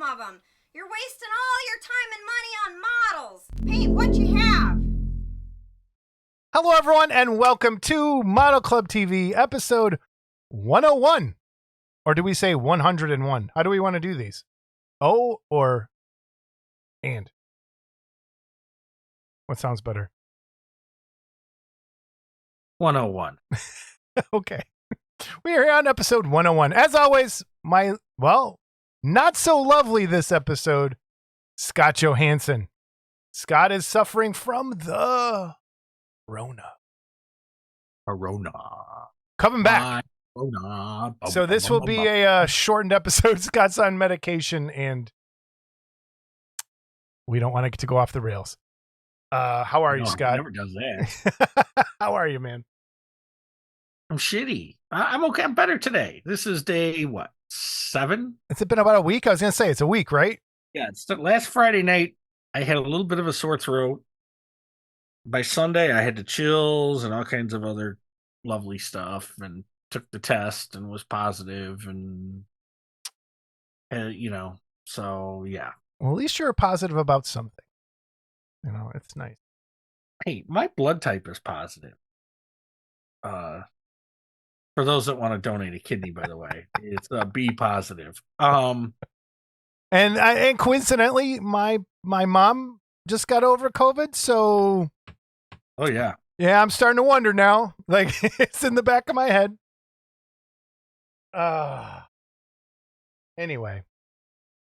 of them. You're wasting all your time and money on models. Paint what you have. Hello, everyone, and welcome to Model Club TV, episode 101. Or do we say 101? How do we want to do these? Oh, or and? What sounds better? 101. Okay. We are here on episode 101. As always, not so lovely this episode, Scott Johansson. Scott is suffering from the Rona. Coming back. So this will be a shortened episode. Scott's on medication, and we don't want it to go off the rails. How are you, Scott? Never does that. How are you, man? I'm shitty. I'm okay. I'm better today. This is day, 7? It's been about a week. I was going to say it's a week, right? Yeah, it's last Friday night. I had a little bit of a sore throat. By Sunday, I had the chills and all kinds of other lovely stuff, and took the test and was positive, and so yeah. Well, at least you're positive about something. It's nice. Hey, my blood type is positive. For those that want to donate a kidney, by the way, it's B positive. And coincidentally, my mom just got over COVID, so. Oh yeah. Yeah, I'm starting to wonder now. Like, it's in the back of my head. Anyway,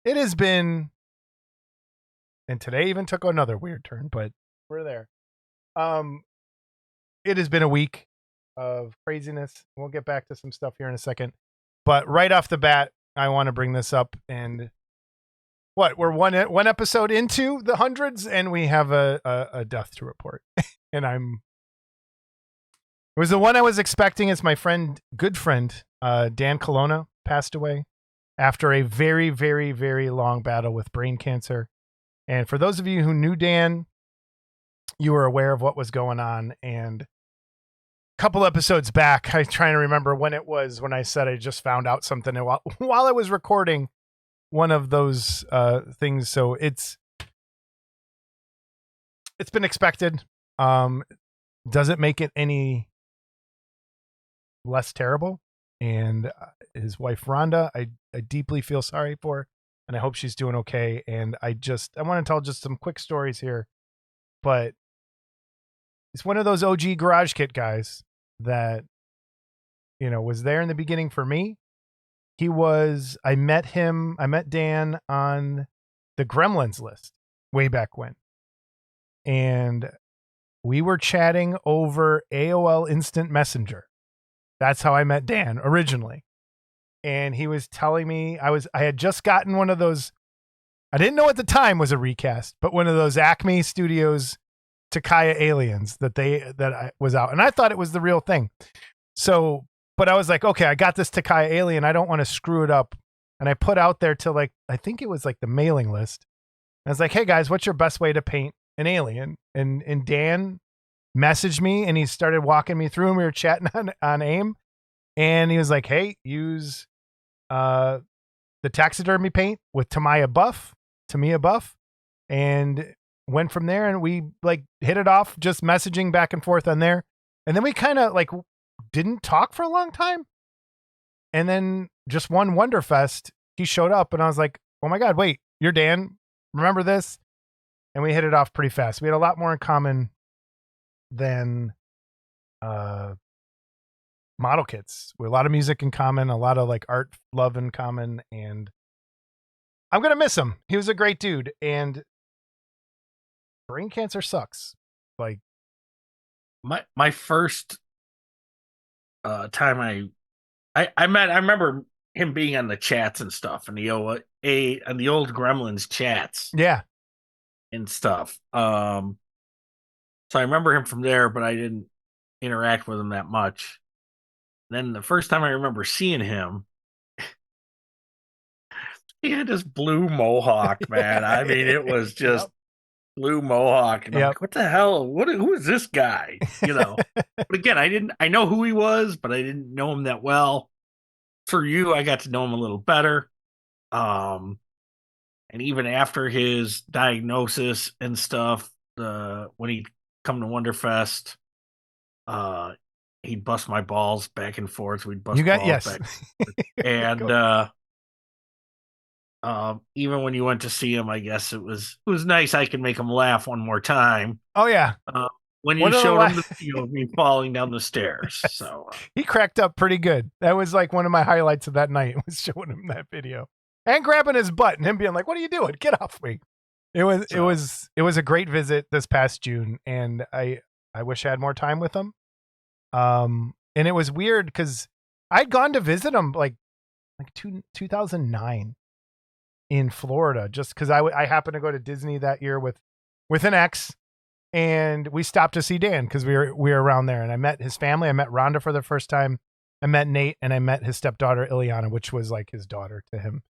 it has been, and today even took another weird turn, but we're there. It has been a week of craziness. We'll get back to some stuff here in a second. But right off the bat, I want to bring this up. And we're one episode into the hundreds, and we have a death to report. And it was the one I was expecting. It's my good friend, Dan Colona, passed away after a very, very, very long battle with brain cancer. And for those of you who knew Dan, you were aware of what was going on. And a couple episodes back, I'm trying to remember when it was, when I said I just found out something while I was recording one of those things. So it's been expected. Doesn't make it any less terrible. And his wife Rhonda, I deeply feel sorry for, and I hope she's doing okay. And I want to tell just some quick stories here, but he's one of those OG Garage Kit guys that, was there in the beginning for me. I met Dan on the Gremlins list way back when. And we were chatting over AOL Instant Messenger. That's how I met Dan originally. And he was telling me I had just gotten one of those, I didn't know at the time was a recast, but one of those Acme Studios Takaya Aliens that I was out. And I thought it was the real thing. So, but I was like, okay, I got this Takaya Alien. I don't want to screw it up. And I put out there to I think it was like the mailing list. And I was like, hey guys, what's your best way to paint an alien? And Dan messaged me, and he started walking me through, and we were chatting on AIM, and he was like, hey, use the taxidermy paint with Tamiya Buff, and went from there. And we hit it off, just messaging back and forth on there. And then we kind of didn't talk for a long time. And then just one Wonderfest, he showed up, and I was like, oh my God, wait, you're Dan. Remember this? And we hit it off pretty fast. We had a lot more in common than model kits. We had a lot of music in common, a lot of art love in common, and I'm going to miss him. He was a great dude, and brain cancer sucks. My first time I remember him being on the chats and stuff, and the old Gremlins chats. Yeah. And stuff. So I remember him from there, but I didn't interact with him that much. Then the first time I remember seeing him, he had this blue mohawk, man. I mean, it was just blue mohawk. And I'm like, what the hell? Who is this guy? But again, I know who he was, but I didn't know him that well. For you, I got to know him a little better. And even after his diagnosis and stuff, when he'd come to Wonderfest, uh, he'd bust my balls back and forth. We'd bust balls yes. back, and even when you went to see him, I guess it was nice. I could make him laugh one more time. Oh yeah. When you showed him the video of me falling down the stairs, Yes. so He cracked up pretty good. That was like one of my highlights of that night, was showing him that video and grabbing his butt and him being like, "What are you doing? Get off me!" It was a great visit this past June, and I wish I had more time with him. And it was weird because I'd gone to visit him like 2009 in Florida, just because I happened to go to Disney that year with an ex, and we stopped to see Dan because we were around there, and I met his family. I met Rhonda for the first time. I met Nate, and I met his stepdaughter Ileana, which was like his daughter to him.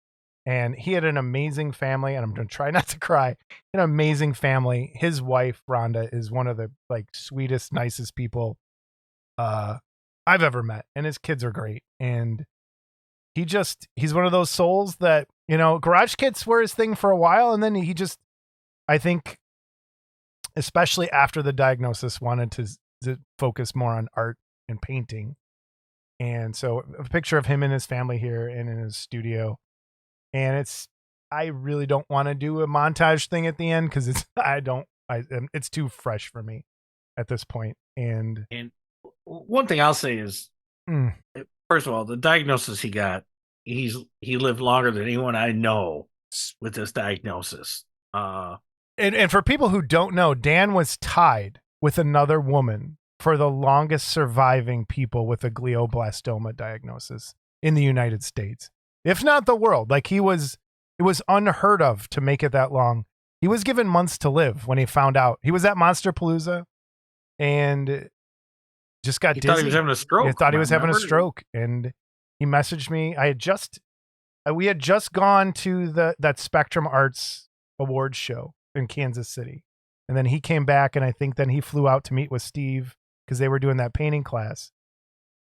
And he had an amazing family, and I'm going to try not to cry. An amazing family. His wife, Rhonda, is one of the like sweetest, nicest people I've ever met. And his kids are great. And he's one of those souls that, garage kits were his thing for a while. And then he just, I think, especially after the diagnosis, wanted to focus more on art and painting. And so a picture of him and his family here and in his studio. And I really don't want to do a montage thing at the end because it's too fresh for me at this point. And one thing I'll say is, first of all, the diagnosis he got, he lived longer than anyone I know with this diagnosis. And for people who don't know, Dan was tied with another woman for the longest surviving people with a glioblastoma diagnosis in the United States, if not the world. Like it was unheard of to make it that long. He was given months to live when he found out. He was at Monsterpalooza and just got dizzy. Thought he was having a stroke. He thought he was having a stroke, and he messaged me. We had just gone to that Spectrum Arts Awards show in Kansas City, and then he came back, and I think then he flew out to meet with Steve because they were doing that painting class.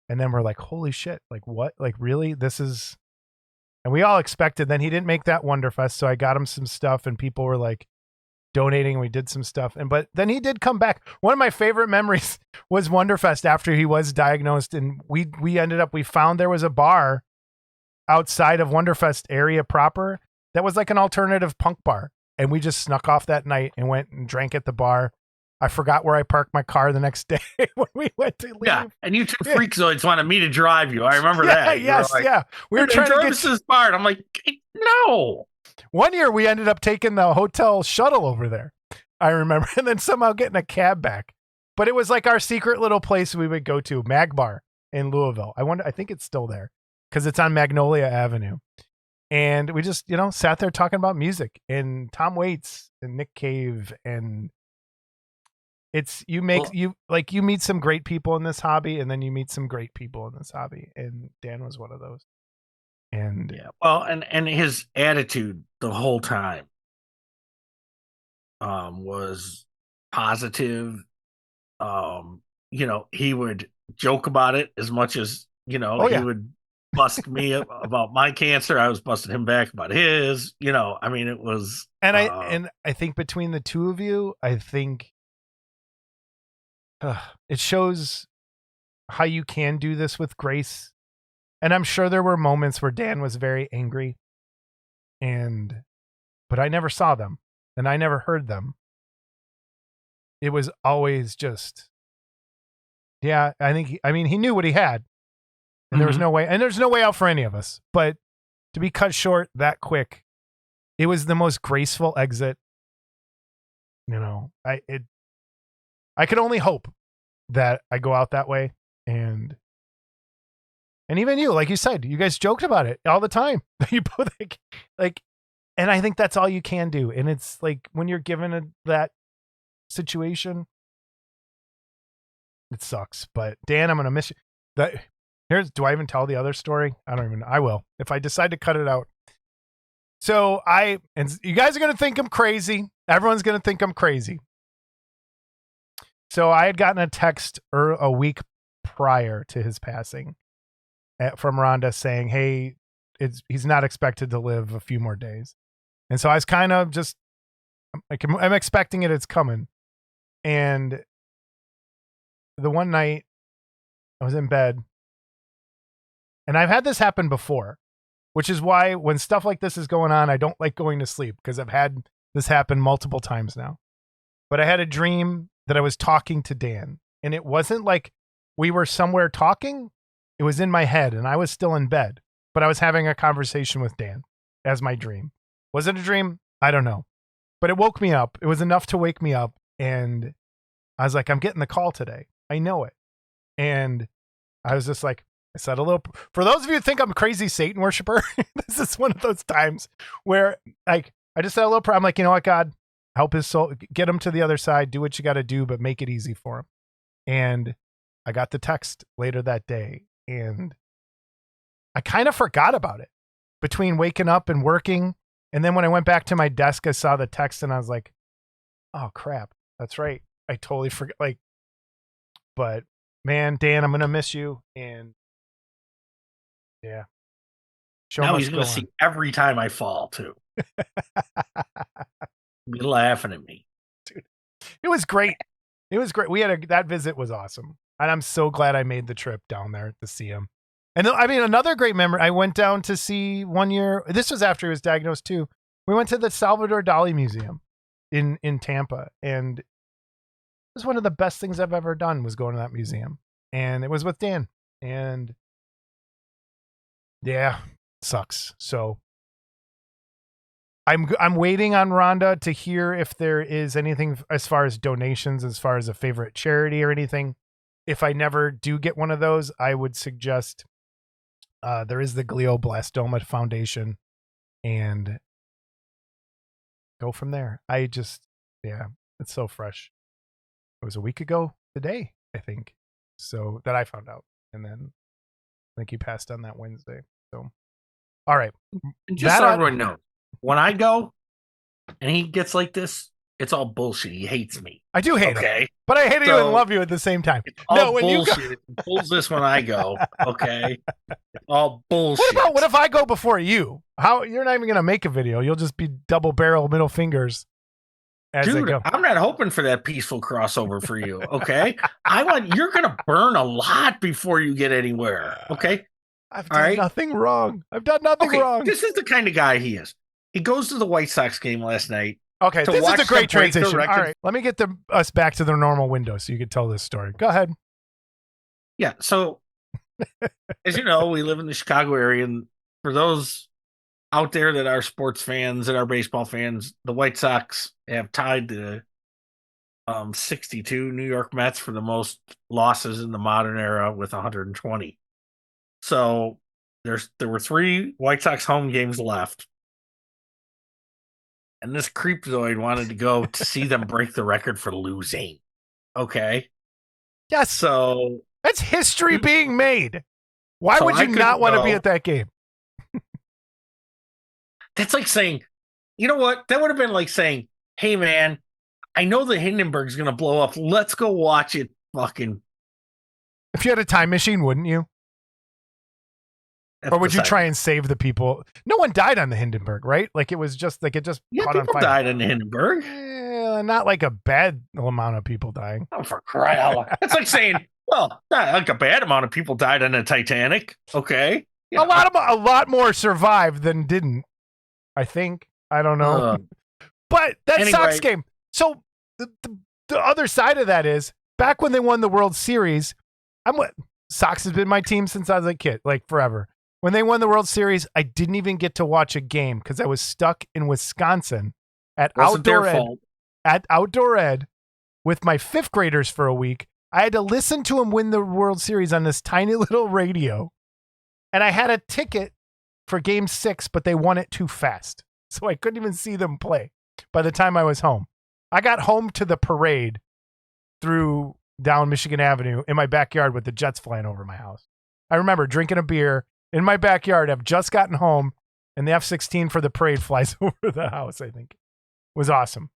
And then we're like, holy shit, like what? Like really? This is... And we all expected. Then he didn't make that Wonderfest, so I got him some stuff, and people were like donating, and we did some stuff. But then he did come back. One of my favorite memories was Wonderfest after he was diagnosed, and we found there was a bar outside of Wonderfest area proper that was like an alternative punk bar, and we just snuck off that night and went and drank at the bar. I forgot where I parked my car the next day when we went to leave. Yeah, and you two freakazoids wanted me to drive you. I remember that. Yes, yeah. We were trying to get to this bar, and I'm like, no. One year we ended up taking the hotel shuttle over there, I remember, and then somehow getting a cab back. But it was like our secret little place we would go to, Mag Bar in Louisville. I think it's still there because it's on Magnolia Avenue. And we just, sat there talking about music and Tom Waits and Nick Cave, and you meet some great people in this hobby, and then you meet some great people in this hobby, and Dan was one of those. And yeah, well, and his attitude the whole time was positive. He would joke about it as much as he would bust me about my cancer. I was busting him back about his. It was. And I think between the two of you, I think it shows how you can do this with grace. And I'm sure there were moments where Dan was very angry, but I never saw them and I never heard them. It was always just, yeah, he knew what he had, and there was no way, and there's no way out for any of us, but to be cut short that quick, it was the most graceful exit. I could only hope that I go out that way. And even you, like you said, you guys joked about it all the time. You both like, and I think that's all you can do. And it's like when you're given that situation, it sucks. But Dan, I'm gonna miss you. Do I even tell the other story? I will if I decide to cut it out. So and you guys are gonna think I'm crazy. Everyone's gonna think I'm crazy. So I had gotten a text a week prior to his passing from Rhonda saying, hey, he's not expected to live a few more days. And so I was kind of just, like, I'm expecting it's coming. And the one night I was in bed, and I've had this happen before, which is why when stuff like this is going on, I don't like going to sleep, because I've had this happen multiple times now. But I had a dream that I was talking to Dan, and it wasn't like we were somewhere talking. It was in my head, and I was still in bed, but I was having a conversation with Dan as my dream. Was it a dream? I don't know. But it woke me up. It was enough to wake me up, and I was like, I'm getting the call today. I know it. And I was just like, I said a little, for those of you who think I'm a crazy Satan worshiper, this is one of those times where, like, I just said a little prayer. I'm like, you know what, God, help his soul, get him to the other side, do what you got to do, but make it easy for him. And I got the text later that day, and I kind of forgot about it between waking up and working. And then when I went back to my desk, I saw the text, and I was like, oh crap, that's right. I totally forgot. Like, but man, Dan, I'm going to miss you. And yeah. Now he's going to see every time I fall too. Be laughing at me. Dude, it was great. It was great. That visit was awesome. And I'm so glad I made the trip down there to see him. And I mean, another great memory, I went down to see one year, this was after he was diagnosed too. We went to the Salvador Dali Museum in Tampa. And it was one of the best things I've ever done, was going to that museum. And it was with Dan. And yeah, sucks. So I'm waiting on Rhonda to hear if there is anything as far as donations, as far as a favorite charity or anything. If I never do get one of those, I would suggest there is the Glioblastoma Foundation, and go from there. It's so fresh. It was a week ago today, I think, so that I found out. And then I think he passed on that Wednesday. So, all right. Just so everyone knows, when I go and he gets like this, it's all bullshit. He hates me. I do hate him, but I hate you and love you at the same time. It's all bullshit. He pulls this when I go, okay? It's all bullshit. What if I go before you? How, you're not even going to make a video. You'll just be double barrel middle fingers as Dude, I go. I'm not hoping for that peaceful crossover for you, okay? You're going to burn a lot before you get anywhere, okay? I've done nothing wrong. I've done nothing wrong. This is the kind of guy he is. He goes to the White Sox game last night. Okay, this is a great transition. All right, let me get us back to the normal window so you can tell this story. Go ahead. Yeah, so as you know, we live in the Chicago area, and for those out there that are sports fans and are baseball fans, the White Sox have tied the 62 New York Mets for the most losses in the modern era with 120. So there were 3 White Sox home games left. And this creepzoid wanted to go to see them break the record for losing. Okay? Yes. So that's history being made. Why would you not want to be at that game? That's like saying, you know what? That would have been like saying, hey, man, I know the Hindenburg's going to blow up. Let's go watch it fucking. If you had a time machine, wouldn't you? Or would you try and save the people? No one died on the Hindenburg, right? Like it was just like it just caught on fire. Died on the Hindenburg. Not like a bad amount of people dying. Oh, for crying out loud! It's like saying, well, not like a bad amount of people died on the Titanic. Okay, a lot more survived than didn't. I think. I don't know. But that Sox game. So the other side of that is back when they won the World Series. Sox has been my team since I was a kid, like forever. When they won the World Series, I didn't even get to watch a game because I was stuck in Wisconsin at Outdoor Ed with my 5th graders for a week. I had to listen to them win the World Series on this tiny little radio. And I had a ticket for Game 6, but they won it too fast. So I couldn't even see them play by the time I was home. I got home to the parade through down Michigan Avenue in my backyard with the jets flying over my house. I remember drinking a beer in my backyard. I've just gotten home, and the F-16 for the parade flies over the house, I think. It was awesome.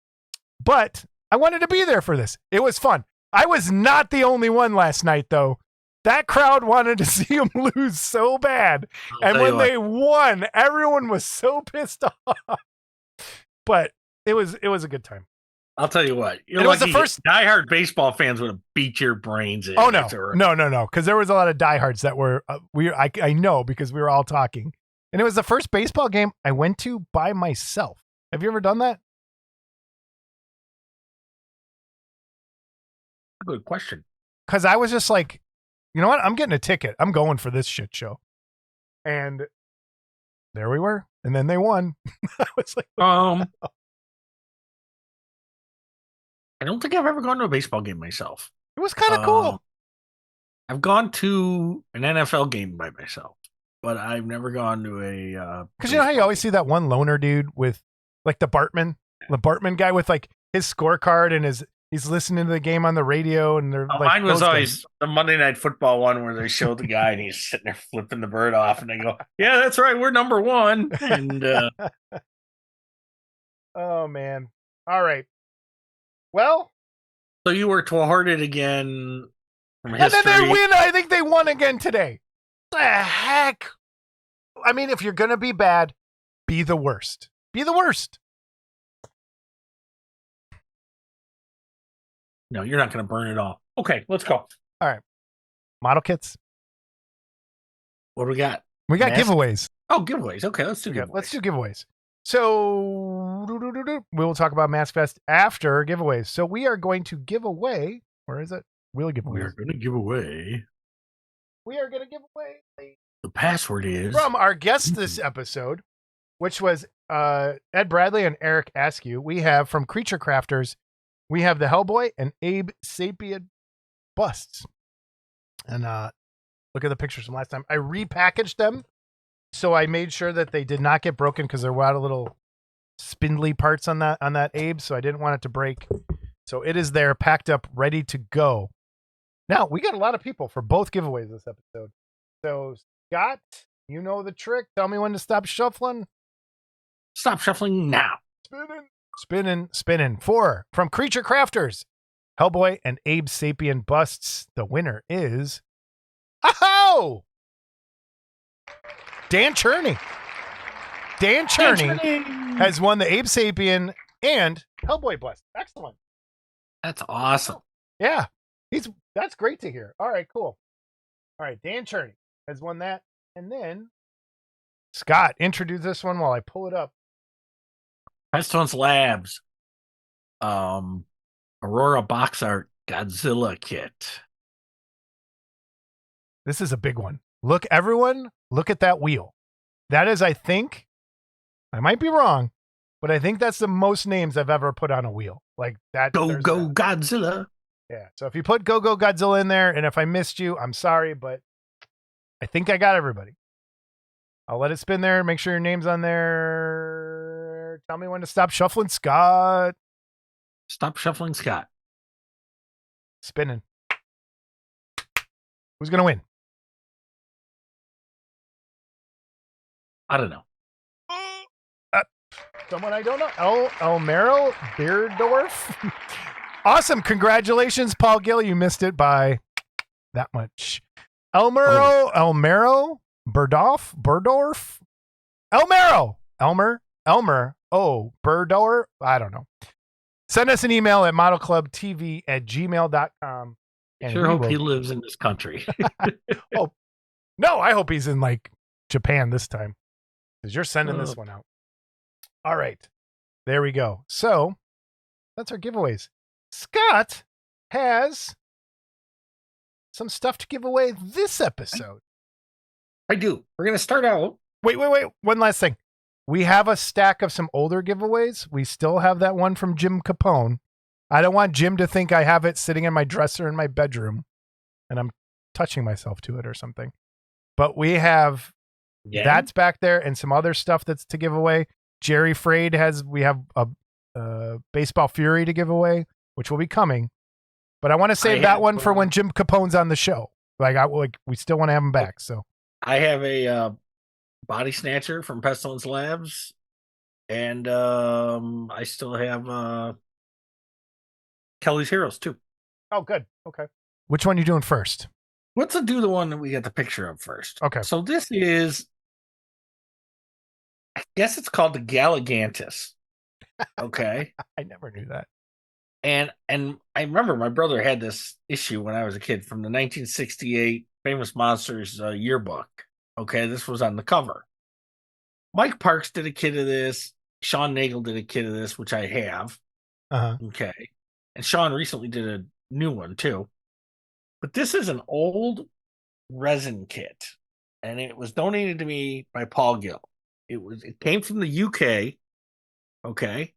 But I wanted to be there for this. It was fun. I was not the only one last night, though. That crowd wanted to see them lose so bad. And when they won, everyone was so pissed off. But it was a good time. I'll tell you what. It was the first diehard baseball fans would have beat your brains in. Oh no, no, because there was a lot of diehards that were I know because we were all talking, and it was the first baseball game I went to by myself. Have you ever done that? Good question. Because I was just like, you know what? I'm getting a ticket. I'm going for this shit show, and there we were, and then they won. I was like, I don't think I've ever gone to a baseball game myself. It was kind of cool. I've gone to an NFL game by myself, but I've never gone to a. Because you know how you always see that one loner dude with like the Bartman guy with like his scorecard and he's listening to the game on the radio, and they're like, mine was always the Monday Night Football one where they show the guy and he's sitting there flipping the bird off, and they go, "Yeah, that's right, we're number one." And oh man, all right. Well, so you were thwarted again from history. And then they win. I think they won again today. The heck? I mean, if you're going to be bad, be the worst. Be the worst. No, you're not going to burn it all. Okay, let's go. All right. Model kits. What do we got? We got giveaways. Oh, giveaways. Okay, let's do giveaways. Let's do giveaways. So we will talk about MaskFest after giveaways. So we are going to give away. Where is it? We'll give away. We are going to give away. We are going to give away. The password is from our guest this episode, which was Ed Bradley and Eric Askue. We have from Creature Crafters. We have the Hellboy and Abe Sapien busts. And look at the pictures from last time. I repackaged them. So I made sure that they did not get broken because there were a lot of little spindly parts on that Abe, so I didn't want it to break. So it is there, packed up, ready to go. Now, we got a lot of people for both giveaways this episode. So, Scott, you know the trick. Tell me when to stop shuffling. Stop shuffling now. Spinning. 4 from Creature Crafters. Hellboy and Abe Sapien busts. The winner is... Oh! Dan Cherney. Dan Cherney has won the Abe Sapien and Hellboy bust. Excellent. That's awesome. Yeah. That's great to hear. All right, cool. All right, Dan Cherney has won that. And then Scott, introduce this one while I pull it up. Pestilence Labs. Aurora Box Art Godzilla kit. This is a big one. Look, everyone, look at that wheel. That is, I think, I might be wrong, but I think that's the most names I've ever put on a wheel. Like that. Go Godzilla. Yeah. So if you put Go Godzilla in there, and if I missed you, I'm sorry, but I think I got everybody. I'll let it spin there. Make sure your name's on there. Tell me when to stop shuffling, Scott. Stop shuffling, Scott. Spinning. Who's going to win? I don't know. Someone I don't know. Elmero Beardorf. Awesome. Congratulations, Paul Gill. You missed it by that much. Elmero Burdorf. Elmer. Oh, Burdor. I don't know. Send us an email at modelclubtv@gmail.com. Sure hope he lives in this country. Oh, no, I hope he's in like Japan this time. Because you're sending this one out. All right. There we go. So that's our giveaways. Scott has some stuff to give away this episode. I do. We're going to start out. Wait. One last thing. We have a stack of some older giveaways. We still have that one from Jim Capone. I don't want Jim to think I have it sitting in my dresser in my bedroom and I'm touching myself to it or something. But we have that's back there and some other stuff that's to give away. Jerry Frade we have a Baseball Fury to give away, which will be coming. But I want to save that one for when Jim Capone's on the show. We still want to have him back. So I have a Body Snatcher from Pestilence Labs, and I still have Kelly's Heroes too. Oh, good. Okay. Which one are you doing first? Let's do the one that we got the picture of first. Okay. So this is, I guess it's called the Galligantus. Okay. I never knew that. And I remember my brother had this issue when I was a kid from the 1968 Famous Monsters yearbook. Okay, this was on the cover. Mike Parks did a kit of this. Sean Nagel did a kit of this, which I have. Uh-huh. Okay. And Sean recently did a new one too. But this is an old resin kit. And it was donated to me by Paul Gill. It came from the UK. Okay.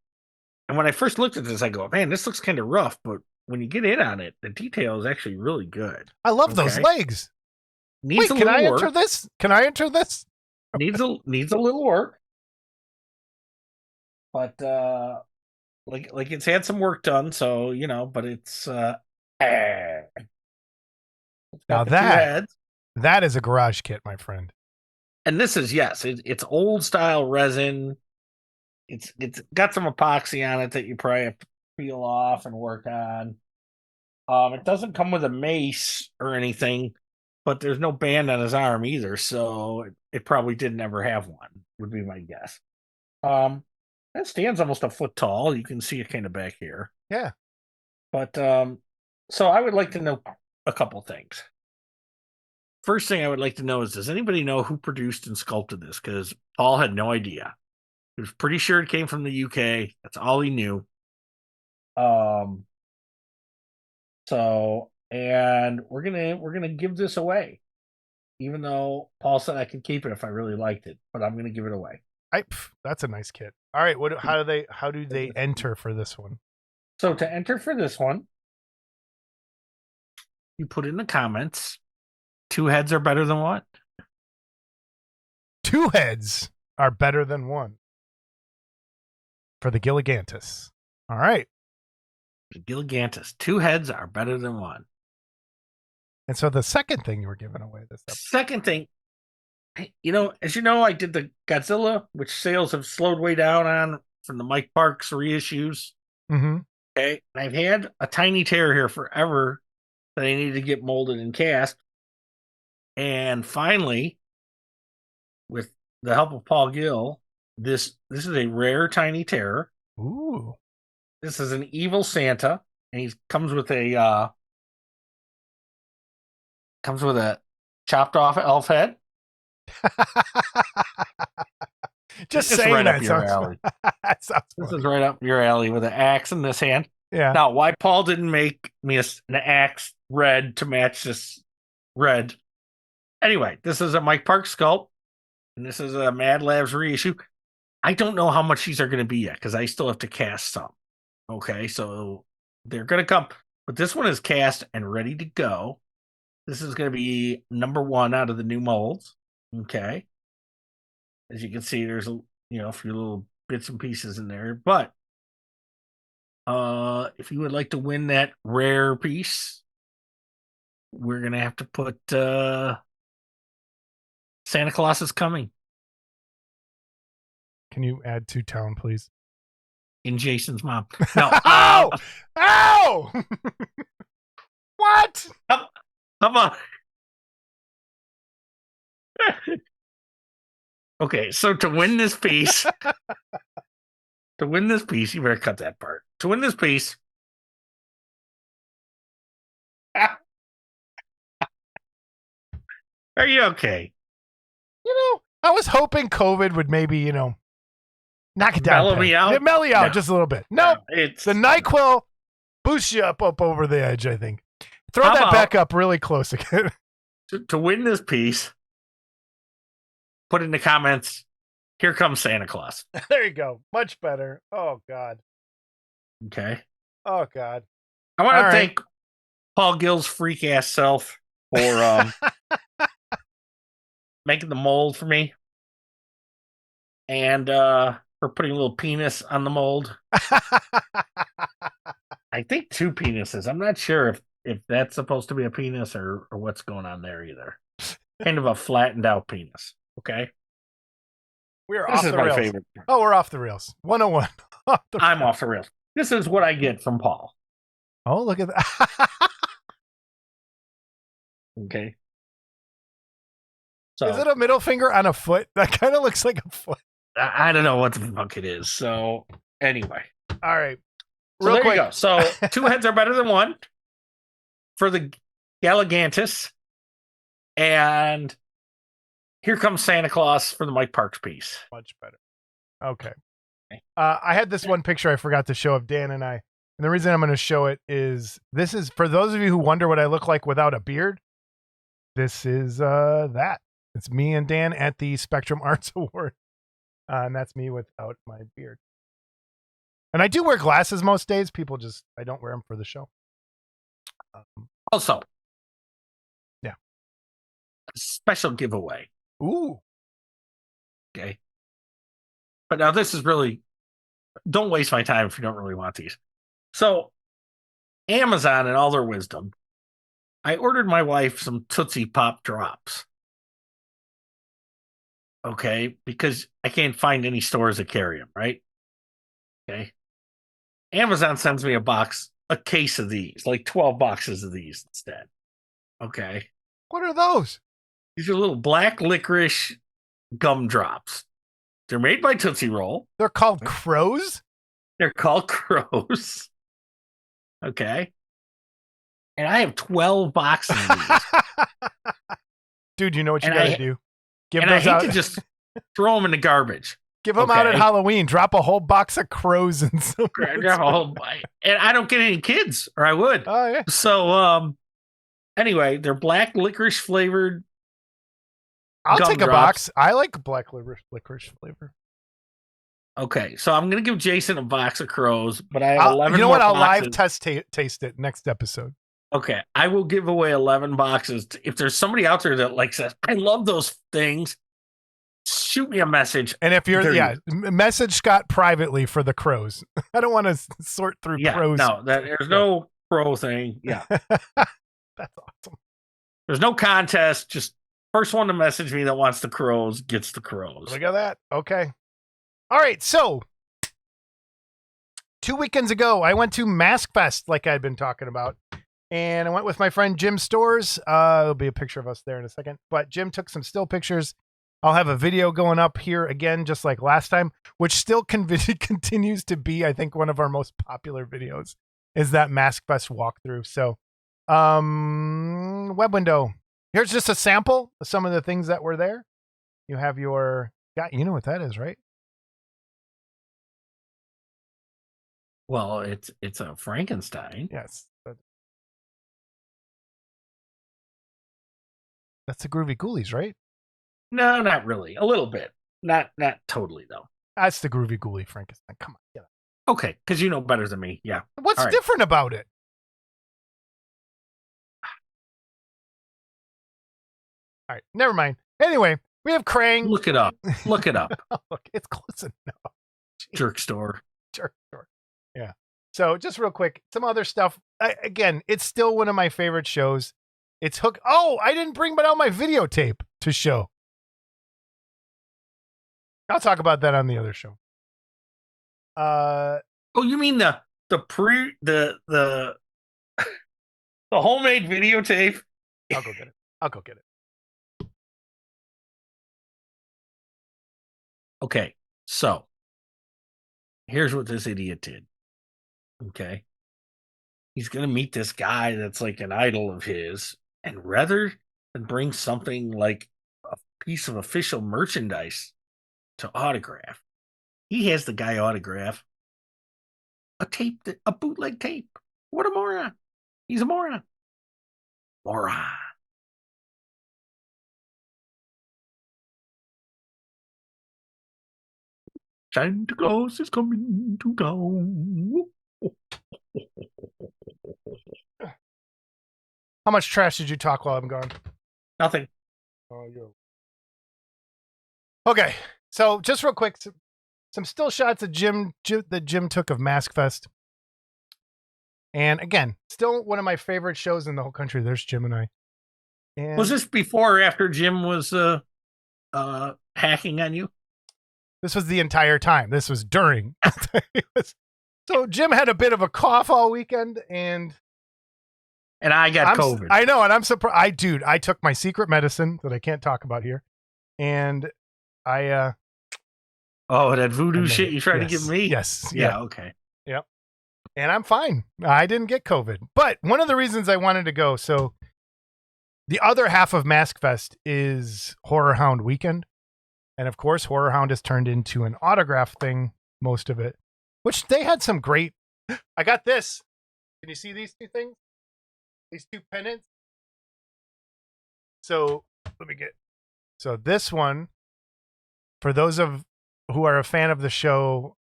And when I first looked at this, I go, man, this looks kind of rough, but when you get in on it, the detail is actually really good. I love those legs. Needs Wait, a can little I work. enter this? Can I enter this? Needs a little work. But like it's had some work done, so but it's it's Now got the two heads. that is a garage kit, my friend. And this is it's old style resin. It's got some epoxy on it that you probably have to peel off and work on. It doesn't come with a mace or anything, but there's no band on his arm either, so it probably didn't ever have one, would be my guess. That stands almost a foot tall. You can see it kind of back here. Yeah. But so I would like to know a couple things. First thing I would like to know is, does anybody know who produced and sculpted this? Because Paul had no idea. He was pretty sure it came from the UK. That's all he knew. So, and we're gonna give this away, even though Paul said I could keep it if I really liked it, but I'm gonna give it away. That's a nice kit. All right, how do they enter for this one? So to enter for this one, you put in the comments, 2 heads are better than one. 2 heads are better than one. For the Gilligantus. All right. The Gilligantus. 2 heads are better than one. And so the second thing you were giving away this episode. Second thing, as you know, I did the Godzilla, which sales have slowed way down on from the Mike Parks reissues. Mm-hmm. Okay. And I've had a tiny tear here forever that I needed to get molded and cast. And finally, with the help of Paul Gill, this is a rare tiny terror. Ooh. This is an evil Santa, and he comes with a chopped off elf head. Just saying right that up your alley. That sounds this funny. is right up your alley with an axe in this hand. Yeah. Now, why Paul didn't make me an axe red to match this red? Anyway, this is a Mike Parks sculpt, and this is a Mad Labs reissue. I don't know how much these are going to be yet because I still have to cast some. Okay, so they're going to come, but this one is cast and ready to go. This is going to be number 1 out of the new molds. Okay, as you can see, there's a few little bits and pieces in there. But if you would like to win that rare piece, we're going to have to put Santa Claus is coming. Can you add to town, please? In Jason's mom. No. Ow! Ow! What? Come on. Okay, so to win this piece, you better cut that part. To win this piece, are you okay? I was hoping COVID would maybe, knock it down. Mellow me out? Yeah, mellow you out just a little bit. Nope. It's The NyQuil boosts you up over the edge, I think. Throw How that about- back up really close again. to win this piece. Put in the comments, here comes Santa Claus. There you go. Much better. Oh, God. Okay. Oh, God. I want All to right. thank Paul Gill's freak ass self for making the mold for me. And for putting a little penis on the mold. I think 2 penises. I'm not sure if that's supposed to be a penis or what's going on there either. Kind of a flattened out penis. Okay. We're This off is the my rails. favorite. Oh, we're off the rails. 101. I'm off the rails. This is what I get from Paul. Oh, look at that. Okay. So Is it a middle finger on a foot? That kind of looks like a foot. I don't know what the fuck it is. So Anyway. All right. So Real there quick. you go. So 2 heads are better than one for the Galligantus. And Here Comes Santa Claus for the Mike Parks piece. Much better. Okay. I had this one picture I forgot to show of Dan and I. And the reason I'm going to show it is this is for those of you who wonder what I look like without a beard. This is that. It's me and Dan at the Spectrum Arts Award. And that's me without my beard. And I do wear glasses most days. I don't wear them for the show. Also, yeah, a special giveaway. Ooh. Okay. But now this is really, don't waste my time if you don't really want these. So, Amazon in all their wisdom, I ordered my wife some Tootsie Pop drops. Okay. Because I can't find any stores that carry them, right? Okay. Amazon sends me a case of these, like 12 boxes of these instead. Okay. What are those? These are little black licorice gumdrops. They're made by Tootsie Roll. They're called crows? They're called crows. Okay. And I have 12 boxes of these. Dude, you know what you got to do? Give those out. I hate to just throw them in the garbage. Give them out at Halloween. Drop a whole box of crows and some. And I don't get any kids, or I would. Oh, yeah. So, anyway, they're black licorice flavored. I'll take a box. I like black licorice flavor. Okay, so I'm going to give Jason a box of crows, but I have 11 You know more what? I'll boxes. live taste it next episode. Okay, I will give away 11 boxes. If there's somebody out there that says, I love those things, shoot me a message. And if you're, message Scott privately for the crows. I don't want to sort through crows. No, there's no crow thing. Yeah. That's awesome. There's no contest. Just first one to message me that wants the crows gets the crows. Look at that. Okay. All right. So 2 weekends ago, I went to MaskFest, like I'd been talking about. And I went with my friend Jim Storrs. There'll be a picture of us there in a second. But Jim took some still pictures. I'll have a video going up here again, just like last time, which still continues to be, I think, one of our most popular videos is that MaskFest walkthrough. So, web window. Here's just a sample of some of the things that were there. You have you know what that is, right? Well, it's a Frankenstein. Yes. That's the Groovy Ghoulies, right? No, not really. A little bit. Not totally, though. That's the Groovy Ghoulie Frankenstein. Come on, get up. Okay, because you know better than me. Yeah. What's different about it? All right, never mind. Anyway, we have Krang. Look it up. Look it up. Look, it's close enough. Jerk store. Jerk store. Yeah. So just real quick, some other stuff. Again, it's still one of my favorite shows. It's Hook. Oh, I didn't bring out my videotape to show. I'll talk about that on the other show. Oh, you mean the homemade videotape? I'll go get it. Okay, so here's what this idiot did. Okay, he's gonna meet this guy that's like an idol of his, and rather than bring something like a piece of official merchandise to autograph, he has the guy autograph a bootleg tape. What a moron. He's a moron. Moron. Santa Claus is coming to town. How much trash did you talk while I'm gone? Nothing. Oh, okay, so just real quick, some still shots of Jim took of MaskFest. And again, still one of my favorite shows in the whole country. There's Jim and I. And was this before or after Jim was hacking on you? This was the entire time. This was during. So Jim had a bit of a cough all weekend, and I got COVID. I know, and I'm surprised. I took my secret medicine that I can't talk about here, and I Oh, that voodoo And then- shit you tried to give me? Yes. Yeah, okay. Yep. And I'm fine. I didn't get COVID. But one of the reasons I wanted to go, so the other half of MaskFest is Horror Hound Weekend. And of course, Horror Hound has turned into an autograph thing, most of it, which they had some great. I got this. Can you see these two things? These two pennants? So let me get. So this one, for those of who are a fan of the show,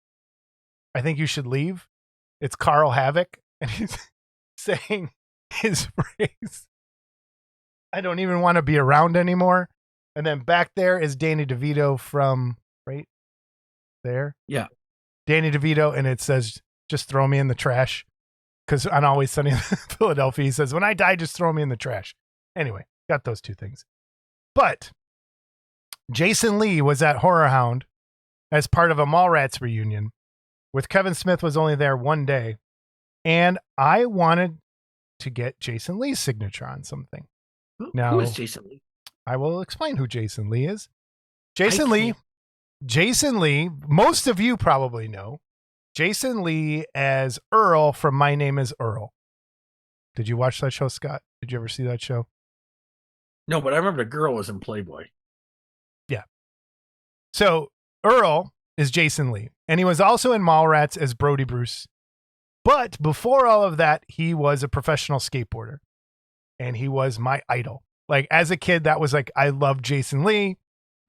I think you should leave. It's Carl Havoc, and he's saying his phrase, I don't even want to be around anymore. And then back there is Danny DeVito from right there. Yeah. Danny DeVito, and it says, just throw me in the trash. Because on Always Sunny in Philadelphia, he says, when I die, just throw me in the trash. Anyway, got those two things. But Jason Lee was at Horror Hound as part of a Mallrats reunion, with Kevin Smith was only there one day. And I wanted to get Jason Lee's signature on something. Who is Jason Lee? I will explain who Jason Lee is. Jason Lee, most of you probably know Jason Lee as Earl from My Name is Earl. Did you watch that show, Scott? Did you ever see that show? No, but I remember the girl was in Playboy. Yeah. So Earl is Jason Lee, and he was also in Mallrats as Brody Bruce. But before all of that, he was a professional skateboarder, and he was my idol. Like as a kid, that was like, I loved Jason Lee.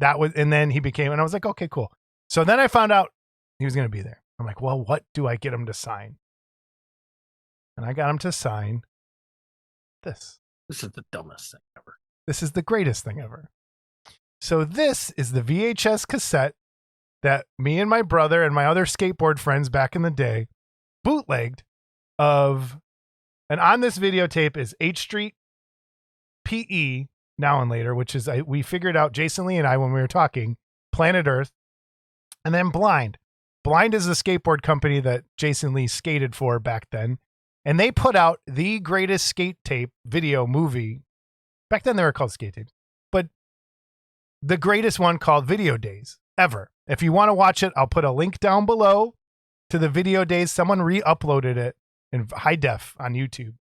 That was, and then he became, and I was like, okay, cool. So then I found out he was going to be there. I'm like, well, what do I get him to sign? And I got him to sign this. This is the dumbest thing ever. This is the greatest thing ever. So this is the VHS cassette that me and my brother and my other skateboard friends back in the day bootlegged of, and on this videotape is H Street, PE, Now and Later, which is, we figured out, Jason Lee and I, when we were talking, Planet Earth, and then Blind. Blind is the skateboard company that Jason Lee skated for back then. And they put out the greatest skate tape video movie. Back then they were called skate tapes, but the greatest one called Video Days ever. If you want to watch it, I'll put a link down below to the Video Days. Someone re-uploaded it in high def on YouTube.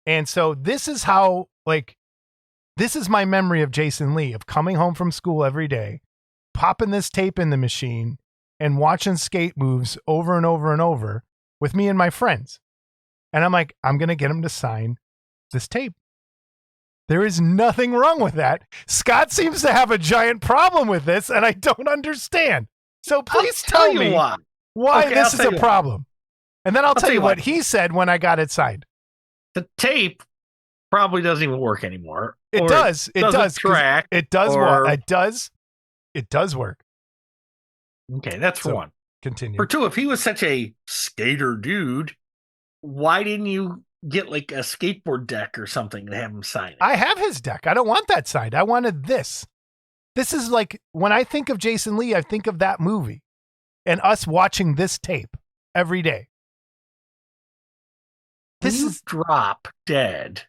And so this is how, like, this is my memory of Jason Lee, of coming home from school every day, popping this tape in the machine and watching skate moves over and over and over with me and my friends. And I'm like, I'm going to get him to sign this tape. There is nothing wrong with that. Scott seems to have a giant problem with this, and I don't understand. So please tell me why okay, this is a problem. And then I'll tell you what he said when I got it signed. The tape probably doesn't even work anymore. It does. It does. Track. It does work. It does. It does work. Okay, that's for one. Continue. For two, if he was such a skater dude, why didn't you get like a skateboard deck or something to have him sign it? I have his deck. I don't want that signed. I wanted this. This is like, when I think of Jason Lee, I think of that movie and us watching this tape every day. This is drop dead.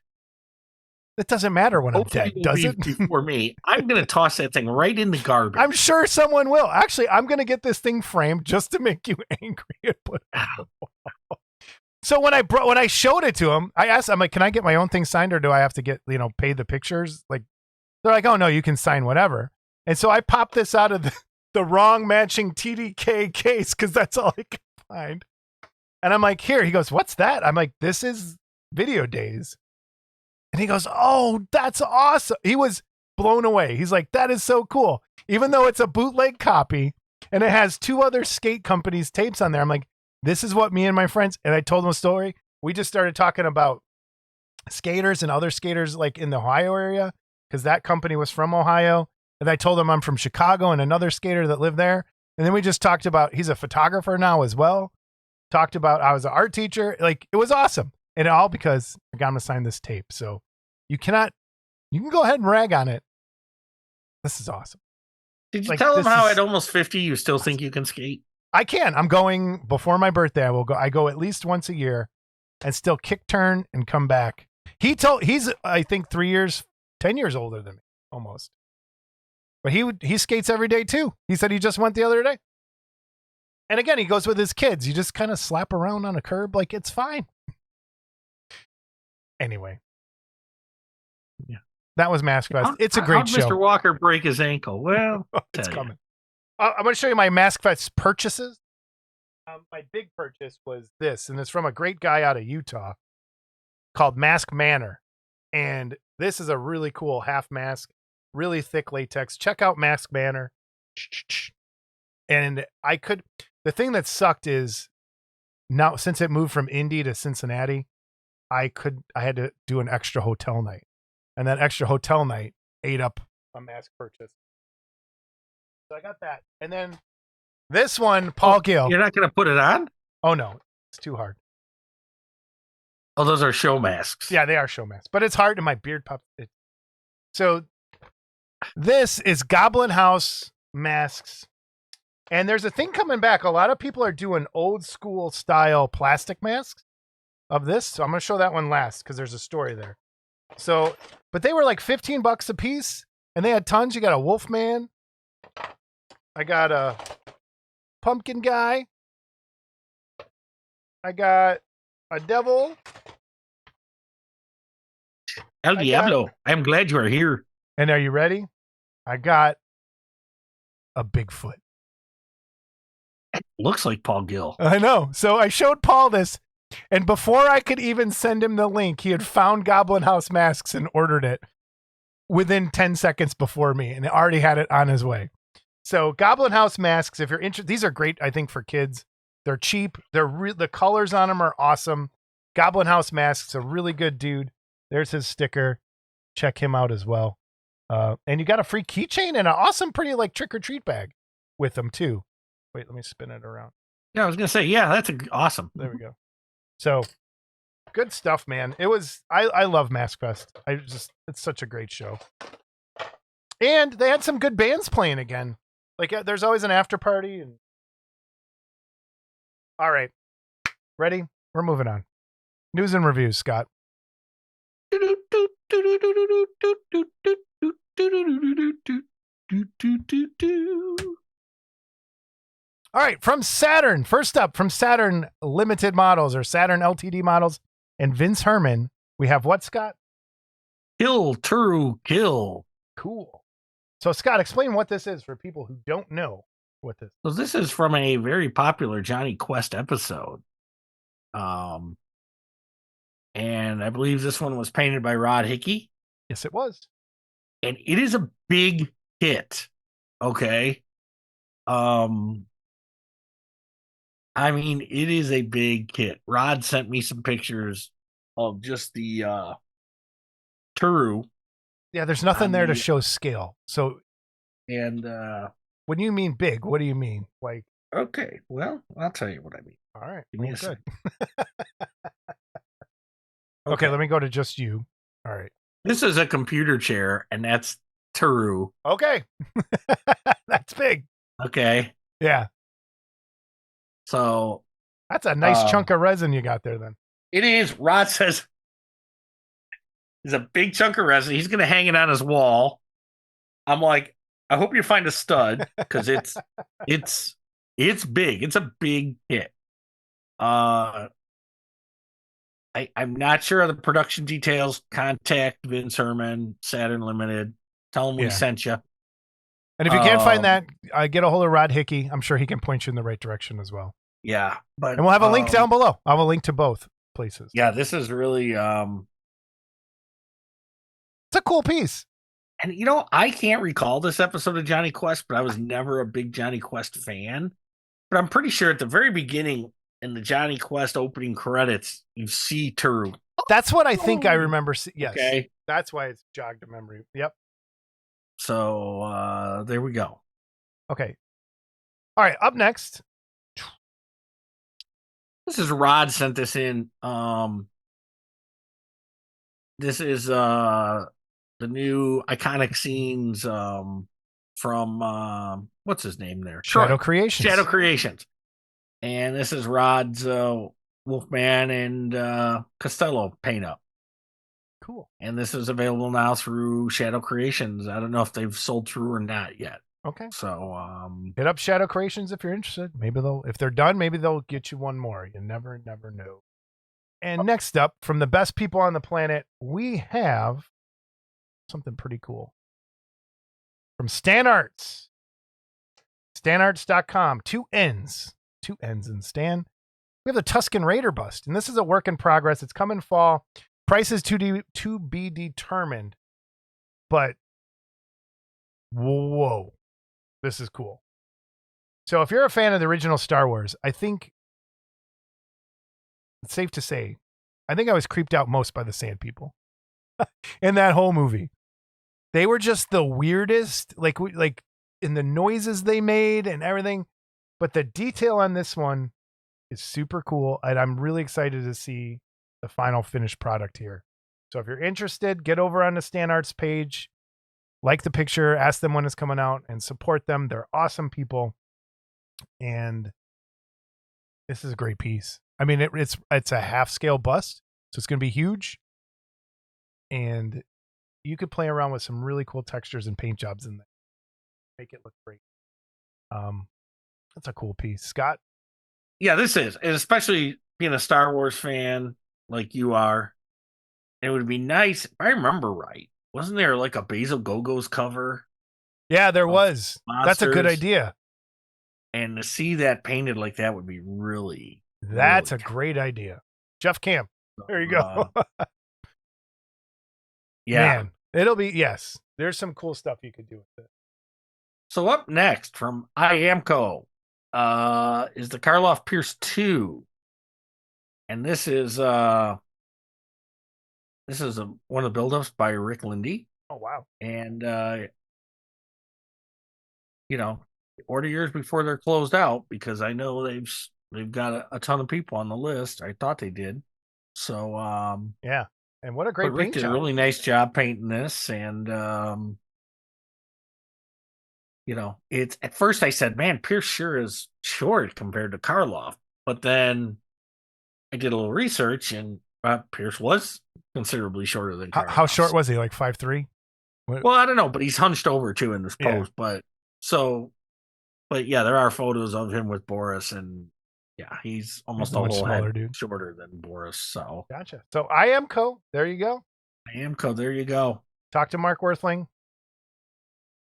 It doesn't matter when Hopefully I'm dead, does it? Before me, I'm going to toss that thing right in the garbage. I'm sure someone will. Actually, I'm going to get this thing framed just to make you angry and put it on the wall. So when I showed it to him, I asked, I'm like, can I get my own thing signed, or do I have to get, pay the pictures? Like, they're like, oh no, you can sign whatever. And so I popped this out of the wrong matching TDK case, because that's all I could find. And I'm like, here. He goes, what's that? I'm like, this is Video Days. And he goes, oh, that's awesome. He was blown away. He's like, that is so cool. Even though it's a bootleg copy and it has two other skate companies' tapes on there. I'm like, this is what me and my friends, and I told them a story. We just started talking about skaters and other skaters like in the Ohio area, because that company was from Ohio. And I told him I'm from Chicago and another skater that lived there. And then we just talked about, he's a photographer now as well. Talked about, I was an art teacher. Like, it was awesome. And all because I got him to sign this tape. So you can go ahead and rag on it. This is awesome. Did you tell him how at almost 50 you still think you can skate? I can. I'm going before my birthday. I go at least once a year and still kick turn and come back. He's I think 10 years older than me almost. But he skates every day too. He said he just went the other day. And again, he goes with his kids. You just kind of slap around on a curb like it's fine. Anyway. Yeah. That was MaskFest. It's a great show. Mr. Walker break his ankle? Well, it's coming. I'm going to show you my MaskFest purchases. My big purchase was this, and it's from a great guy out of Utah called Mask Manor. And this is a really cool half mask, really thick latex. Check out Mask Manor. And the thing that sucked is now, since it moved from Indy to Cincinnati, I had to do an extra hotel night. And that extra hotel night ate up a mask purchase. So I got that. And then this one, Paul Gill. You're not going to put it on? Oh, no. It's too hard. Oh, those are show masks. Yeah, they are show masks. But it's hard and my beard popped. So this is Goblin House masks. And there's a thing coming back. A lot of people are doing old school style plastic masks of this. So I'm going to show that one last because there's a story there. So, but they were like $15 a piece and they had tons. You got a Wolfman. I got a pumpkin guy. I got a devil. El Diablo. I'm glad you are here. And are you ready? I got a Bigfoot. Looks like Paul Gill. I know. So I showed Paul this, and before I could even send him the link, he had found Goblin House masks and ordered it within 10 seconds before me, and already had it on his way. So Goblin House masks, if you're interested, these are great, I think, for kids. They're cheap. The colors on them are awesome. Goblin House masks, a really good dude. There's his sticker. Check him out as well. And you got a free keychain and an awesome, pretty like trick-or-treat bag with them too. Wait, let me spin it around. Yeah, I was going to say, yeah, that's awesome. There we go. So good stuff, man. I love MaskFest. It's such a great show. And they had some good bands playing again. Like there's always an after party. And all right. Ready? We're moving on. News and reviews, Scott. All right, from Saturn. First up, from Saturn Limited Models or Saturn LTD Models and Vince Herman, we have what, Scott? Kill, Turu, kill. Cool. So, Scott, explain what this is for people who don't know what this is. So this is from a very popular Johnny Quest episode. And I believe this one was painted by Rod Hickey. Yes, it was. And it is a big hit. Okay. I mean, it is a big hit. Rod sent me some pictures of just the Turu. Yeah, there's nothing there to show scale. So, and when you mean big, what do you mean? Like, okay, well, I'll tell you what I mean. All right, give me a good. Okay, let me go to just you. All right. This is a computer chair, and that's Turu. Okay. That's big. Okay. Yeah. So that's a nice chunk of resin you got there then. It is. Rod says it's a big chunk of resin. He's going to hang it on his wall. I'm like, I hope you find a stud because it's big. It's a big hit. I'm not sure of the production details. Contact Vince Herman, Saturn Limited. Tell him we sent you. And if you can't find that, get a hold of Rod Hickey. I'm sure he can point you in the right direction as well. Yeah, but and we'll have a link down below. I'll have a link to both places. Yeah, this is really it's a cool piece. And you know, I can't recall this episode of Johnny Quest, but I was never a big Johnny Quest fan. But I'm pretty sure at the very beginning in the Johnny Quest opening credits, you see Turu. That's what I think I remember. Yes. Okay. That's why it's jogged a memory. Yep. So there we go. Okay. All right. Up next. This is Rod sent this in. This is the new iconic scenes from what's his name there? Shadow Creations. Shadow Creations. And this is Rod's Wolfman and Costello paint up. Cool. And this is available now through Shadow Creations. I don't know if they've sold through or not yet. Okay. So, Hit up Shadow Creations if you're interested. Maybe if they're done, maybe they'll get you one more. You never know. And next up, from the best people on the planet, we have something pretty cool from Stan Arts. StanArts.com. Two N's in Stan. We have the Tuscan Raider bust, and this is a work in progress. It's coming fall. Prices to be determined. But whoa, this is cool. So if you're a fan of the original Star Wars, I think it's safe to say, I think I was creeped out most by the Sand People in that whole movie. They were just the weirdest, like in the noises they made and everything. But the detail on this one is super cool, and I'm really excited to see the final finished product here. So if you're interested, get over on the Stan Arts page, like the picture, ask them when it's coming out, and support them. They're awesome people, and this is a great piece. I mean, it's a half-scale bust, so it's going to be huge, and you could play around with some really cool textures and paint jobs in there. Make it look great. That's a cool piece. Scott? yeah, this is, and especially being a Star Wars fan like you are, it would be nice if I remember right. Wasn't there like a Basil Go-Go's cover? Yeah, there was. That's a good Monsters? idea. And to see that painted like that would be really. That's really a great idea. Jeff Camp. There you go. Yeah. Man, it'll be, yes. There's some cool stuff you could do with it. So up next from IAMCO is the Karloff Pierce 2. And this is one of the buildups by Rick Lindy. Oh, wow. And order yours before they're closed out, because I know they've got a ton of people on the list. I thought they did. So yeah. And what a great Rick paint did job. a really nice job painting this, and it's, at first I said, man, Pierce sure is short compared to Karloff. But then I did a little research, and Pierce was considerably shorter than Karloff. How short was he? Like 5'3"? Well, I don't know, but he's hunched over too in this pose. Yeah. But yeah, there are photos of him with Boris, and yeah, he's almost a whole smaller head dude, shorter than Boris. So gotcha. So IAMCO, there you go. IAMCO, there you go. Talk to Mark Worthling,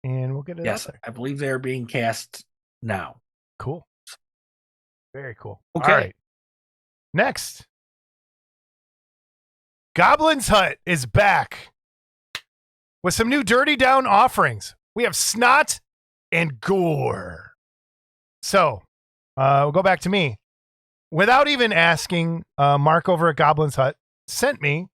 and we'll get it out there. I believe they're being cast now. Cool. Very cool. Okay. All right. Next, Goblin's Hut is back with some new Dirty Down offerings. We have snot and gore. So we'll go back to me. Without even asking, Mark over at Goblin's Hut sent me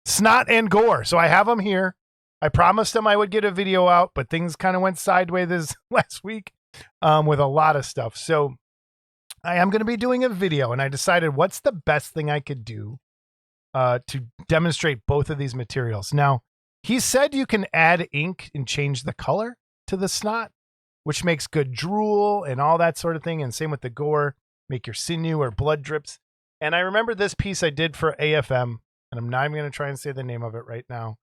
snot and gore. So I have them here. I promised him I would get a video out, but things kind of went sideways this last week with a lot of stuff. So I am going to be doing a video, and I decided what's the best thing I could do to demonstrate both of these materials. Now, he said you can add ink and change the color to the snot, which makes good drool and all that sort of thing. And same with the gore, make your sinew or blood drips. And I remember this piece I did for AFM, and I'm not even going to try and say the name of it right now,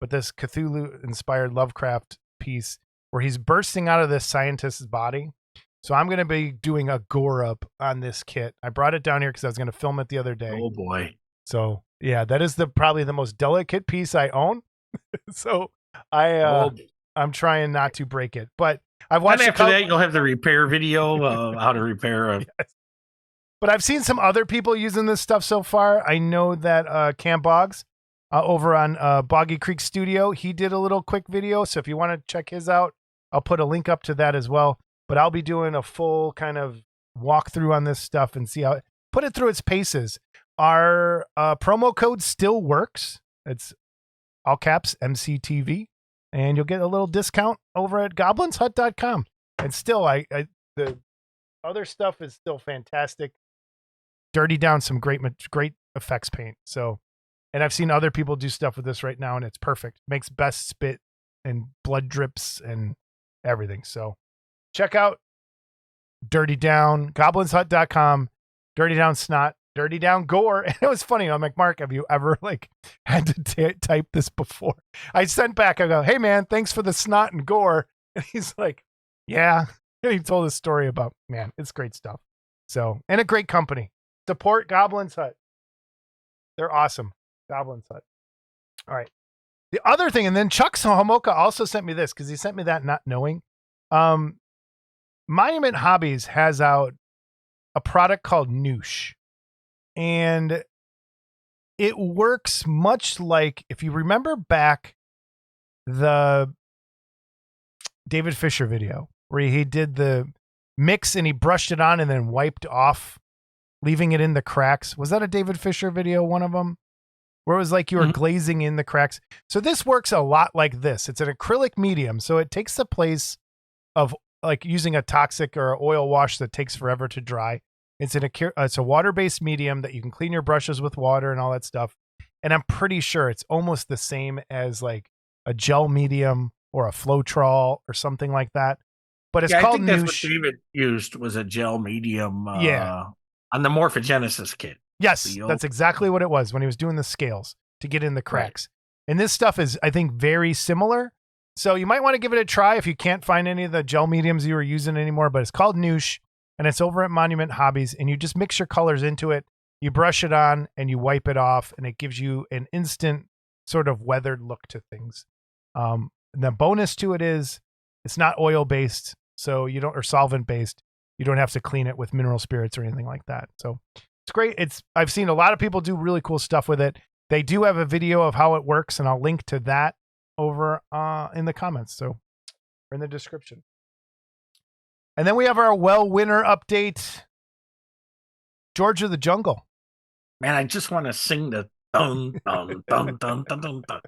but this Cthulhu-inspired Lovecraft piece where he's bursting out of this scientist's body. So I'm going to be doing a gore up on this kit. I brought it down here because I was going to film it the other day. Oh, boy. So, yeah, that is probably the most delicate piece I own. So I'm trying not to break it. But I've watched. And after that, you'll have the repair video of how to repair a. Yes. But I've seen some other people using this stuff so far. I know that Cam Boggs over on Boggy Creek Studio, he did a little quick video. So if you want to check his out, I'll put a link up to that as well. But I'll be doing a full kind of walkthrough on this stuff and see how put it through its paces. Our promo code still works. It's all caps MCTV, and you'll get a little discount over at goblinshut.com. And still, the other stuff is still fantastic. Dirty down some great effects paint. So, and I've seen other people do stuff with this right now, and it's perfect. Makes best spit and blood drips and everything. So check out Dirty Down, goblinshut.com, Dirty Down Snot, Dirty Down Gore. And it was funny. I'm like, Mark, have you ever had to type this before? I sent back, I go, hey man, thanks for the snot and gore. And he's like, yeah. And he told his story about, man, it's great stuff. So, and a great company. Support Goblin's Hut. They're awesome. Goblin's Hut. All right. The other thing, and then Chuck Homoka also sent me this because he sent me that not knowing. Monument Hobbies has out a product called Noosh. And it works much like, if you remember back the David Fisher video where he did the mix and he brushed it on and then wiped off, leaving it in the cracks. Was that a David Fisher video, one of them? Where it was like you were glazing in the cracks. So this works a lot like this. It's an acrylic medium. So it takes the place of like using a toxic or oil wash that takes forever to dry. It's a water-based medium that you can clean your brushes with water and all that stuff. And I'm pretty sure it's almost the same as like a gel medium or a Floetrol or something like that. But it's called I think that's Noosh. what David used was a gel medium on the Morphogenesis kit. Yes, that's exactly what it was when he was doing the scales to get in the cracks. Right. And this stuff is, I think, very similar. So you might want to give it a try if you can't find any of the gel mediums you were using anymore. But it's called Noosh, and it's over at Monument Hobbies. And you just mix your colors into it. You brush it on, and you wipe it off, and it gives you an instant sort of weathered look to things. And the bonus to it is it's not oil-based, so you don't, or solvent-based. You don't have to clean it with mineral spirits or anything like that. So it's great. I've seen a lot of people do really cool stuff with it. They do have a video of how it works, and I'll link to that over in the comments. So, or in the description. And then we have our winner update. George of the Jungle. Man, I just want to sing the dun dun dun dun dun dun dun.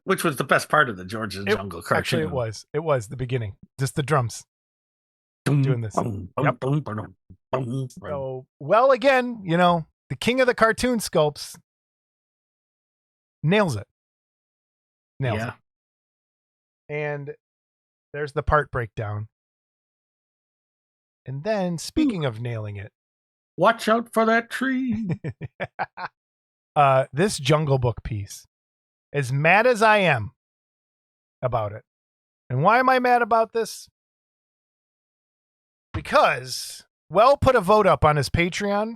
Which was the best part of the George of the Jungle cartoon. Actually, it was the beginning. Just the drums. Doing this. Yep. So, well, again, the king of the cartoon sculpts nails it. Nails it. And there's the part breakdown. And then, speaking of nailing it, watch out for that tree. This Jungle Book piece, as mad as I am about it. And why am I mad about this? Because put a vote up on his Patreon.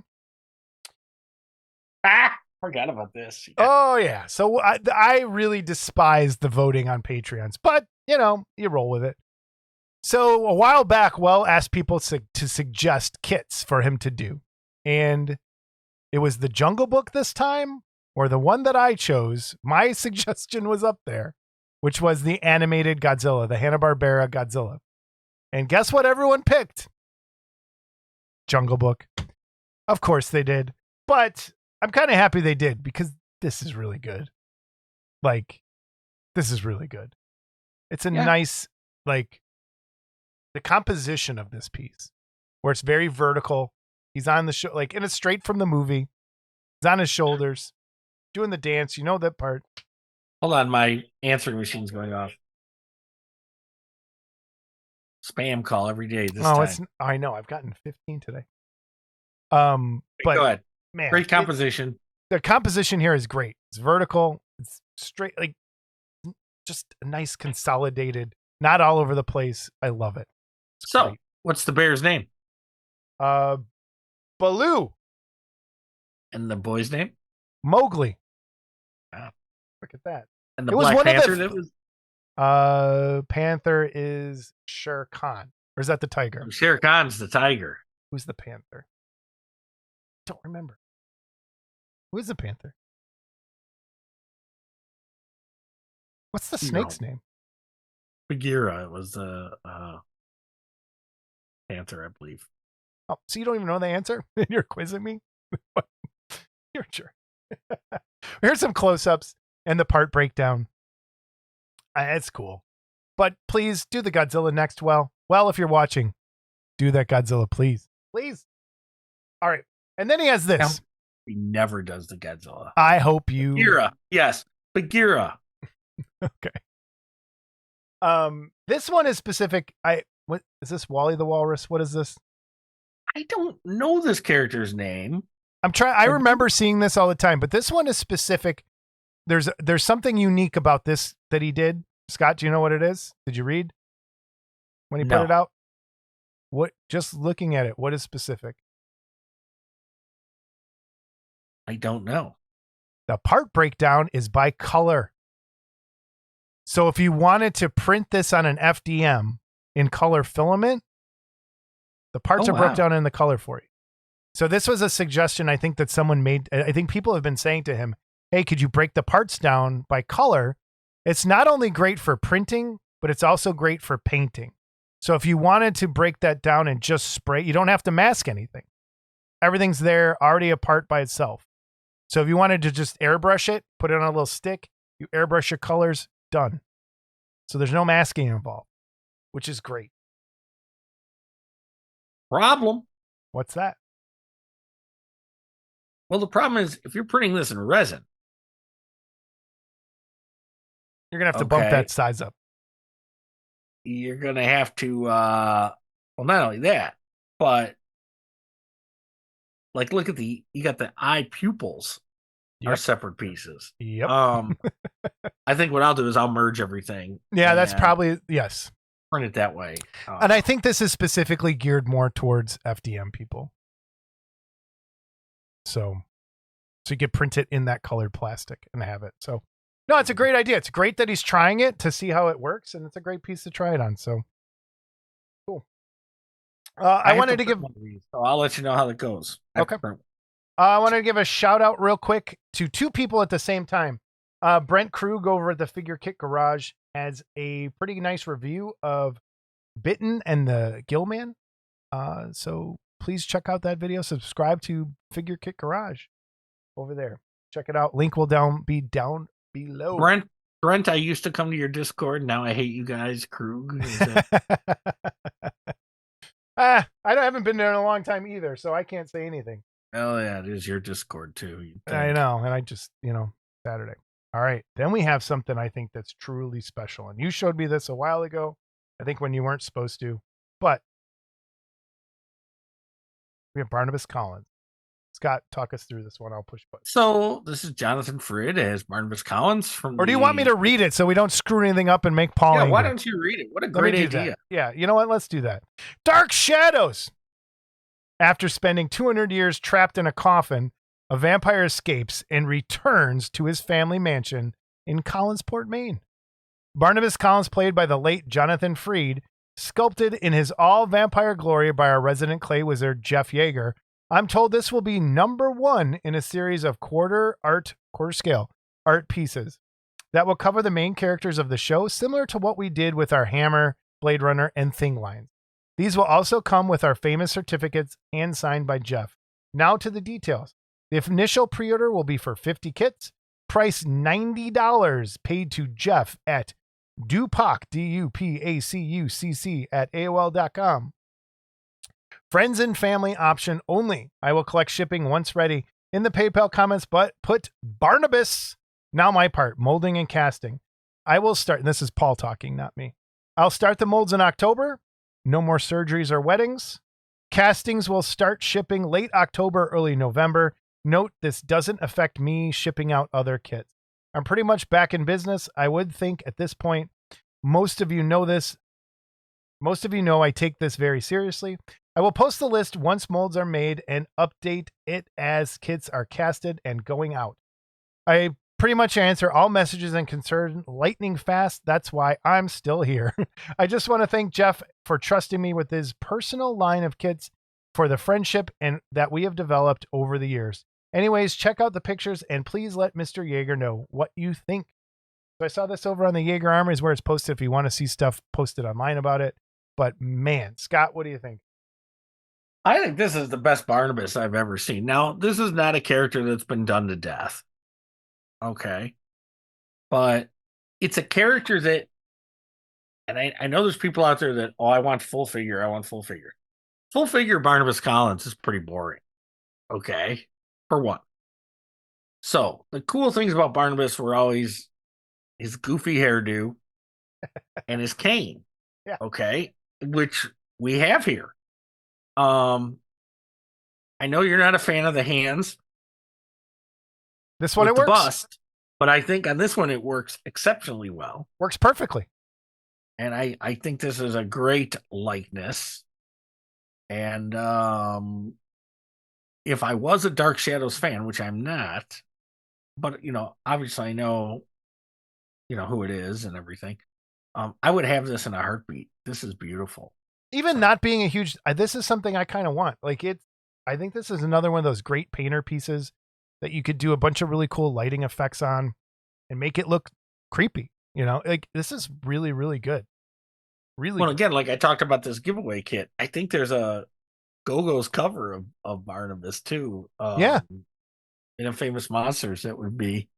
Forgot about this. Yeah. Oh, yeah. So I really despise the voting on Patreons, but, you roll with it. So a while back, asked people to suggest kits for him to do. And it was the Jungle Book this time, or the one that I chose. My suggestion was up there, which was the animated Godzilla, the Hanna-Barbera Godzilla. And guess what everyone picked? Jungle Book. Of course they did. But I'm kind of happy they did, because this is really good. This is really good. It's a nice, the composition of this piece, where it's very vertical. He's on the show, and it's straight from the movie. He's on his shoulders, doing the dance. You know that part. Hold on, my answering machine's going off. Spam call every day this time. I know. I've gotten 15 today. But go ahead. Man, great composition. The composition here is great. It's vertical. It's straight, just a nice consolidated, not all over the place. I love it. It's great. What's the bear's name? Baloo. And the boy's name? Mowgli. Wow. Look at that. And the Black Panther? Panther is Shere Khan. Or is that the tiger? Shere Khan's the tiger. Who's the panther? Don't remember. Who is the panther? What's the snake's name? Bagheera was the panther, I believe. Oh, so you don't even know the answer? You're quizzing me? You're sure. Here's some close-ups and the part breakdown. It's cool. But please do the Godzilla next. Well, if you're watching, do that Godzilla, please. Please. All right. And then he has this. He never does the Godzilla. I hope you. Bagheera. Yes. Bagheera. Okay. This one is specific. What is this? Wally the Walrus? What is this? I don't know this character's name. I remember seeing this all the time, but this one is specific. There's something unique about this that he did. Scott, do you know what it is? Did you read? when he No. put it out? What? Just looking at it, what is specific? I don't know. The part breakdown is by color. So if you wanted to print this on an FDM in color filament, the parts are broke down in the color for you. So this was a suggestion I think that someone made. I think people have been saying to him, hey, could you break the parts down by color? It's not only great for printing, but it's also great for painting. So if you wanted to break that down and just spray, you don't have to mask anything. Everything's there already apart by itself. So if you wanted to just airbrush it, put it on a little stick, you airbrush your colors, done. So there's no masking involved, which is great. Problem. What's that? Well, the problem is if you're printing this in resin, you're going to have to bump that size up. You're going to have to, well, not only that, but like, look at you got the eye pupils are separate pieces. Yep. I think what I'll do is I'll merge everything. Yeah, that's probably, yes. Print it that way. And I think this is specifically geared more towards FDM people. So you could print it in that colored plastic and have it. So no, it's a great idea. It's great that he's trying it to see how it works, and it's a great piece to try it on. So cool. I wanted to give one of these, so I'll let you know how it goes. Okay. I wanted to give a shout out real quick to two people at the same time. Brent Krug over at the Figure Kit Garage has a pretty nice review of Bitten and the Gillman. So please check out that video. Subscribe to Figure Kit Garage over there. Check it out. Link will be down below. Brent, I used to come to your Discord. Now I hate you guys. Krug. I haven't been there in a long time either, so I can't say anything. Oh yeah, it is your Discord too. I know, and I just, Saturday. All right, then we have something I think that's truly special, and you showed me this a while ago, I think when you weren't supposed to, but we have Barnabas Collins. Scott, talk us through this one. I'll push buttons. So this is Jonathan Frid as Barnabas Collins from. Or do you want me to read it so we don't screw anything up and make Paul angry? Why don't you read it? What a great idea! Yeah, you know what? Let's do that. Dark Shadows. After spending 200 years trapped in a coffin, a vampire escapes and returns to his family mansion in Collinsport, Maine. Barnabas Collins, played by the late Jonathan Frid, sculpted in his all-vampire glory by our resident clay wizard, Jeff Yeager. I'm told this will be number one in a series of quarter-scale art pieces that will cover the main characters of the show, similar to what we did with our Hammer, Blade Runner, and Thing lines. These will also come with our famous certificates hand-signed by Jeff. Now to the details. The initial pre-order will be for 50 kits, price $90, paid to Jeff at Dupac, DUPACUCC at AOL.com. Friends and family option only. I will collect shipping once ready in the PayPal comments, but put Barnabas. Now my part, molding and casting. I will start, and this is Paul talking, not me. I'll start the molds in October. No more surgeries or weddings. Castings will start shipping late October, early November. Note, this doesn't affect me shipping out other kits. I'm pretty much back in business. I would think at this point, most of you know this. Most of you know I take this very seriously. I will post the list once molds are made and update it as kits are casted and going out. I pretty much answer all messages and concerns lightning fast. That's why I'm still here. I just want to thank Jeff for trusting me with his personal line of kits for the friendship and that we have developed over the years. Anyways, check out the pictures and please let Mr. Yeager know what you think. So I saw this over on the Yeager Armories where it's posted if you want to see stuff posted online about it. But man, Scott, what do you think? I think this is the best Barnabas I've ever seen. Now, this is not a character that's been done to death. Okay. But it's a character that, and I know there's people out there that, I want full figure. I want full figure. Full figure Barnabas Collins is pretty boring. Okay. For one. So the cool things about Barnabas were always his goofy hairdo and his cane. Yeah. Okay. Which we have here. I know you're not a fan of the hands. This one, it the works. Bust, but I think on this one it works exceptionally well. Works perfectly. And I think this is a great likeness. And if I was a Dark Shadows fan, which I'm not, but obviously I know who it is and everything. I would have this in a heartbeat. This is beautiful. Even not being a huge, this is something I kind of want. Like I think this is another one of those great painter pieces that you could do a bunch of really cool lighting effects on and make it look creepy. Like this is really, really good. Really. Well, good. again, like I talked about this giveaway kit, I think there's a Go-Go's cover of Barnabas too. Yeah. In Famous Monsters, that would be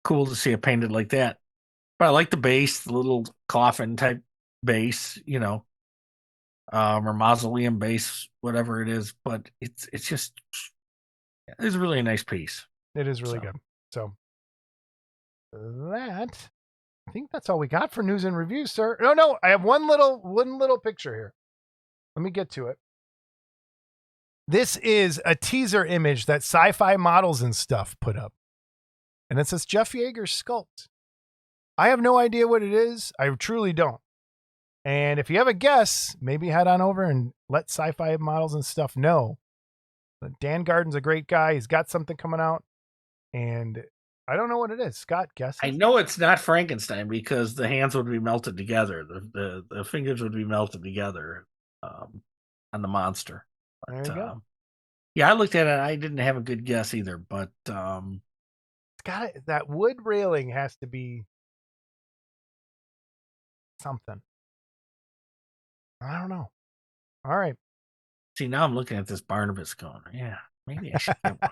cool to see it painted like that. But I like the base, the little coffin type base, or mausoleum base, whatever it is. But it's a really nice piece. It is really good. So that, I think that's all we got for news and reviews, sir. No, I have one little picture here. Let me get to it. This is a teaser image that Sci-Fi Models and Stuff put up. And it says Jeff Yeager sculpt. I have no idea what it is. I truly don't. And if you have a guess, maybe head on over and let Sci-Fi Models and Stuff know. But Dan Garden's a great guy. He's got something coming out. And I don't know what it is. Scott, guess. I know it's not Frankenstein because the hands would be melted together. The fingers would be melted together on the monster. But, there you go. Yeah, I looked at it. I didn't have a good guess either, but it's got that wood railing has to be something. I don't know. All right. See, now I'm looking at this Barnabas going, yeah, maybe I should get one.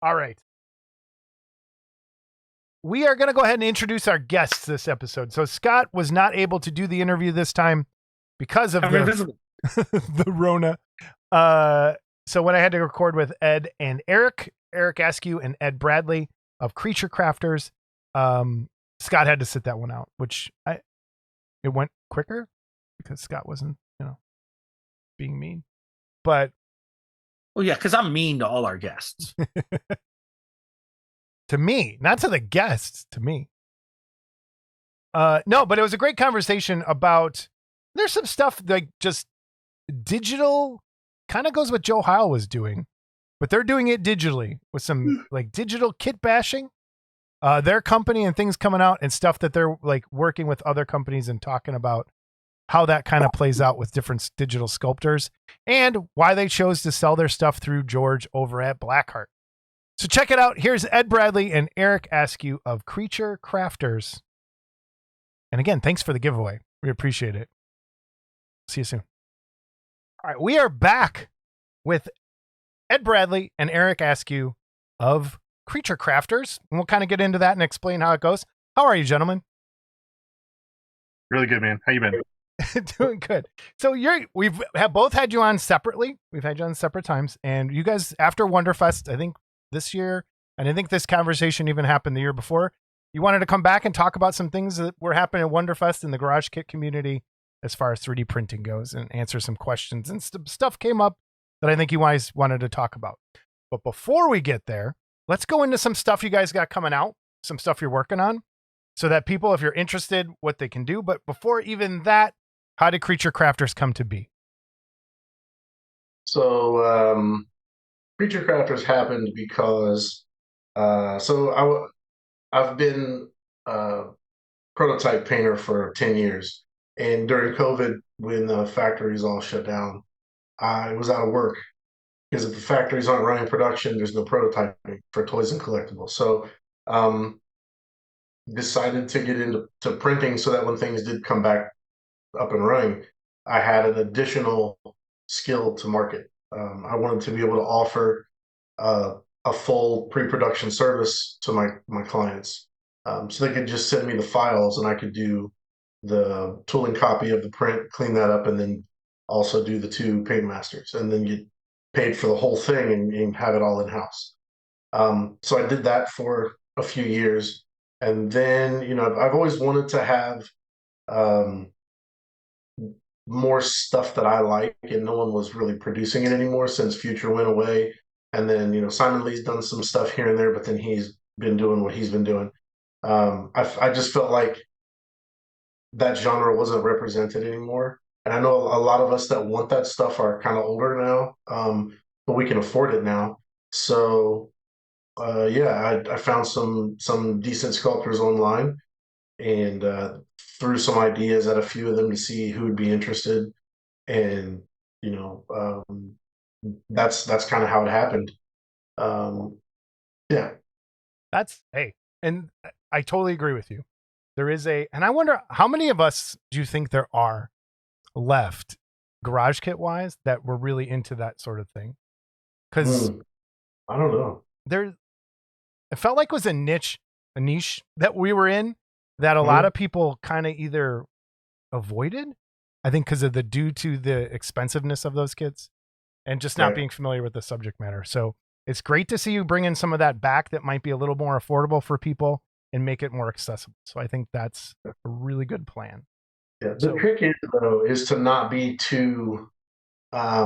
All right. We are going to go ahead and introduce our guests this episode. So Scott was not able to do the interview this time because of the Rona. So when I had to record with Ed and Eric Askue and Ed Bradley of Creature Crafters, Scott had to sit that one out, which it went quicker because Scott wasn't, being mean. But well, yeah, because I'm mean to all our guests. To me, not to the guests, to me. No, but it was a great conversation about, there's some stuff like just digital, kind of goes what Joe Heil was doing, but they're doing it digitally with some like digital kit bashing. Their company and things coming out and stuff that they're like working with other companies and talking about how that kind of plays out with different digital sculptors and why they chose to sell their stuff through George over at Blackheart. So check it out. Here's Ed Bradley and Eric Askue of Creature Crafters. And again, thanks for the giveaway. We appreciate it. See you soon. All right, we are back with Ed Bradley and Eric Askue of Creature Crafters. And we'll kind of get into that and explain how it goes. How are you, gentlemen? Really good, man. How you been? Doing good. So we've both had you on separately. We've had you on separate times. And you guys, after Wonderfest, I think this year, and I think this conversation even happened the year before, you wanted to come back and talk about some things that were happening at Wonderfest in the Garage Kit community as far as 3D printing goes and answer some questions. And stuff came up that I think you guys wanted to talk about. But before we get there, let's go into some stuff you guys got coming out, some stuff you're working on, so that people, if you're interested, what they can do. But before even that, how did Creature Crafters come to be? So, Creature Crafters happened because, I've been a prototype painter for 10 years. And during COVID, when the factories all shut down, I was out of work because if the factories aren't running production, there's no prototyping for toys and collectibles. So, decided to get into printing so that when things did come back up and running, I had an additional skill to market. I wanted to be able to offer a full pre-production service to my clients, so they could just send me the files and I could do the tooling copy of the print, clean that up, and then also do the 2 paint masters, and then get paid for the whole thing and have it all in house. So I did that for a few years, and then I've always wanted to have more stuff that I like, and no one was really producing it anymore since Future went away. And then Simon Lee's done some stuff here and there, but then he's been doing what he's been doing. I just felt like that genre wasn't represented anymore. And I know a lot of us that want that stuff are kind of older now, but we can afford it now. So yeah, I found some decent sculptors online and threw some ideas at a few of them to see who would be interested. And you know, that's kind of how it happened. Yeah. Hey, and I totally agree with you. There is and I wonder how many of us do you think there are left, garage kit wise, that were really into that sort of thing? Because I don't know. It felt like it was a niche that we were in that a lot of people kind of either avoided, I think, because of due to the expensiveness of those kits and just not being familiar with the subject matter. So it's great to see you bring in some of that back that might be a little more affordable for people and make it more accessible. So I think that's a really good plan. Yeah, the trick is, though, is to not be too I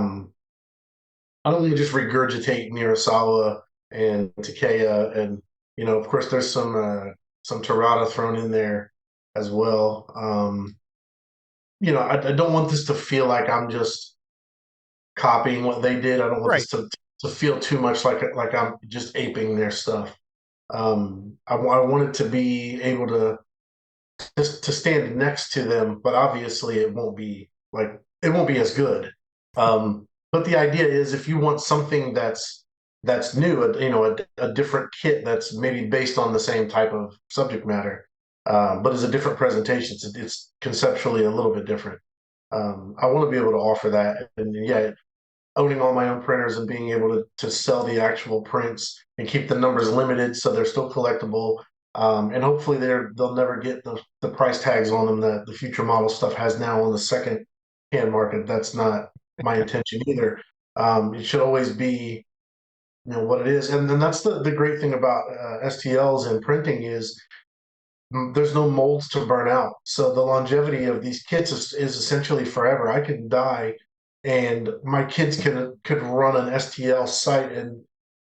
don't think just regurgitate Miyazawa and Takea, and you know, of course, there's some Terada thrown in there as well. You know, I don't want this to feel like I'm just copying what they did. I don't want this to feel too much like I'm just aping their stuff. I want it to be able to stand next to them, but obviously it won't be as good. But the idea is, if you want something that's new, you know, a different kit that's maybe based on the same type of subject matter, but is a different presentation. It's conceptually a little bit different. I want to be able to offer that, and yeah, owning all my own printers and being able to sell the actual prints and keep the numbers limited so they're still collectible. And hopefully they'll never get the price tags on them that the future model stuff has now on the second hand market. That's not my intention either. It should always be, you know, what it is. And then that's the great thing about STLs and printing is there's no molds to burn out. So the longevity of these kits is essentially forever. I can die and my kids could run an STL site, and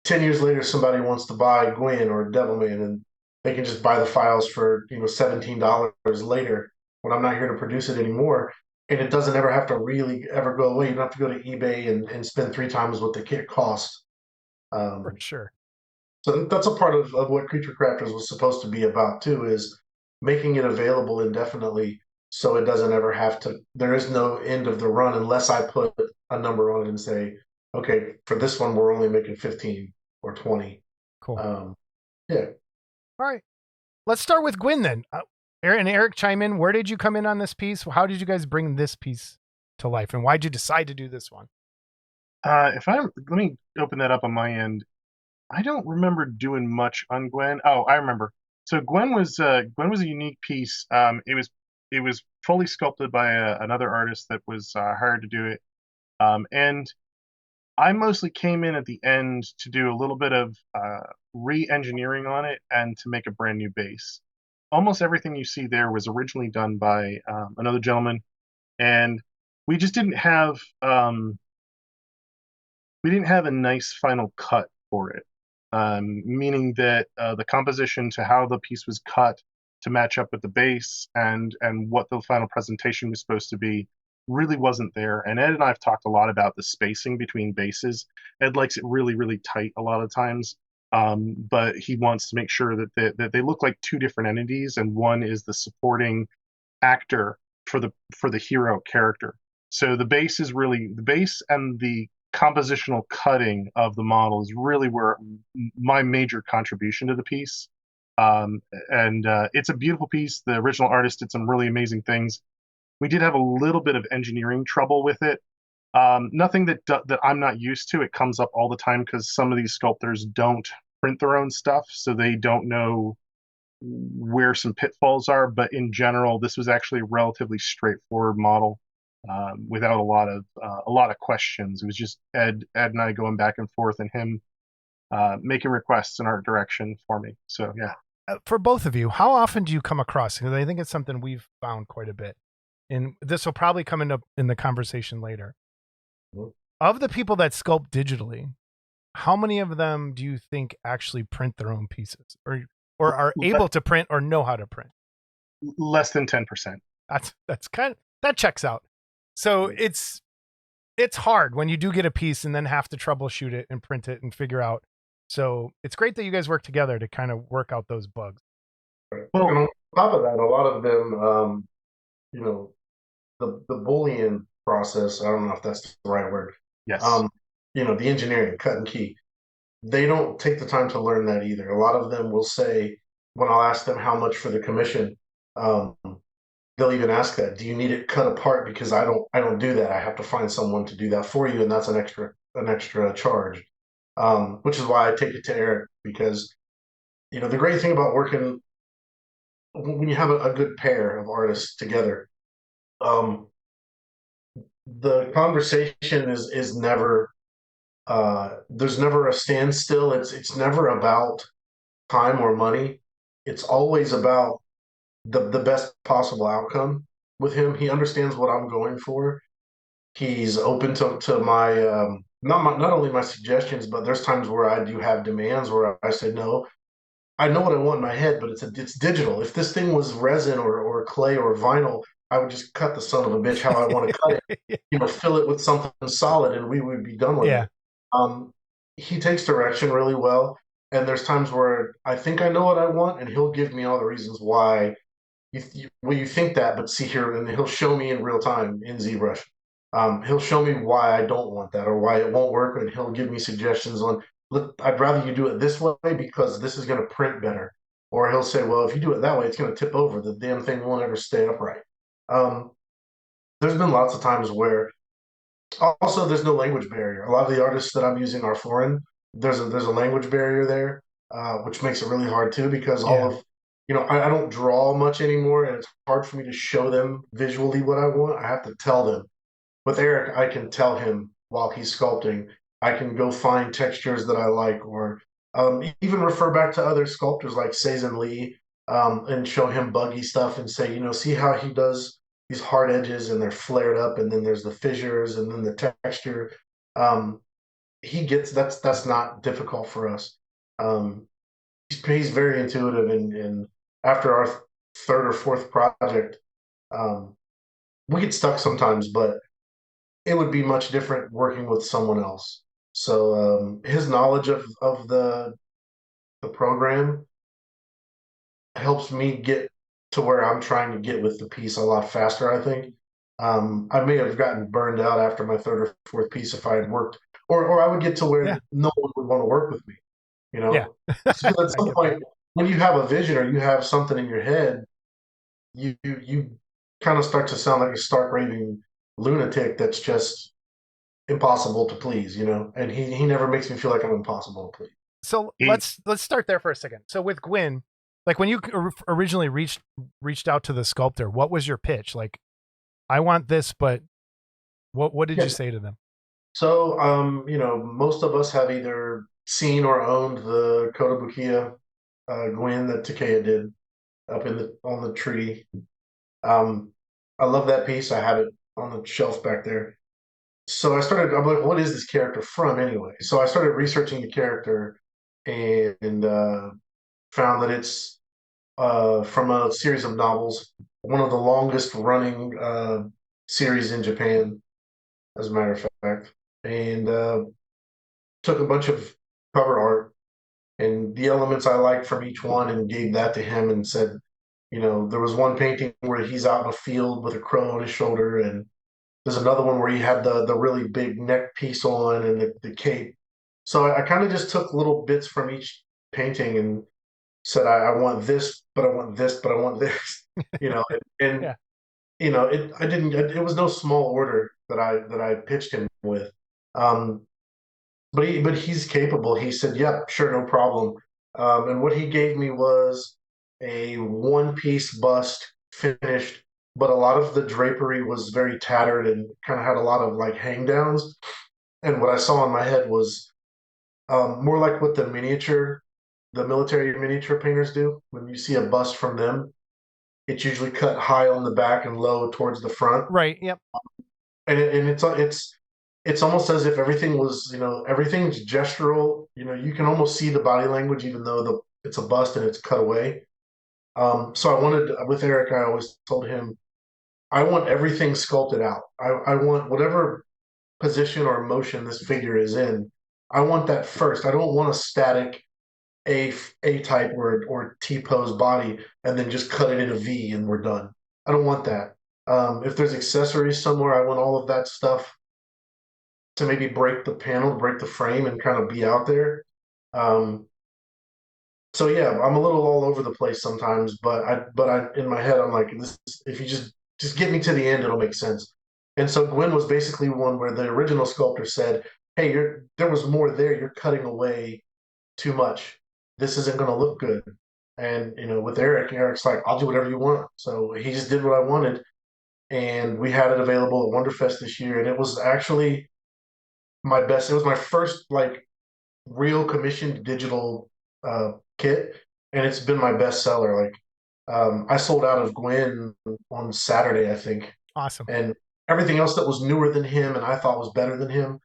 10 years later somebody wants to buy Gwen or Devilman, and they can just buy the files for, you know, $17 later when I'm not here to produce it anymore. And it doesn't ever have to really ever go away. You don't have to go to eBay and spend 3 times what the kit costs. For sure. So that's a part of what Creature Crafters was supposed to be about too, is making it available indefinitely so it doesn't ever have to, there is no end of the run unless I put a number on it and say, okay, for this one, we're only making 15 or 20. Cool. Yeah. All right. Let's start with Gwen then. Eric, chime in. Where did you come in on this piece? How did you guys bring this piece to life, and why did you decide to do this one? Let me open that up on my end. I don't remember doing much on Gwen. Oh, I remember. So Gwen was a unique piece. It was fully sculpted by another artist that was hired to do it, and I mostly came in at the end to do a little bit of re-engineering on it and to make a brand new base. Almost everything you see there was originally done by another gentleman, and we just didn't have a nice final cut for it. Meaning that the composition to how the piece was cut to match up with the base and what the final presentation was supposed to be really wasn't there. And Ed and I have talked a lot about the spacing between bases. Ed likes it really, really tight a lot of times, but he wants to make sure that they look like two different entities, and one is the supporting actor for the hero character. So the base and the compositional cutting of the model is really where my major contribution to the piece. And it's a beautiful piece. The original artist did some really amazing things. We did have a little bit of engineering trouble with it. Nothing that I'm not used to. It comes up all the time because some of these sculptors don't print their own stuff, so they don't know where some pitfalls are. But in general, this was actually a relatively straightforward model. Without a lot of questions. It was just Ed and I going back and forth, and him making requests in art direction for me. So yeah. For both of you, how often do you come across? Because I think it's something we've found quite a bit, and this will probably come into in the conversation later. Of the people that sculpt digitally, how many of them do you think actually print their own pieces, or are able to print or know how to print? Less than 10%. that's kind of, that checks out. So it's hard when you do get a piece and then have to troubleshoot it and print it and figure out. So it's great that you guys work together to kind of work out those bugs. Well, and on top of that, a lot of them, you know, the Boolean process, I don't know if that's the right word. Yes. You know, the engineering, cut and key, they don't take the time to learn that either. A lot of them will say, when I'll ask them how much for the commission, they'll even ask that, do you need it cut apart? Because I don't do that. I have to find someone to do that for you, and that's an extra charge. Which is why I take it to Eric, because, you know, the great thing about working when you have a good pair of artists together, the conversation is never there's never a standstill. It's never about time or money. It's always about the best possible outcome with him. He understands what I'm going for. He's open to my not only my suggestions, but there's times where I do have demands where I say no. I know what I want in my head, but it's digital. If this thing was resin or clay or vinyl, I would just cut the son of a bitch how I want to cut it. You know, fill it with something solid, and we would be done with Yeah. it. He takes direction really well, and there's times where I think I know what I want, and he'll give me all the reasons why you think that, but see here, and he'll show me in real time in ZBrush. He'll show me why I don't want that or why it won't work, and he'll give me suggestions on, look, I'd rather you do it this way because this is going to print better. Or he'll say, well, if you do it that way, it's going to tip over. The damn thing won't ever stay upright. There's been lots of times where also there's no language barrier. A lot of the artists that I'm using are foreign. There's a language barrier there, which makes it really hard too, because all of, you know, I don't draw much anymore, and it's hard for me to show them visually what I want. I have to tell them. With Eric, I can tell him while he's sculpting. I can go find textures that I like, or even refer back to other sculptors like Seizen Lee, and show him buggy stuff and say, you know, see how he does these hard edges and they're flared up, and then there's the fissures and then the texture. He gets that's not difficult for us. He's very intuitive, and after our third or fourth project, we get stuck sometimes, but it would be much different working with someone else. So his knowledge of the program helps me get to where I'm trying to get with the piece a lot faster, I think. I may have gotten burned out after my third or fourth piece if I had worked, or I would get to where no one would want to work with me, you know? Yeah. So at some point, when you have a vision or you have something in your head, you kind of start to sound like a stark raving lunatic that's just impossible to please, you know? And he never makes me feel like I'm impossible to please. So let's start there for a second. So with Gwyn, like when you originally reached out to the sculptor, what was your pitch? Like, I want this, but what did you say to them? So, you know, most of us have either seen or owned the Kotobukiya Gwyn that Takea did up on the tree. I love that piece. I have it on the shelf back there. So I'm like, what is this character from anyway? So I started researching the character and found that it's from a series of novels, one of the longest running series in Japan, as a matter of fact, and took a bunch of cover art and the elements I liked from each one and gave that to him and said, you know, there was one painting where he's out in a field with a crow on his shoulder, and there's another one where he had the really big neck piece on and the cape. So I kind of just took little bits from each painting and said, I want this, but I want this, but I want this, you know, and you know, it was no small order that I pitched him with. But he's capable. He said, yep, sure, no problem. And what he gave me was a one-piece bust finished, but a lot of the drapery was very tattered and kind of had a lot of like hang downs. And what I saw in my head was more like what the military miniature painters do. When you see a bust from them, it's usually cut high on the back and low towards the front. Right. Yep. And it's almost as if everything was, you know, everything's gestural. You know, you can almost see the body language, even though it's a bust and it's cut away. So I wanted, with Eric, I always told him, I want everything sculpted out. I want whatever position or motion this figure is in. I want that first. I don't want a static A type or T pose body and then just cut it in a V and we're done. I don't want that. If there's accessories somewhere, I want all of that stuff to maybe break the panel, break the frame, and kind of be out there. Um, so yeah, I'm a little all over the place sometimes, but I in my head I'm like, this if you just get me to the end, it'll make sense. And so Gwen was basically one where the original sculptor said, "Hey, there was more there. You're cutting away too much. This isn't going to look good." And with Eric, Eric's like, "I'll do whatever you want." So he just did what I wanted, and we had it available at Wonderfest this year, and it was actually my best. It was my first like real commissioned digital kit, and it's been my best seller. Like I sold out of Gwen on Saturday, I think, Awesome. and everything else that was newer than him and I thought was better than him,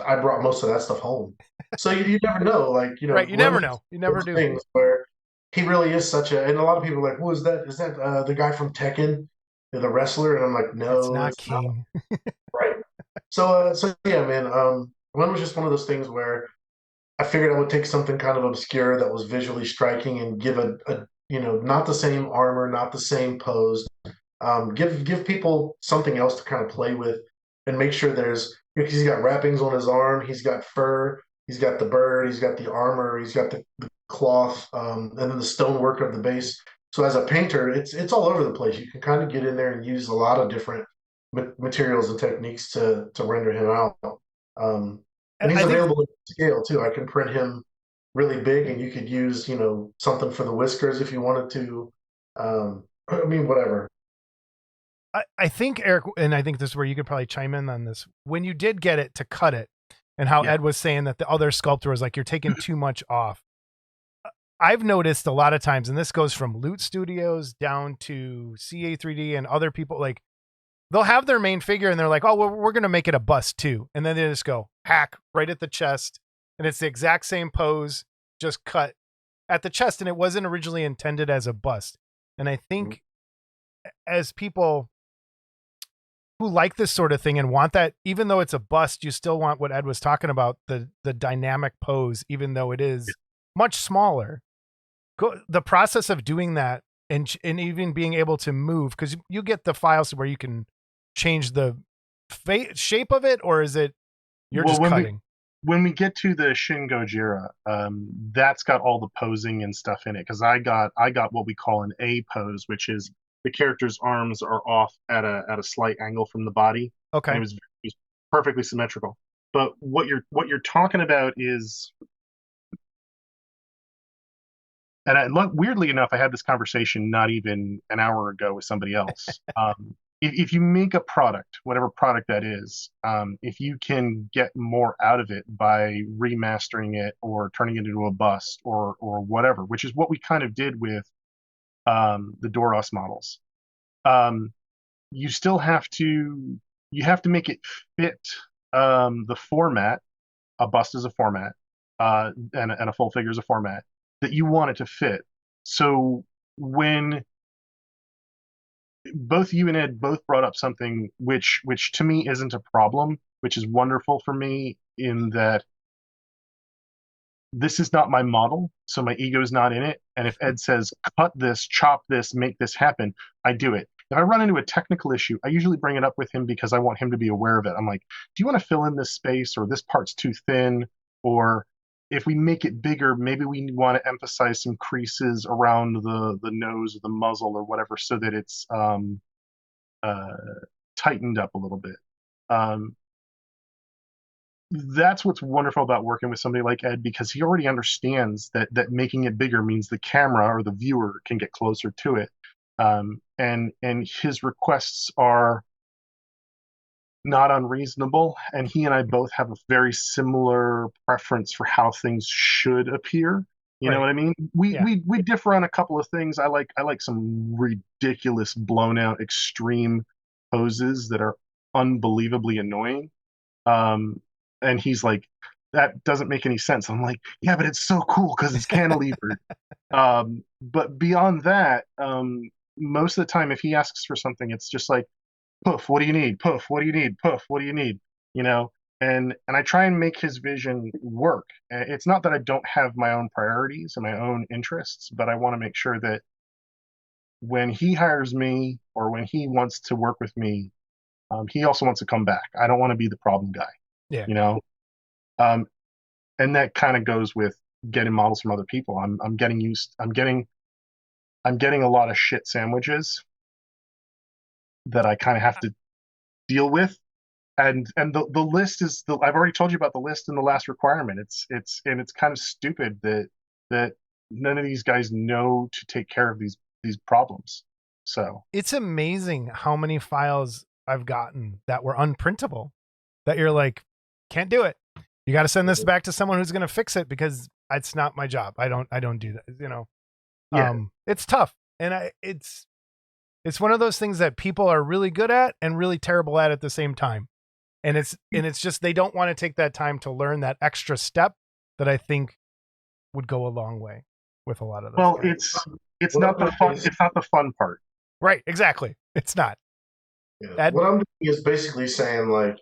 I brought most of that stuff home. So you never know, like Right, you never know. You never do. Things where he really is such a, and a lot of people are like, "Who is that? Is that the guy from Tekken, the wrestler?" And I'm like, "No, It's not it's King. not." Right. So yeah, man. One was just one of those things where I figured I would take something kind of obscure that was visually striking and give a not the same armor, not the same pose. Give people something else to kind of play with and make sure because he's got wrappings on his arm, he's got fur, he's got the bird, he's got the armor, he's got the cloth, and then the stonework of the base. So as a painter, it's all over the place. You can kind of get in there and use a lot of different materials and techniques to render him out. And he's available in scale too. I can print him really big, and you could use something for the whiskers if you wanted to. I mean, whatever. I think, Eric, and I think this is where you could probably chime in on this. When you did get it to cut it, and how Ed was saying that the other sculptor was like, "You're taking too much off." I've noticed a lot of times, and this goes from Loot Studios down to CA3D and other people, like they'll have their main figure and they're like, "Oh, well, we're going to make it a bust too." And then they just go hack right at the chest. And it's the exact same pose, just cut at the chest. And it wasn't originally intended as a bust. And I think as people who like this sort of thing and want that, even though it's a bust, you still want what Ed was talking about, the dynamic pose, even though it is much smaller. The process of doing that and even being able to move, because you get the files where you can change the shape of it, or is it you're just cutting? When we get to the Shin Gojira, that's got all the posing and stuff in it, because I got what we call an A pose, which is the character's arms are off at a slight angle from the body. Okay. And it was perfectly symmetrical. But what you're talking about is, and weirdly enough, I had this conversation not even an hour ago with somebody else. If you make a product, whatever product that is, if you can get more out of it by remastering it or turning it into a bust or whatever, which is what we kind of did with the Doros models, you still have to make it fit the format. A bust is a format, and a full figure is a format that you want it to fit. So when both you and Ed both brought up something which to me isn't a problem, which is wonderful for me, in that this is not my model, so my ego is not in it. And if Ed says, cut this, chop this, make this happen, I do it. If I run into a technical issue, I usually bring it up with him because I want him to be aware of it. I'm like, do you want to fill in this space, or this part's too thin? Or if we make it bigger, maybe we want to emphasize some creases around the nose or the muzzle or whatever, so that it's tightened up a little bit. That's what's wonderful about working with somebody like Ed, because he already understands that making it bigger means the camera or the viewer can get closer to it. And his requests are not unreasonable, and he and I both have a very similar preference for how things should appear. You know what I mean? We differ on a couple of things. I like some ridiculous, blown out, extreme poses that are unbelievably annoying. And he's like, that doesn't make any sense. I'm like, yeah, but it's so cool because it's cantilevered. But beyond that, most of the time, if he asks for something, it's just like, Poof, what do you need? Poof, what do you need? Poof, what do you need? You know, and I try and make his vision work. It's not that I don't have my own priorities and my own interests, but I want to make sure that when he hires me or when he wants to work with me, he also wants to come back. I don't want to be the problem guy. Yeah. You know, um, and that kind of goes with getting models from other people. I'm getting used. I'm getting a lot of shit sandwiches that I kind of have to deal with. And the list is I've already told you about the list in the last requirement. It's kind of stupid that none of these guys know to take care of these problems. So it's amazing how many files I've gotten that were unprintable that you're like, can't do it. You got to send this back to someone who's going to fix it because it's not my job. I don't do that. You know, yeah. It's tough. And it's one of those things that people are really good at and really terrible at the same time. And it's just, they don't want to take that time to learn that extra step that I think would go a long way with a lot of those. Well, guys. it's not the fun. It's not the fun part. Right. Exactly. It's not. Yeah. What I'm doing is basically saying, like,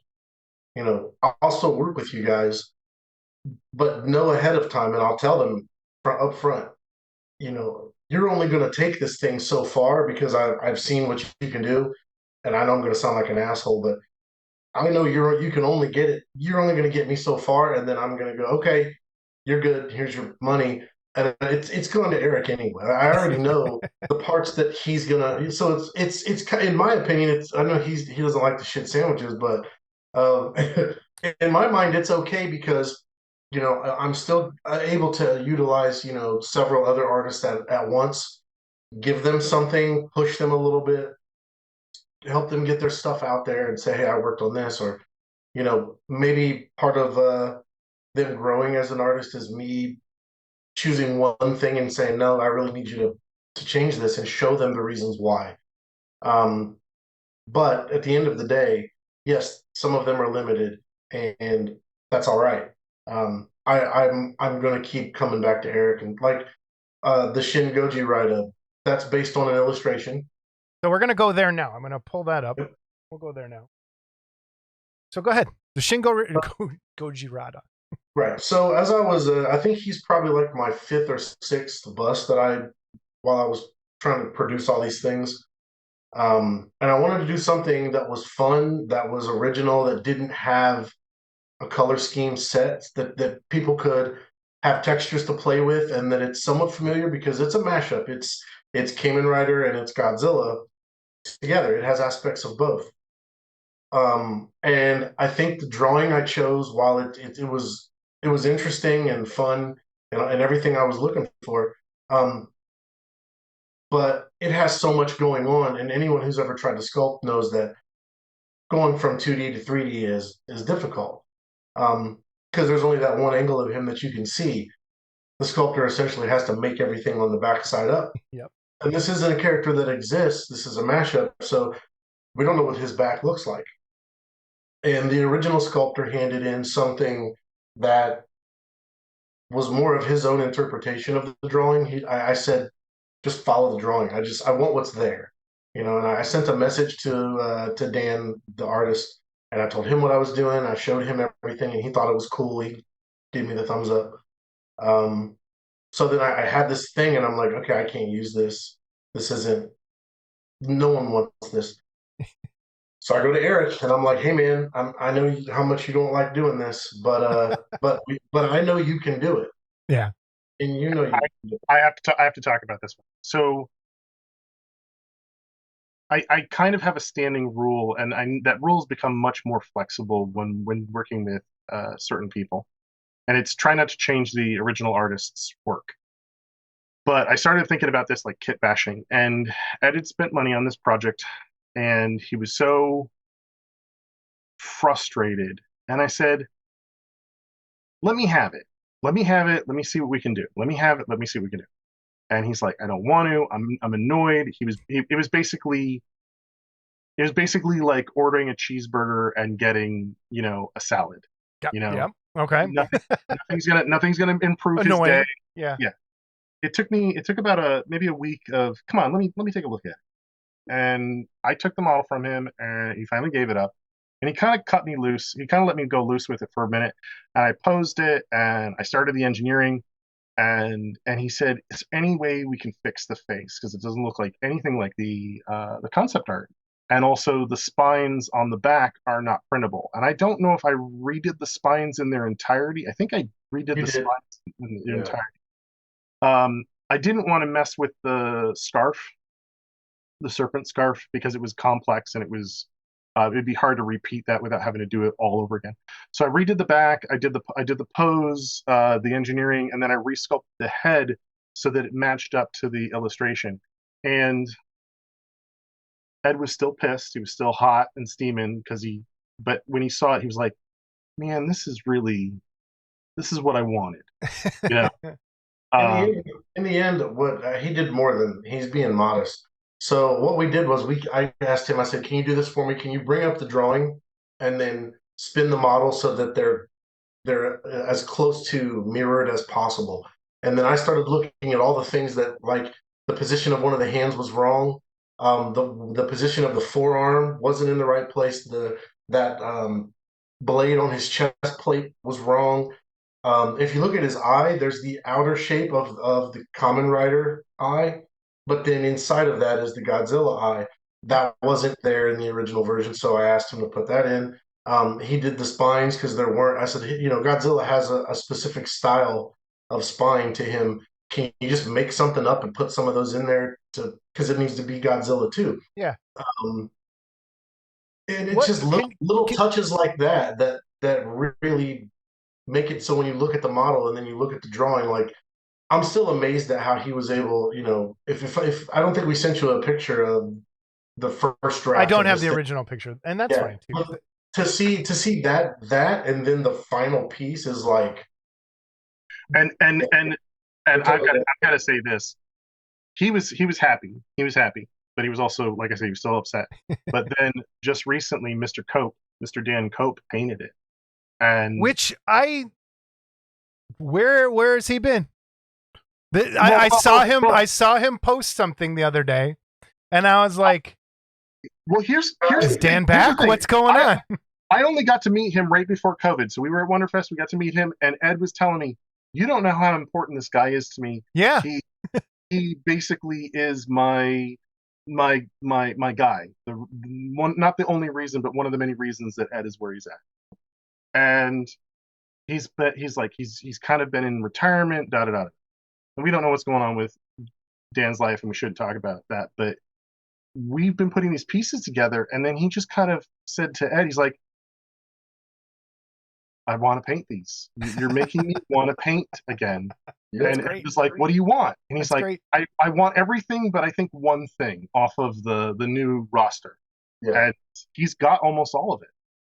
you know, I'll still work with you guys, but know ahead of time, and I'll tell them up front, you know, you're only going to take this thing so far because I've seen what you can do, and I know I'm going to sound like an asshole, but I know you can only get it. You're only going to get me so far, and then I'm going to go, okay, you're good. Here's your money, and it's going to Eric anyway. I already know the parts that he's gonna. So it's in my opinion, I know he doesn't like the shit sandwiches, but in my mind, it's okay because, you know, I'm still able to utilize, you know, several other artists at once, give them something, push them a little bit, help them get their stuff out there and say, hey, I worked on this. Or, you know, maybe part of them growing as an artist is me choosing one thing and saying, no, I really need you to change this, and show them the reasons why. But at the end of the day, yes, some of them are limited, and that's all right. I'm going to keep coming back to Eric, and like the Shin Goji write-up, that's based on an illustration. So we're going to go there now. I'm going to pull that up. Yep. We'll go there now. So go ahead. The Goji Rada. Right. So as I was, I think he's probably like my 5th or 6th bust that while I was trying to produce all these things. And I wanted to do something that was fun, that was original, that didn't have a color scheme set, that people could have textures to play with, and that it's somewhat familiar because it's a mashup. It's Kamen Rider and it's Godzilla together. It has aspects of both. And I think the drawing I chose, while it was interesting and fun and everything I was looking for, but it has so much going on, and anyone who's ever tried to sculpt knows that going from 2D to 3D is difficult, because there's only that one angle of him that you can see. The sculptor essentially has to make everything on the backside up. Yep. And this isn't a character that exists. This is a mashup, so we don't know what his back looks like. And the original sculptor handed in something that was more of his own interpretation of the drawing. I said, just follow the drawing. I want what's there, you know. And I sent a message to Dan, the artist, and I told him what I was doing. I showed him everything, and he thought it was cool. He gave me the thumbs up. So then I had this thing, and I'm like, okay, I can't use this. This isn't. No one wants this. So I go to Eric, and I'm like, hey man, I know how much you don't like doing this, but I know you can do it. Yeah. And you know I have to talk about this one. So I kind of have a standing rule, and that rule has become much more flexible when working with certain people, and it's try not to change the original artist's work. But I started thinking about this like kit bashing, and Ed had spent money on this project, and he was so frustrated, and I said, let me have it. Let me have it. Let me see what we can do. Let me have it. Let me see what we can do. And he's like, I don't want to. I'm annoyed. It was basically like ordering a cheeseburger and getting, you know, a salad. Yep. You know, Yep. Okay. nothing's gonna improve Annoying. his day. Yeah. Yeah. It took about maybe a week of, come on, let me take a look at it. and I took the model from him, and he finally gave it up. And he kind of cut me loose. He kind of let me go loose with it for a minute, and I posed it, and I started the engineering, and he said, "Is there any way we can fix the face because it doesn't look like anything like the concept art, and also the spines on the back are not printable." And I don't know if I redid the spines in their entirety. I think I redid You the did. spines in their Yeah. entirety. I didn't want to mess with the scarf, the serpent scarf, because it was complex and it'd be hard to repeat that without having to do it all over again. So I redid the back, I did the pose, the engineering, and then I resculpted the head so that it matched up to the illustration. And Ed was still pissed. He was still hot and steaming but when he saw it, he was like, "Man, this is what I wanted." Yeah. In the end, what he did more than he's being modest. So what we did was I asked him. I said, "Can you do this for me? Can you bring up the drawing and then spin the model so that they're as close to mirrored as possible?" And then I started looking at all the things that, like, the position of one of the hands was wrong. The position of the forearm wasn't in the right place. That blade on his chest plate was wrong. If you look at his eye, there's the outer shape of the common rider eye, but then inside of that is the Godzilla eye. That wasn't there in the original version, so I asked him to put that in. He did the spines because there weren't. I said, Godzilla has a specific style of spine to him. Can you just make something up and put some of those in there because it needs to be Godzilla too? Yeah. And it's just little touches like that really make it so when you look at the model and then you look at the drawing, like, I'm still amazed at how he was able, if I don't think we sent you a picture of the first draft. I don't have the original picture, and that's fine too. To see that and then the final piece is like, and I gotta say this. He was happy. He was happy, but he was also, like I said, he was still upset. But then just recently, Mr. Dan Cope painted it. And where has he been? I saw him post something the other day, and I was like, "Well, here's is Dan back? What's going on?" I only got to meet him right before COVID, so we were at Wonderfest. We got to meet him, and Ed was telling me, "You don't know how important this guy is to me. Yeah, he basically is my guy. The one, not the only reason, but one of the many reasons that Ed is where he's at." And he's kind of been in retirement, da da da. And we don't know what's going on with Dan's life, and we shouldn't talk about that. But we've been putting these pieces together, and then he just kind of said to Ed, he's like, "I want to paint these. You're making me want to paint again." And Ed was like, "What do you want?" And he's like, I want everything, but I think one thing off of the new roster. Yeah. And he's got almost all of it.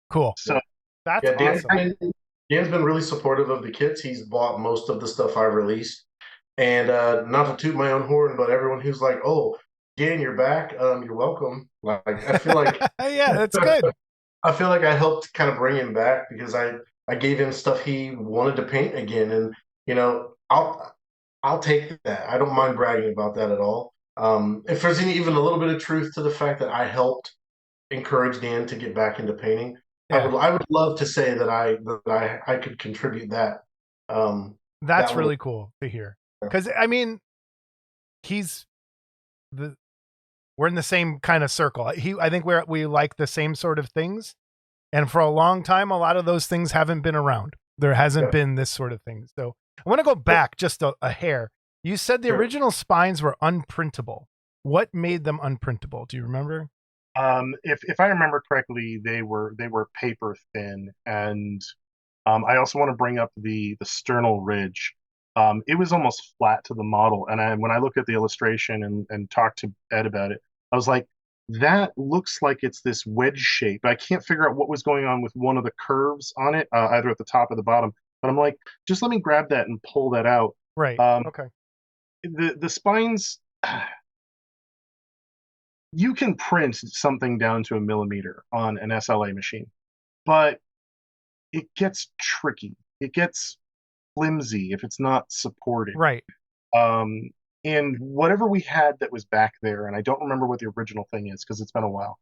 Cool. So that's awesome. Dan's been really supportive of the kits. He's bought most of the stuff I've released. And not to toot my own horn, but everyone who's like, "Oh, Dan, you're back. You're welcome." Like, I feel like yeah, that's good. I feel like I helped kind of bring him back because I gave him stuff he wanted to paint again, and I'll take that. I don't mind bragging about that at all. If there's even a little bit of truth to the fact that I helped encourage Dan to get back into painting, yeah. I would love to say that I could contribute that. That's really cool to hear. Because I mean, we're in the same kind of circle. I think we like the same sort of things, and for a long time, a lot of those things haven't been around. There hasn't been this sort of thing. So I want to go back just a hair. You said the original spines were unprintable. What made them unprintable? Do you remember? If I remember correctly, they were paper thin, and I also want to bring up the sternal ridge. It was almost flat to the model, and when I looked at the illustration and talked to Ed about it, I was like, that looks like it's this wedge shape. I can't figure out what was going on with one of the curves on it, either at the top or the bottom. But I'm like, just let me grab that and pull that out. Right. Okay. The spines, you can print something down to a millimeter on an SLA machine, but it gets tricky. It gets flimsy if it's not supported. Right. And whatever we had that was back there, and I don't remember what the original thing is because it's been a while,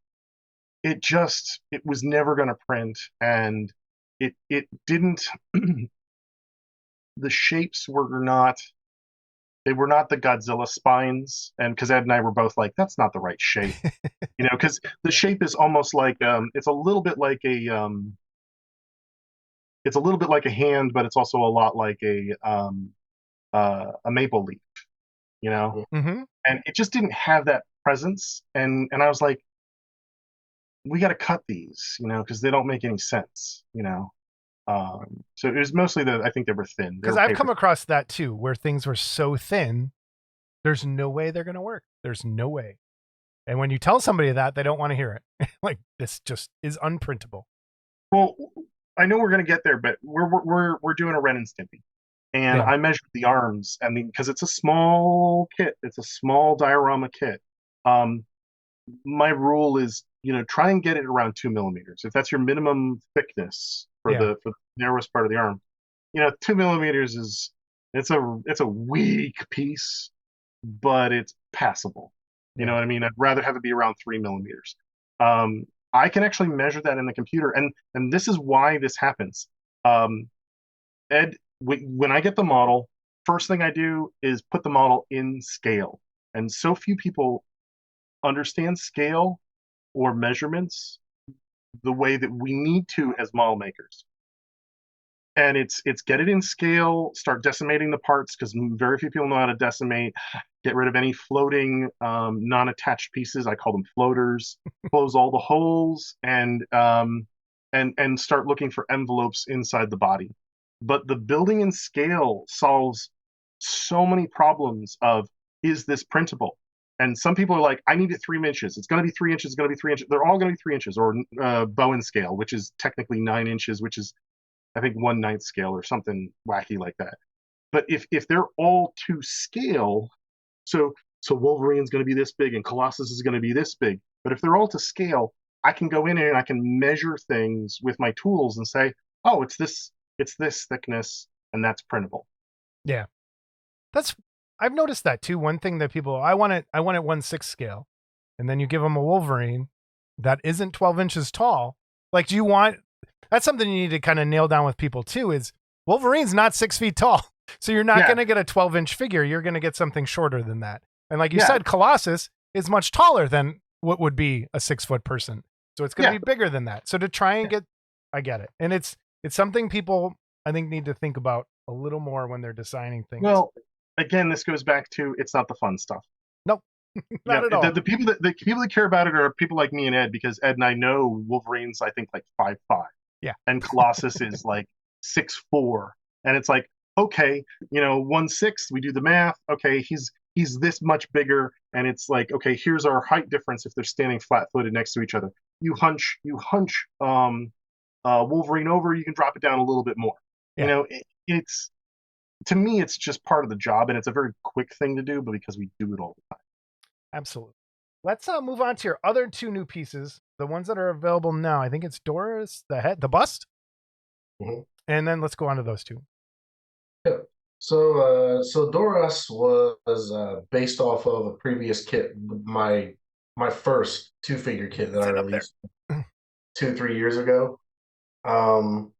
it was never going to print, and it didn't. The shapes were not, they were not the Godzilla spines, and because Ed and I were both like, that's not the right shape, because the shape is almost like it's a little bit like a hand, but it's also a lot like a maple leaf, Mm-hmm. and it just didn't have that presence, and I was like, we got to cut these, because they don't make any sense. So it was mostly I think they were thin. Because I've come across that too, where things were so thin, there's no way they're going to work. There's no way. And when you tell somebody that, they don't want to hear it. Like, this just is unprintable. Well, I know we're going to get there, but we're doing a Ren and Stimpy, and Yeah. I measured the arms. I mean, because it's a small kit, it's a small diorama kit. My rule is, try and get it around 2 millimeters. If that's your minimum thickness for the narrowest part of the arm, 2 millimeters it's a weak piece, but it's passable. You know what I mean? I'd rather have it be around 3 millimeters. I can actually measure that in the computer, and this is why this happens. Ed, when I get the model, first thing I do is put the model in scale, and so few people understand scale or measurements the way that we need to as model makers. And it's get it in scale, start decimating the parts, because very few people know how to decimate. Get rid of any floating non-attached pieces. I call them floaters. Close all the holes, and start looking for envelopes inside the body. But the building in scale solves so many problems of, is this printable? And some people are like, I need it 3 inches. It's going to be 3 inches. It's going to be 3 inches. They're all going to be 3 inches, or Bowen scale, which is technically 9 inches, which is, I think, 1/9 scale or something wacky like that. But if they're all to scale, so Wolverine's going to be this big and Colossus is going to be this big. But if they're all to scale, I can go in and I can measure things with my tools and say, oh, it's this thickness, and that's printable. Yeah. I've noticed that too. One thing that people, I want it 1/6 scale, and then you give them a Wolverine that isn't 12 inches tall. Like, that's something you need to kind of nail down with people too, is Wolverine's not 6 feet tall. So you're not going to get a 12-inch figure. You're going to get something shorter than that. And like you said, Colossus is much taller than what would be a 6-foot person. So it's going to be bigger than that. So to try and I get it. And it's something people, I think, need to think about a little more when they're designing things. Well, again, this goes back to, it's not the fun stuff. Nope. Not at all. The people that care about it are people like me and Ed, because Ed and I know Wolverine's, I think, like 5'5". Yeah. And Colossus is like 6'4". And it's like, okay, 1/6, we do the math. Okay, he's this much bigger, and it's like, okay, here's our height difference if they're standing flat-footed next to each other. You hunch Wolverine over, you can drop it down a little bit more. Yeah. It's, to me, it's just part of the job, and it's a very quick thing to do, but because we do it all the time. Absolutely. Let's move on to your other 2 new pieces, the ones that are available now. I think it's Doris, the bust, and then let's go on to those 2. Yeah. So Doros was based off of a previous kit, my first 2-figure kit that I released 2-3 years ago. And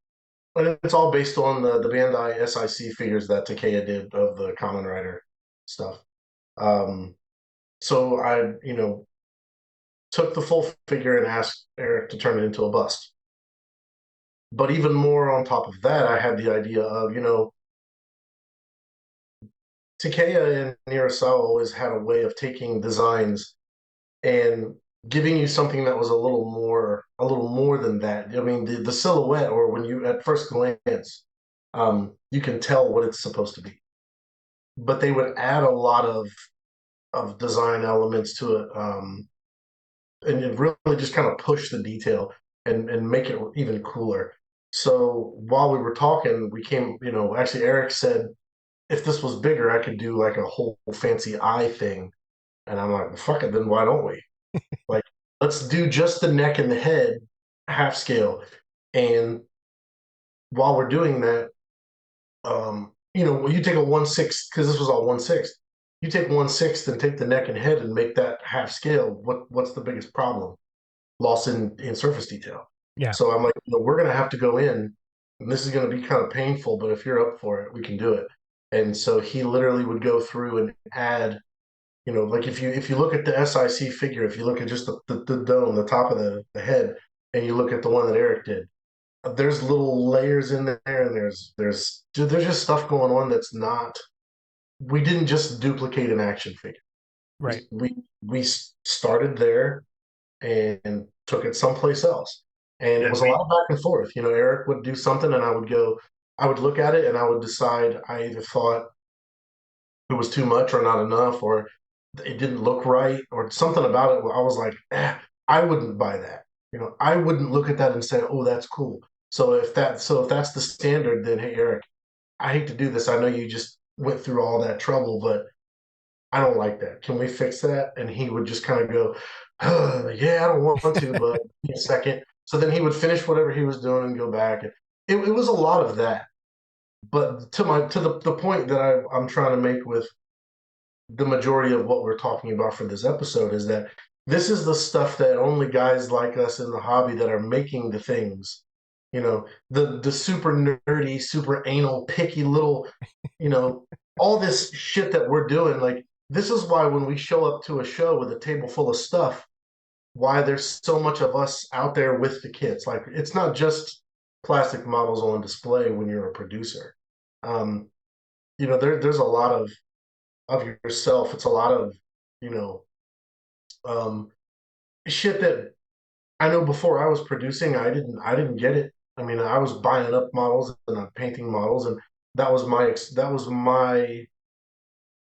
it's all based on the Bandai SIC figures that Takea did of the Kamen Rider stuff. So I, took the full figure and asked Eric to turn it into a bust. But even more on top of that, I had the idea of, Takea and Nirasawa always had a way of taking designs and giving you something that was a little more than that. I mean, the silhouette, or when you at first glance, you can tell what it's supposed to be. But they would add a lot of design elements to it, and it really just kind of push the detail and make it even cooler. So while we were talking, we came, actually Eric said, if this was bigger, I could do like a whole fancy eye thing. And I'm like, well, fuck it, then why don't we? Like, let's do just the neck and the head, half scale. And while we're doing that, you take a 1/6, because this was all 1/6. you take 1/6 and take the neck and head and make that half scale. What's the biggest problem? Loss in surface detail. Yeah. So I'm like, we're gonna have to go in, and this is gonna be kind of painful, but if you're up for it, we can do it. And so he literally would go through and add, like if you look at the SIC figure, if you look at just the dome, the top of the head, and you look at the one that Eric did, there's little layers in there, and there's just stuff going on that's not. We didn't just duplicate an action figure. Right. We started there and took it someplace else. And Yeah, it was a lot of back and forth. Eric would do something and I would look at it and I would decide I either thought it was too much or not enough, or it didn't look right, or something about it where I was like, I wouldn't buy that. I wouldn't look at that and say, oh, that's cool. So if that's the standard, then hey, Eric, I hate to do this. I know you just went through all that trouble, but I don't like that. Can we fix that? And he would just kind of go, yeah, I don't want to, but in a second. So then he would finish whatever he was doing and go back. It was a lot of that. But to the point that I'm trying to make with the majority of what we're talking about for this episode is that this is the stuff that only guys like us in the hobby that are making the things, the super nerdy, super anal, picky little, all this shit that we're doing. Like, this is why when we show up to a show with a table full of stuff, why there's so much of us out there with the kids. Like, it's not just plastic models on display when you're a producer. There's a lot of yourself. It's a lot of, shit that I know before I was producing, I didn't get it. I mean, I was buying up models and painting models, and that was my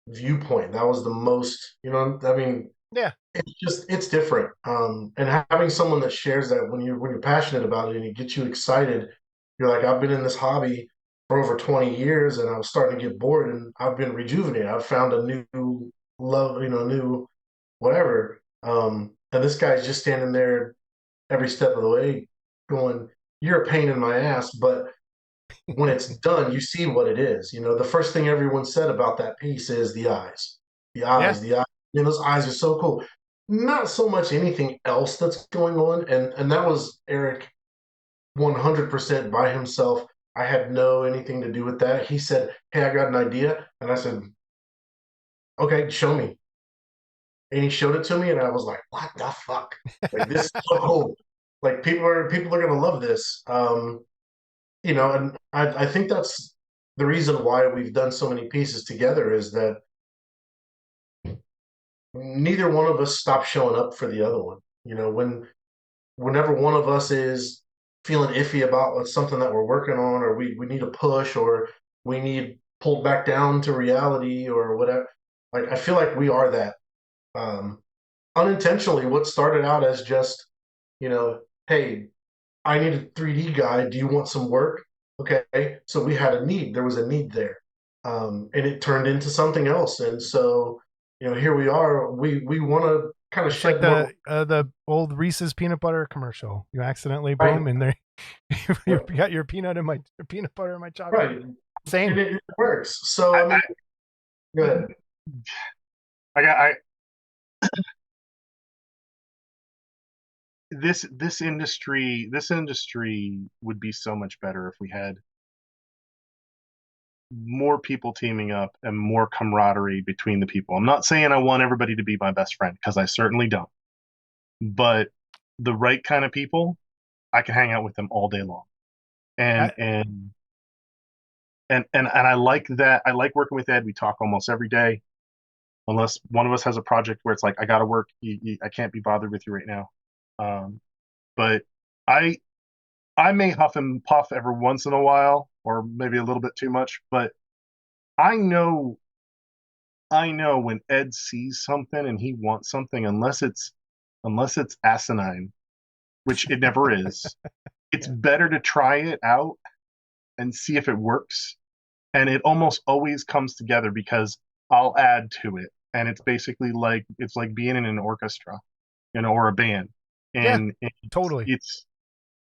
viewpoint. That was the most, I mean, Yeah. It's different. And having someone that shares that when you're passionate about it and it gets you excited, you're like, I've been in this hobby for over 20 years and I was starting to get bored and I've been rejuvenated. I've found a new love, new whatever. And this guy's just standing there every step of the way going, you're a pain in my ass, but when it's done, you see what it is. The first thing everyone said about that piece is the eyes. The eyes, the eyes. Those eyes are so cool. Not so much anything else that's going on. And that was Eric 100% by himself. I had no anything to do with that. He said, hey, I got an idea. And I said, okay, show me. And he showed it to me and I was like, what the fuck? Like, this is so cool. Like, people are gonna love this. And I think that's the reason why we've done so many pieces together is that neither one of us stopped showing up for the other one. Whenever one of us is feeling iffy about something that we're working on, or we need a push, or we need pulled back down to reality or whatever, like, I feel like we are that. Unintentionally, what started out as just, hey, I need a 3D guy. Do you want some work? Okay. So we had a need. There was a need there. And it turned into something else. And so, here we are. We want to kind of shed like the old Reese's peanut butter commercial. You accidentally boom, and there you got your peanut butter in my chocolate. Right. Same. And it works. So I mean, go ahead. This industry would be so much better if we had more people teaming up and more camaraderie between the people. I'm not saying I want everybody to be my best friend, because I certainly don't. But the right kind of people, I can hang out with them all day long. And I like that. I like working with Ed. We talk almost every day, unless one of us has a project where it's like, I got to work. I can't be bothered with you right now. But I may huff and puff every once in a while, or maybe a little bit too much, but I know when Ed sees something and he wants something, unless it's asinine, which it never is, it's better to try it out and see if it works. And it almost always comes together because I'll add to it. And it's basically like, it's like being in an orchestra, or a band. And totally.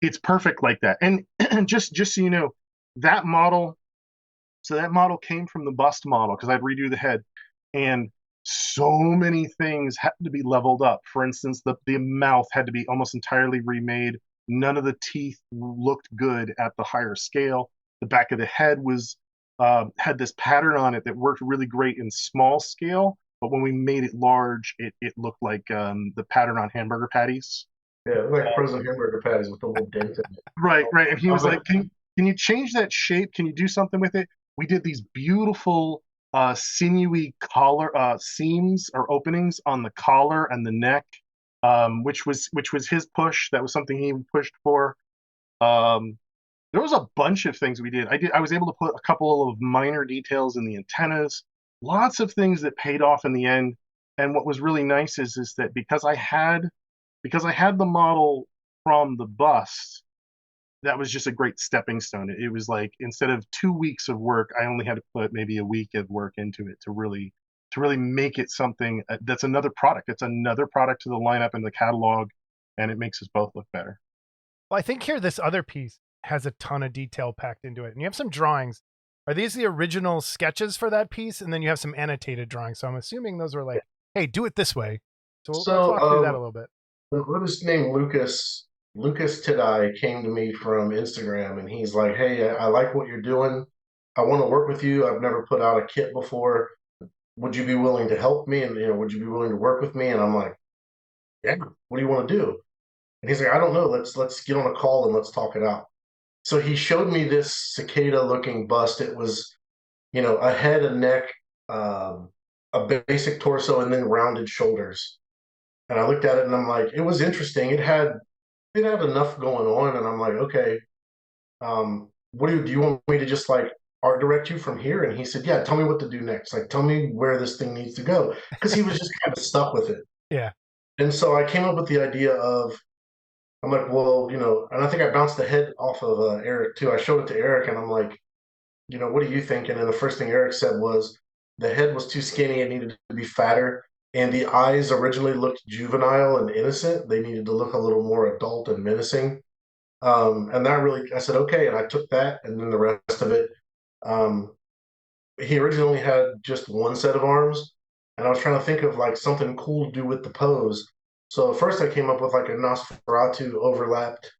It's perfect like that. And just so you know, that model came from the bust model, because I'd redo the head. And so many things had to be leveled up. For instance, the mouth had to be almost entirely remade. None of the teeth looked good at the higher scale. The back of the head was had this pattern on it that worked really great in small scale, but when we made it large, it looked like the pattern on hamburger patties. Yeah, like frozen hamburger patties with a little dent in it. Right, right. And he was Okay. like, can you change that shape? Can you do something with it? We did these beautiful sinewy collar seams or openings on the collar and the neck, which was his push. That was something he pushed for. Um, there was a bunch of things we did. I was able to put a couple of minor details in the antennas. Lots of things that paid off in the end. And what was really nice is that because I had the model from the bust, that was just a great stepping stone. It was like instead of 2 weeks of work, I only had to put maybe a week of work into it to really make it something that's another product. It's another product to the lineup in the catalog, and it makes us both look better. Well, I think here this other piece has a ton of detail packed into it, and you have some drawings. Are these the original sketches for that piece? And then you have some annotated drawings. So I'm assuming those were like, hey, do it this way. So let's walk through that a little bit. This name Lucas Tidai came to me from Instagram, and he's like, "Hey, I like what you're doing. I want to work with you. I've never put out a kit before. Would you be willing to help me? And would you be willing to work with me?" And I'm like, "Yeah. What do you want to do?" And he's like, "I don't know. Let's get on a call and let's talk it out." So he showed me this cicada-looking bust. It was, a head, a neck, a basic torso, and then rounded shoulders. And I looked at it and I'm like, it was interesting. It had enough going on, and I'm like, okay, what do you want me to just like art direct you from here? And he said, yeah, tell me what to do next. Like, tell me where this thing needs to go, because he was just kind of stuck with it. Yeah. And so I came up with the idea of, I'm like, well, and I think I bounced the head off of Eric too. I showed it to Eric, and I'm like, what are you thinking? And the first thing Eric said was the head was too skinny; it needed to be fatter. And the eyes originally looked juvenile and innocent. They needed to look a little more adult and menacing. And that really, I said, okay. And I took that, and then the rest of it. Um, he originally had just one set of arms, and I was trying to think of like something cool to do with the pose. So at first I came up with like a Nosferatu overlapped,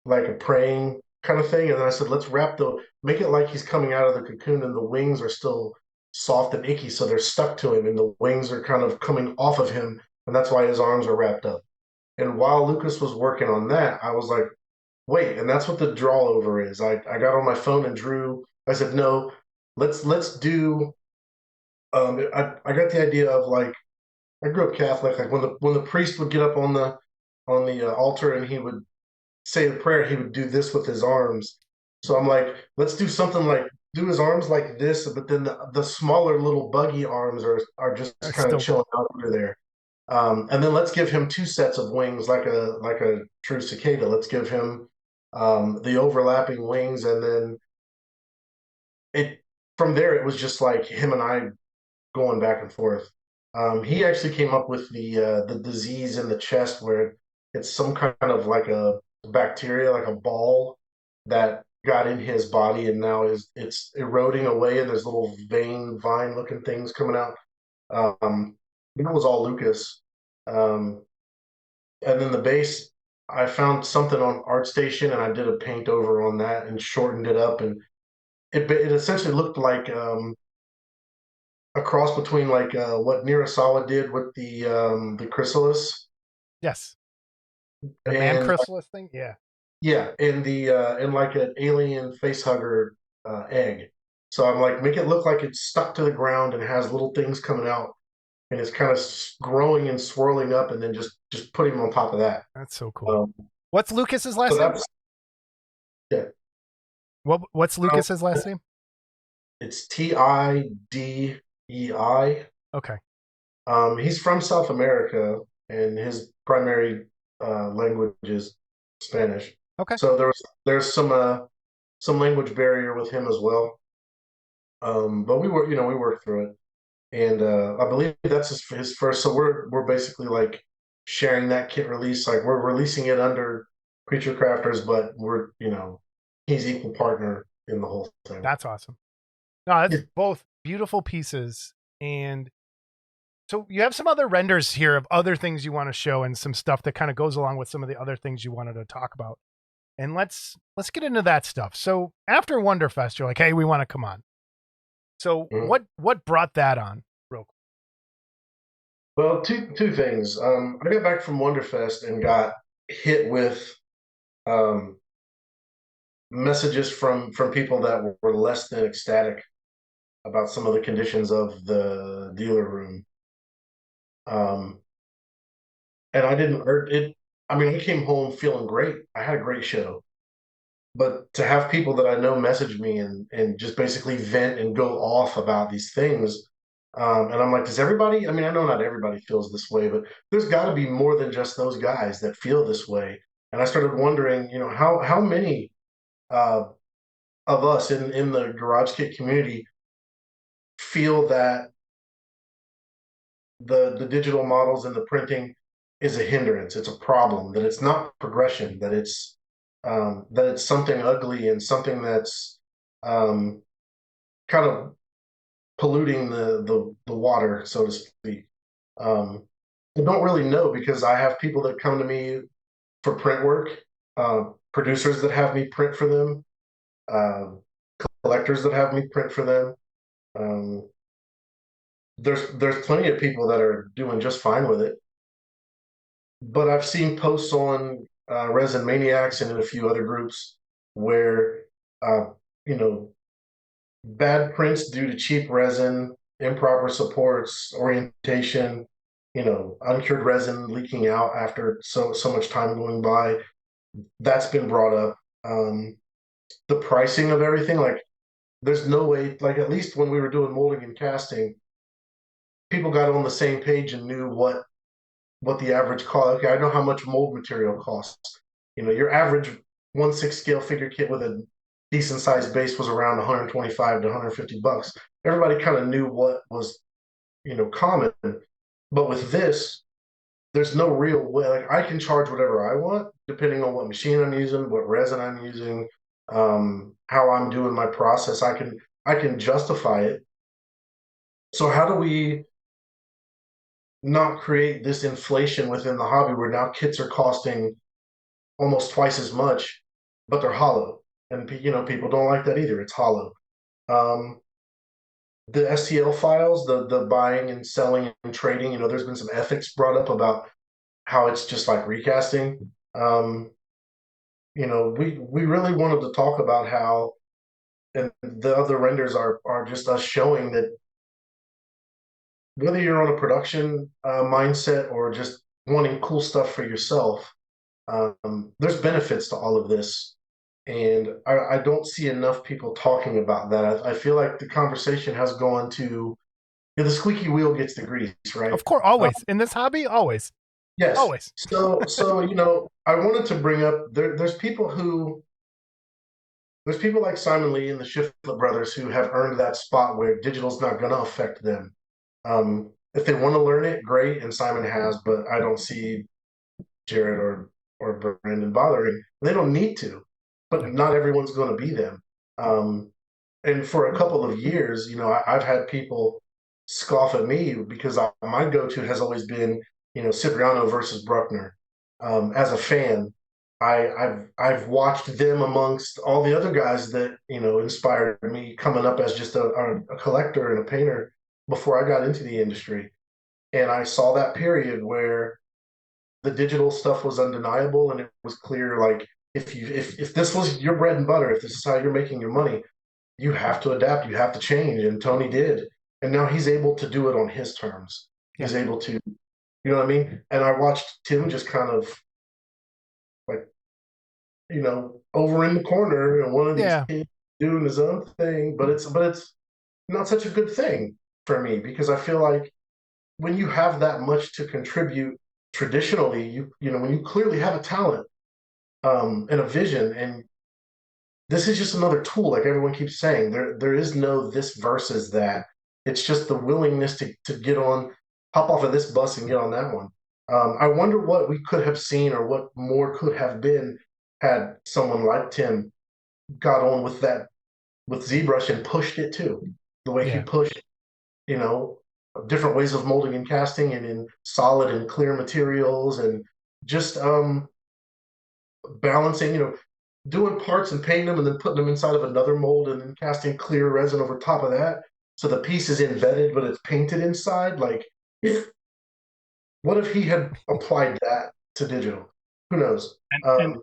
like a praying kind of thing. And then I said, let's make it like he's coming out of the cocoon and the wings are still soft and icky. So they're stuck to him and the wings are kind of coming off of him. And that's why his arms are wrapped up. And while Lucas was working on that, I was like, wait, and that's what the draw over is. I got on my phone and drew. I said, no, let's do. I got the idea of like, I grew up Catholic. Like when the priest would get up on the altar and he would say a prayer, he would do this with his arms. So I'm like, let's do something like do his arms like this, but then the smaller little buggy arms are just kind of chilling out under there. And then let's give him two sets of wings like a true cicada. Let's give him the overlapping wings, and then from there it was just like him and I going back and forth. He actually came up with the disease in the chest where it's some kind of like a bacteria, like a ball that got in his body, and now it's eroding away, and there's little vine looking things coming out. That was all Lucas. And then the base, I found something on ArtStation, and I did a paint over on that and shortened it up, and it essentially looked like a cross between like what Nirasawa did with the chrysalis. Yes. The man chrysalis thing? Yeah. Yeah, and like an alien face hugger egg. So I'm like, make it look like it's stuck to the ground and has little things coming out, and it's kind of growing and swirling up, and then just put him on top of that. That's so cool. What's Lucas's last name? Yeah. What's Lucas's last name? It's Tidei. Okay. He's from South America, and his primary language is Spanish. Okay. So there's some language barrier with him as well. But we worked through it, and I believe that's his first. So we're basically like sharing that kit release. Like we're releasing it under Creature Crafters, but he's equal partner in the whole thing. That's awesome. No, that's both beautiful pieces, and So you have some other renders here of other things you want to show and some stuff that kind of goes along with some of the other things you wanted to talk about. And let's get into that stuff. So after Wonderfest, you're like, hey, we want to come on. So what brought that on real quick? Well, two things. I got back from Wonderfest and got hit with messages from people that were less than ecstatic about some of the conditions of the dealer room. And I didn't it. I mean, I came home feeling great. I had a great show, but to have people that I know message me and just basically vent and go off about these things. And I'm like, does everybody? I mean, I know not everybody feels this way, but there's got to be more than just those guys that feel this way. And I started wondering, how many of us in the garage kit community feel that the digital models and the printing is a hindrance, it's a problem, that it's not progression, that it's something ugly and something that's kind of polluting the water, so to speak. I don't really know, because I have people that come to me for print work, producers that have me print for them, collectors that have me print for them. There's plenty of people that are doing just fine with it, but I've seen posts on Resin Maniacs and in a few other groups where you know bad prints due to cheap resin, improper supports, orientation, uncured resin leaking out after so much time going by. That's been brought up. The pricing of everything, like there's no way, like at least when we were doing molding and casting, people got on the same page and knew what the average cost. Okay, I know how much mold material costs. Your average 1/6 scale figure kit with a decent sized base was around 125 to 150 bucks. Everybody kind of knew what was, common. But with this, there's no real way. Like I can charge whatever I want, depending on what machine I'm using, what resin I'm using, how I'm doing my process. I can justify it. So how do we not create this inflation within the hobby where now kits are costing almost twice as much, but they're hollow, and people don't like that either. It's hollow. The STL files, the buying and selling and trading, there's been some ethics brought up about how it's just like recasting. We really wanted to talk about how, and the other renders are just us showing that whether you're on a production mindset or just wanting cool stuff for yourself, there's benefits to all of this. And I don't see enough people talking about that. I feel like the conversation has gone to, the squeaky wheel gets the grease, right? Of course, always. In this hobby, always. Yes. Always. So I wanted to bring up, there's people like Simon Lee and the Shiflett brothers who have earned that spot where digital's not going to affect them. If they want to learn it, great, and Simon has, but I don't see Jared or Brandon bothering. They don't need to, but not everyone's going to be them. And for a couple of years, I've had people scoff at me because my go-to has always been, Cipriano versus Bruckner. As a fan, I've watched them amongst all the other guys that inspired me coming up as just a collector and a painter before I got into the industry. And I saw that period where the digital stuff was undeniable, and it was clear, like, if this was your bread and butter, if this is how you're making your money, you have to adapt, you have to change. And Tony did. And now he's able to do it on his terms. He's able to, you know what I mean? And I watched Tim just kind of like, over in the corner, and one of these kids doing his own thing, but it's not such a good thing for me, because I feel like when you have that much to contribute traditionally, when you clearly have a talent and a vision, and this is just another tool, like everyone keeps saying, there is no this versus that. It's just the willingness to get on, hop off of this bus and get on that one. I wonder what we could have seen, or what more could have been, had someone like Tim got on with ZBrush and pushed it too, the way he pushed, different ways of molding and casting, and in solid and clear materials, and just balancing, doing parts and painting them and then putting them inside of another mold and then casting clear resin over top of that. So the piece is embedded, but it's painted inside. Like, if what if he had applied that to digital? Who knows? And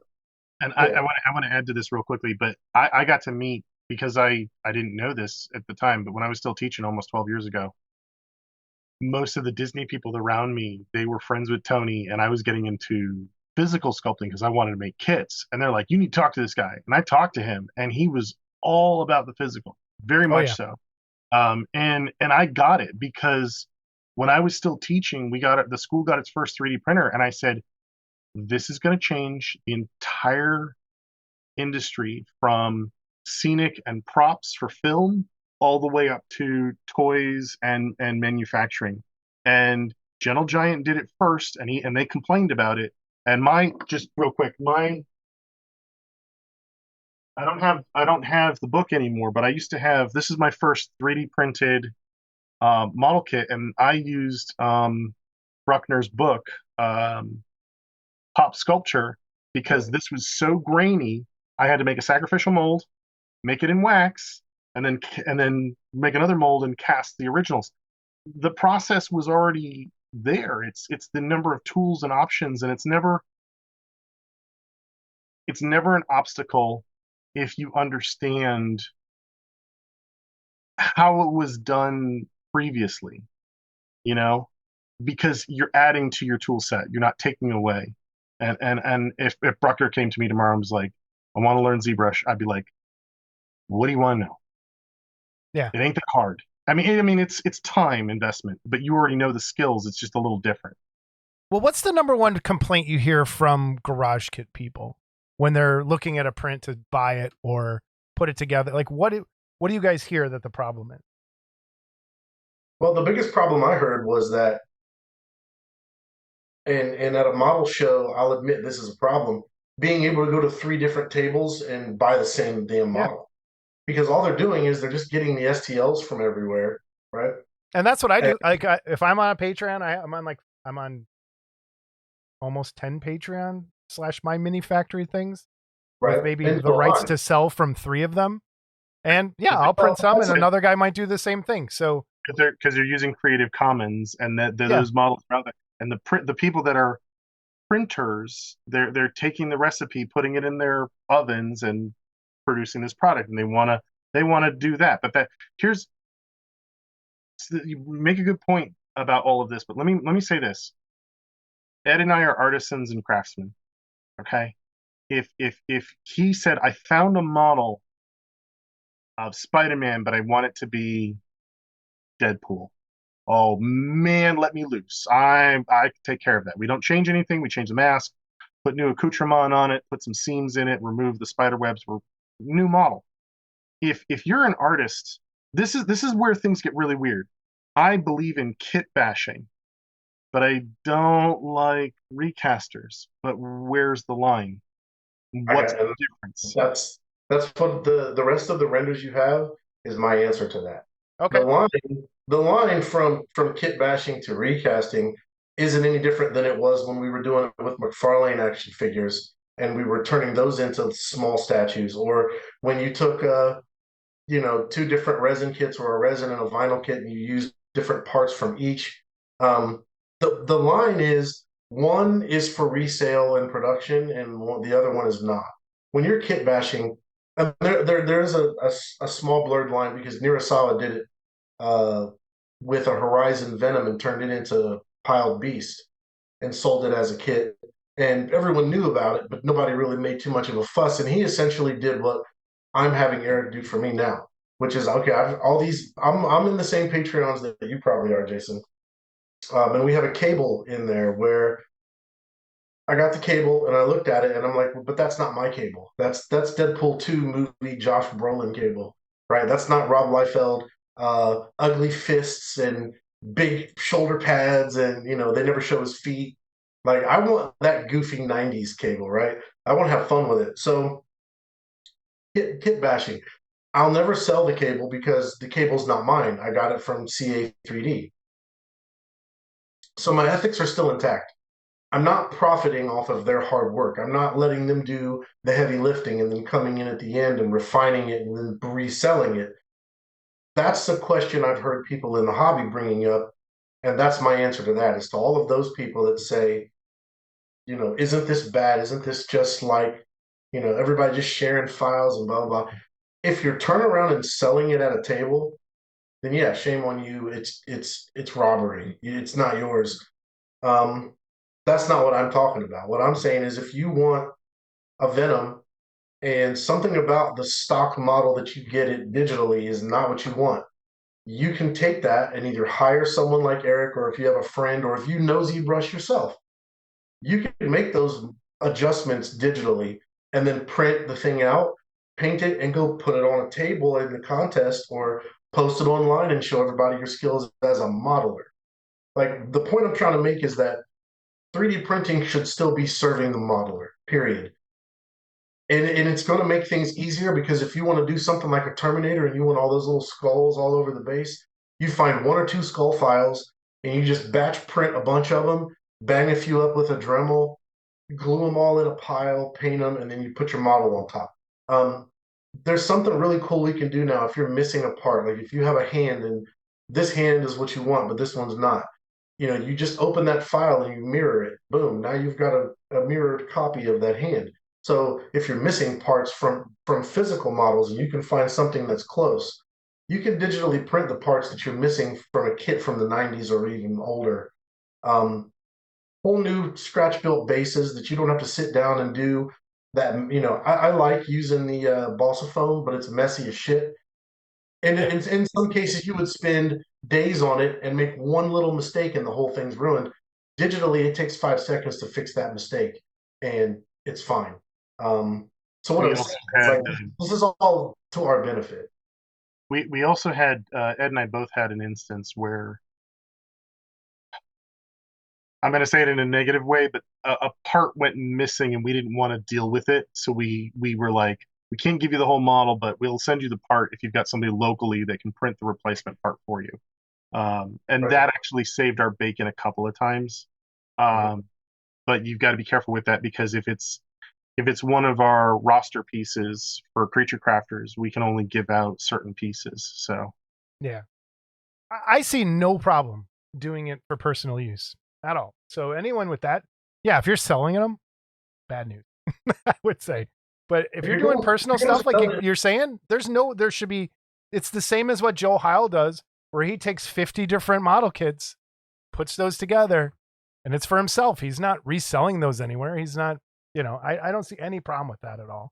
I Yeah. want to add to this real quickly, but I got to meet, because I didn't know this at the time, but when I was still teaching almost 12 years ago, most of the Disney people around me, they were friends with Tony, and I was getting into physical sculpting because I wanted to make kits. And they're like, you need to talk to this guy. And I talked to him, and he was all about the physical, very much yeah. so. And I got it because when I was still teaching, the school got its first 3D printer, and I said, this is going to change the entire industry from scenic and props for film all the way up to toys and manufacturing. And Gentle Giant did it first, and they complained about it. And just real quick, I don't have the book anymore, but I used to have. This is my first 3D printed model kit, and I used Bruckner's book, Pop Sculpture, because this was so grainy. I had to make a sacrificial mold, make it in wax, and then make another mold and cast the originals. The process was already there. It's the number of tools and options, and it's never an obstacle if you understand how it was done previously, because you're adding to your tool set. You're not taking away. And if Brucker came to me tomorrow and was like, I want to learn ZBrush, I'd be like, what do you want to know? Yeah. It ain't that hard. I mean, it's time investment, but you already know the skills. It's just a little different. Well, what's the number one complaint you hear from garage kit people when they're looking at a print to buy it or put it together? Like, what do you guys hear that the problem is? Well, the biggest problem I heard was that, and at a model show, I'll admit this is a problem, being able to go to 3 different tables and buy the same damn model. Because all they're doing is they're just getting the STLs from everywhere, right? And that's what I do. Like, if I'm on a Patreon, I'm on almost 10 Patreon / my mini factory things, right? with maybe And the rights to sell from 3 of them. And yeah, I'll print some, and another guy might do the same thing. So because they're using Creative Commons, and those models are out there, and the people that are printers, they're taking the recipe, putting it in their ovens, and producing this product, and they want to do that. But you make a good point about all of this, but let me say this. Ed and I are artisans and craftsmen. Okay, if he said, I found a model of Spider-Man, but I want it to be Deadpool, oh man, let me loose. I take care of that. We don't change anything. We change the mask, put new accoutrement on it, put some seams in it, remove the spider webs. We're new model. If you're an artist, this is where things get really weird. I believe in kit bashing, but I don't like recasters. But where's the line? What's the difference? That's what the rest of the renders you have is my answer to that. okay, The line from kit bashing to recasting isn't any different than it was when we were doing it with McFarlane action figures, and we were turning those into small statues, or when you took 2 different resin kits, or a resin and a vinyl kit, and you use different parts from each. The line is, one is for resale and production, and the other one is not. When you're kit bashing, and there's a small blurred line, because Nirasawa did it with a Horizon Venom and turned it into Piled Beast and sold it as a kit, and everyone knew about it, but nobody really made too much of a fuss. And he essentially did what I'm having Eric do for me now, which is, okay, I'm in the same Patreons that you probably are, Jason, and we have a cable in there where I got the cable and I looked at it and I'm like, but that's not my cable. That's Deadpool 2 movie Josh Brolin cable, right? That's not Rob Liefeld, ugly fists and big shoulder pads, and they never show his feet. Like, I want that goofy 90s cable, right? I want to have fun with it. So kit bashing. I'll never sell the cable because the cable's not mine. I got it from CA3D. So my ethics are still intact. I'm not profiting off of their hard work. I'm not letting them do the heavy lifting and then coming in at the end and refining it and then reselling it. That's the question I've heard people in the hobby bringing up. And that's my answer to that, is to all of those people that say, isn't this bad? Isn't this just like, everybody just sharing files and blah, blah, blah. If you're turning around and selling it at a table, then yeah, shame on you. It's robbery. It's not yours. Um, that's not what I'm talking about. What I'm saying is if you want a Venom and something about the stock model that you get it digitally is not what you want, you can take that and either hire someone like Eric, or if you have a friend, or if you know ZBrush yourself, you can make those adjustments digitally and then print the thing out, paint it, and go put it on a table in the contest or post it online and show everybody your skills as a modeler. Like, the point I'm trying to make is that 3D printing should still be serving the modeler, period. And it's going to make things easier, because if you want to do something like a Terminator and you want all those little skulls all over the base, you find 1 or 2 skull files and you just batch print a bunch of them, bang a few up with a Dremel, glue them all in a pile, paint them, and then you put your model on top. There's something really cool we can do now if you're missing a part. Like if you have a hand and this hand is what you want, but this one's not. You just open that file and you mirror it. Boom, now you've got a mirrored copy of that hand. So if you're missing parts from physical models and you can find something that's close, you can digitally print the parts that you're missing from a kit from the 90s or even older. Whole new scratch built bases that you don't have to sit down and do that. I like using the balsa foam, but it's messy as shit. And in some cases, you would spend days on it and make one little mistake and the whole thing's ruined. Digitally, it takes 5 seconds to fix that mistake, and it's fine. So what We I'm also saying is, had like, this is all to our benefit. we also had Ed and I both had an instance where I'm going to say it in a negative way, but a part went missing and we didn't want to deal with it. So we were like, we can't give you the whole model, but we'll send you the part if you've got somebody locally that can print the replacement part for you. And Right. that actually saved our bacon a couple of times. But you've got to be careful with that, because if it's one of our roster pieces for creature crafters, we can only give out certain pieces. So Yeah. I see no problem doing it for personal use at all. So anyone with that, yeah, if you're selling them, bad news, I would say. But if you're doing personal stuff like you're saying, there should be, it's the same as what Joe Heil does, where he takes 50 different model kits, puts those together, and it's for himself. He's not reselling those anywhere. He's not, I don't see any problem with that at all.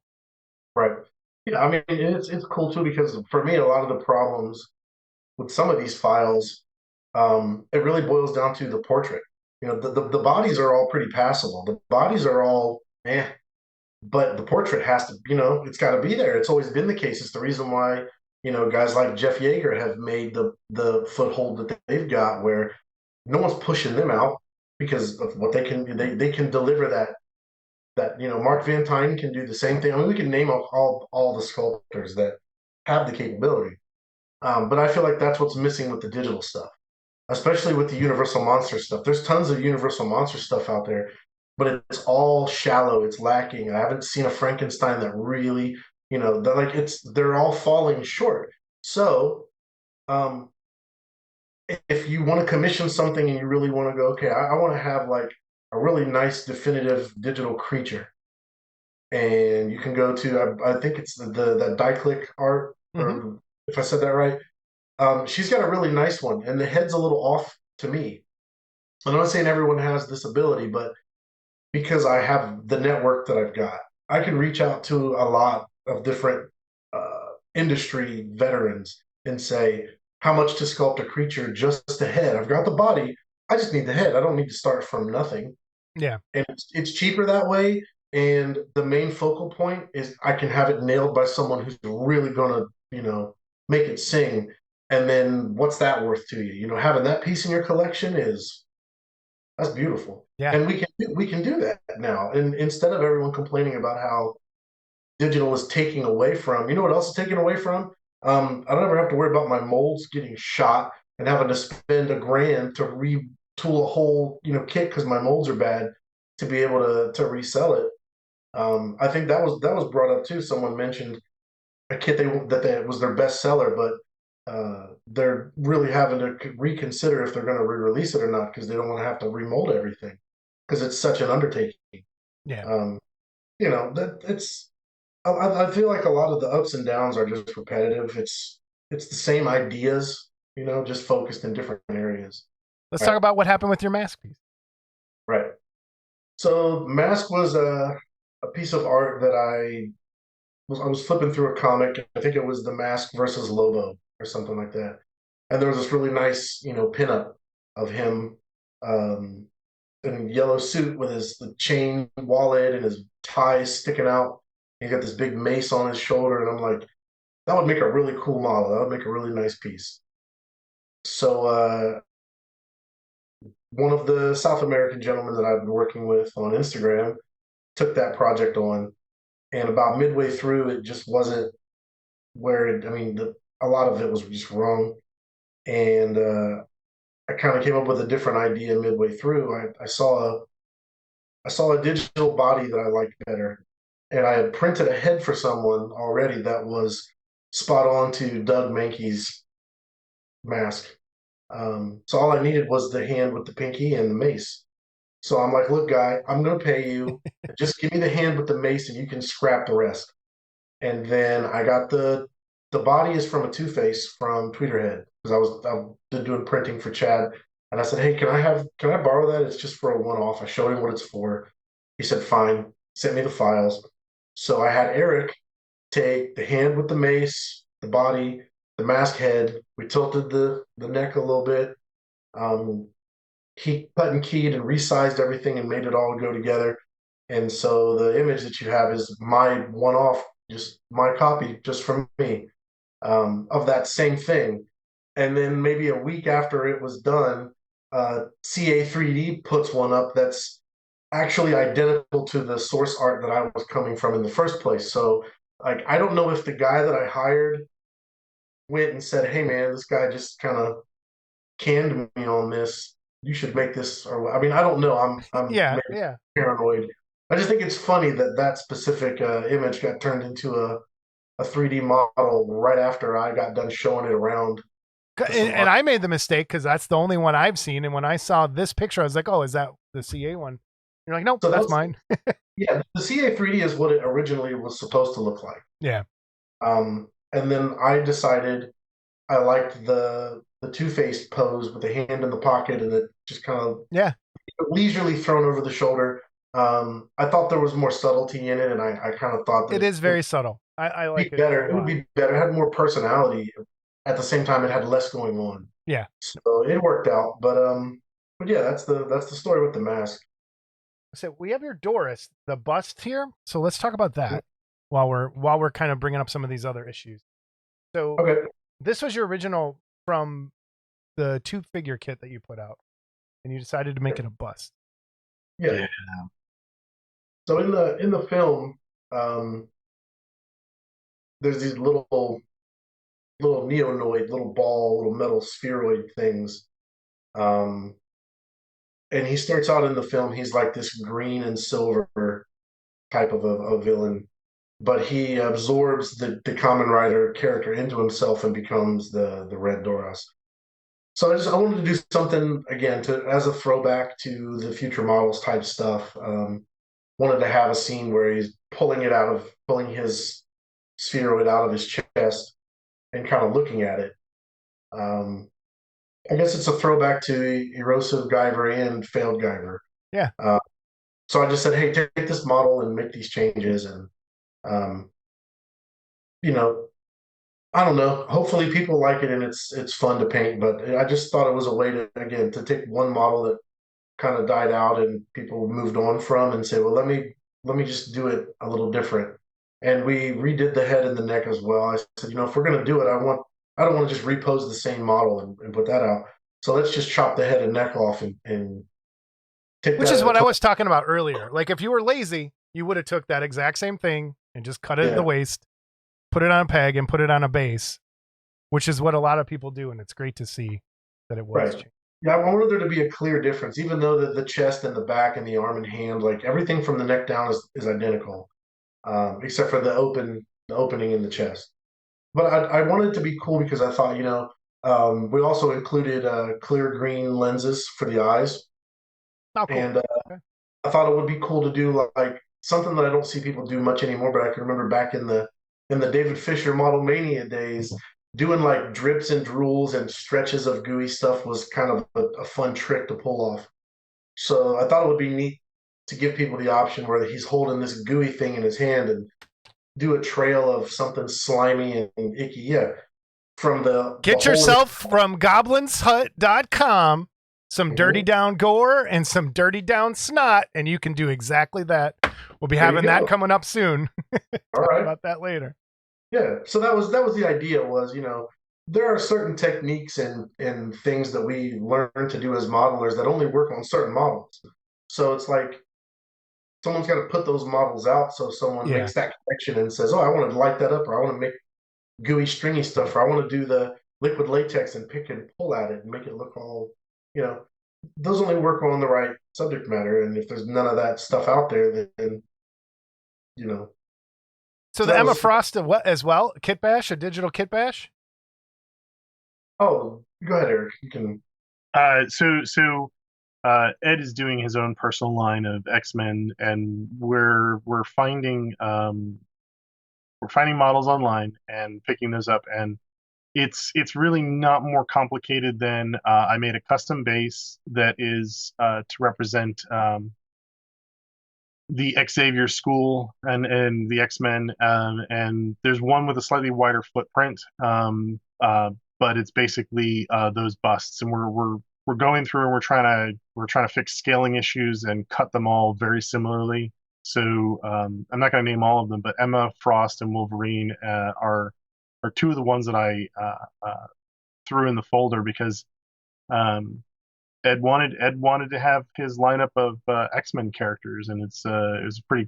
Right. Yeah, I mean, it's cool too, because for me, a lot of the problems with some of these files, it really boils down to the portrait. The bodies are all pretty passable. The bodies are all but the portrait has to, it's got to be there. It's always been the case. It's the reason why, guys like Jeff Yeager have made the foothold that they've got, where no one's pushing them out because of what they can. They can deliver that Mark Van Tine can do the same thing. I mean, we can name off all the sculptors that have the capability, but I feel like that's what's missing with the digital stuff, especially with the Universal Monster stuff. There's tons of Universal Monster stuff out there, but it's all shallow. It's lacking. I haven't seen a Frankenstein that really, they're all falling short. So, if you want to commission something and you really want to go, okay, I want to have like a really nice definitive digital creature, and you can go to, I think it's that die click art, or if I said that right. She's got a really nice one, and the head's a little off to me. I'm not saying everyone has this ability, but because I have the network that I've got, I can reach out to a lot of different industry veterans and say, how much to sculpt a creature, just the head? I've got the body. I just need the head. I don't need to start from nothing. Yeah. And it's cheaper that way. And the main focal point is I can have it nailed by someone who's really going to, make it sing. And then what's that worth to you? Having that piece in your collection that's beautiful. Yeah. And we can do that now. And instead of everyone complaining about how digital is taking away from, what else is taking away from? I don't ever have to worry about my molds getting shot and having to spend $1,000 to tool a whole kit because my molds are bad to be able to resell it. I think that was brought up too. Someone mentioned a kit that was their best seller, but they're really having to reconsider if they're going to re-release it or not because they don't want to have to remold everything because it's such an undertaking. Yeah. That it's. I feel like a lot of the ups and downs are just repetitive. It's the same ideas, just focused in different areas. Let's talk about what happened with your mask piece. Right. So Mask was a piece of art that I was flipping through a comic. I think it was the Mask versus Lobo or something like that. And there was this really nice, pinup of him in a yellow suit with the chain wallet and his ties sticking out. He got this big mace on his shoulder, and I'm like, that would make a really cool model. That would make a really nice piece. So one of the South American gentlemen that I've been working with on Instagram took that project on, and about midway through, it just wasn't where a lot of it was just wrong, and I kind of came up with a different idea midway through. I saw a digital body that I liked better, and I had printed a head for someone already that was spot on to Doug Mankey's mask. So all I needed was the hand with the pinky and the mace. So I'm like, look, guy, I'm going to pay you. Just give me the hand with the mace and you can scrap the rest. And then I got the body is from a Two-Face from Tweeterhead because I've been doing printing for Chad. And I said, hey, can I borrow that? It's just for a one-off. I showed him what it's for. He said, fine. Sent me the files. So I had Eric take the hand with the mace, the body, the mask head. We tilted the neck a little bit. He cut and keyed and resized everything and made it all go together. And so the image that you have is my one-off, just my copy, just from me, of that same thing. And then maybe a week after it was done, CA3D puts one up that's actually identical to the source art that I was coming from in the first place. So, like, I don't know if the guy that I hired went and said, hey, man, this guy just kind of canned me on this. You should make this. Or, I don't know. I'm yeah. paranoid. I just think it's funny that specific image got turned into a 3D model right after I got done showing it around. And I made the mistake because that's the only one I've seen. And when I saw this picture, I was like, oh, is that the CA one? You're like, nope, so that's mine. Yeah, the CA3D is what it originally was supposed to look like. Yeah. And then I decided I liked the Two-Face pose with the hand in the pocket and it just kind of leisurely thrown over the shoulder. I thought there was more subtlety in it, and I kind of thought that it is very subtle. I like it better. It would be better. It had more personality. At the same time, it had less going on. Yeah. So it worked out. But yeah, that's the story with the mask. So we have your Doris, the bust here. So let's talk about that while we're kind of bringing up some of these other issues. So this was your original from the 2-figure kit that you put out, and you decided to make it a bust. Yeah. So in the film, there's these little neonoid, little ball, little metal spheroid things. And he starts out in the film, he's like this green and silver type of a villain, but he absorbs the Kamen Rider character into himself and becomes the Red Doros. So I wanted to do something again as a throwback to the Future Models type stuff. Wanted to have a scene where he's pulling his spheroid out of his chest and kind of looking at it. I guess it's a throwback to Erosive Guyver and Failed Guyver. Yeah. So I just said, hey, take this model and make these changes. And, I don't know. Hopefully people like it and it's fun to paint. But I just thought it was a way to take one model that kind of died out and people moved on from and say, well, let me just do it a little different. And we redid the head and the neck as well. I said, if we're going to do it, I don't want to just repose the same model and put that out. So let's just chop the head and neck off and take Which is what I was talking about earlier. Like if you were lazy, you would have took that exact same thing and just cut it at the waist, put it on a peg and put it on a base, which is what a lot of people do. And it's great to see that it was changed. Yeah, I wanted there to be a clear difference, even though the chest and the back and the arm and hand, like everything from the neck down is identical, except for the opening in the chest. But I wanted it to be cool because I thought, we also included clear green lenses for the eyes, Oh, cool. and Okay. I thought it would be cool to do like something that I don't see people do much anymore. But I can remember back in the David Fisher Model Mania days, doing like drips and drools and stretches of gooey stuff was kind of a fun trick to pull off. So I thought it would be neat to give people the option where he's holding this gooey thing in his hand and do a trail of something slimy and icky. Yeah, from the Get hole yourself from goblinshut.com some dirty down gore and some dirty down snot, and you can do exactly that. We'll be There you having that go. coming up soon. All Talk right. about that later. Yeah. So that was the idea was, there are certain techniques and things that we learn to do as modelers that only work on certain models. So it's like someone's got to put those models out so someone Yeah. makes that connection and says, "Oh, I want to light that up, or I want to make gooey, stringy stuff, or I want to do the liquid latex and pick and pull at it and make it look all, you know." Those only work on the right subject matter, and if there's none of that stuff out there, then you know. So So the that Emma was- Frost as well, Kit Bash, a digital Kit Bash. Oh, go ahead, Eric. You can. So Ed is doing his own personal line of X-Men, and we're finding models online and picking those up, and it's really not more complicated than I made a custom base that is to represent the Xavier School and the X-Men, and there's one with a slightly wider footprint, but it's basically those busts, and we're going through and we're trying to fix scaling issues and cut them all very similarly. So I'm not going to name all of them, but Emma Frost and Wolverine are two of the ones that I threw in the folder because Ed wanted to have his lineup of X-Men characters, and it's a pretty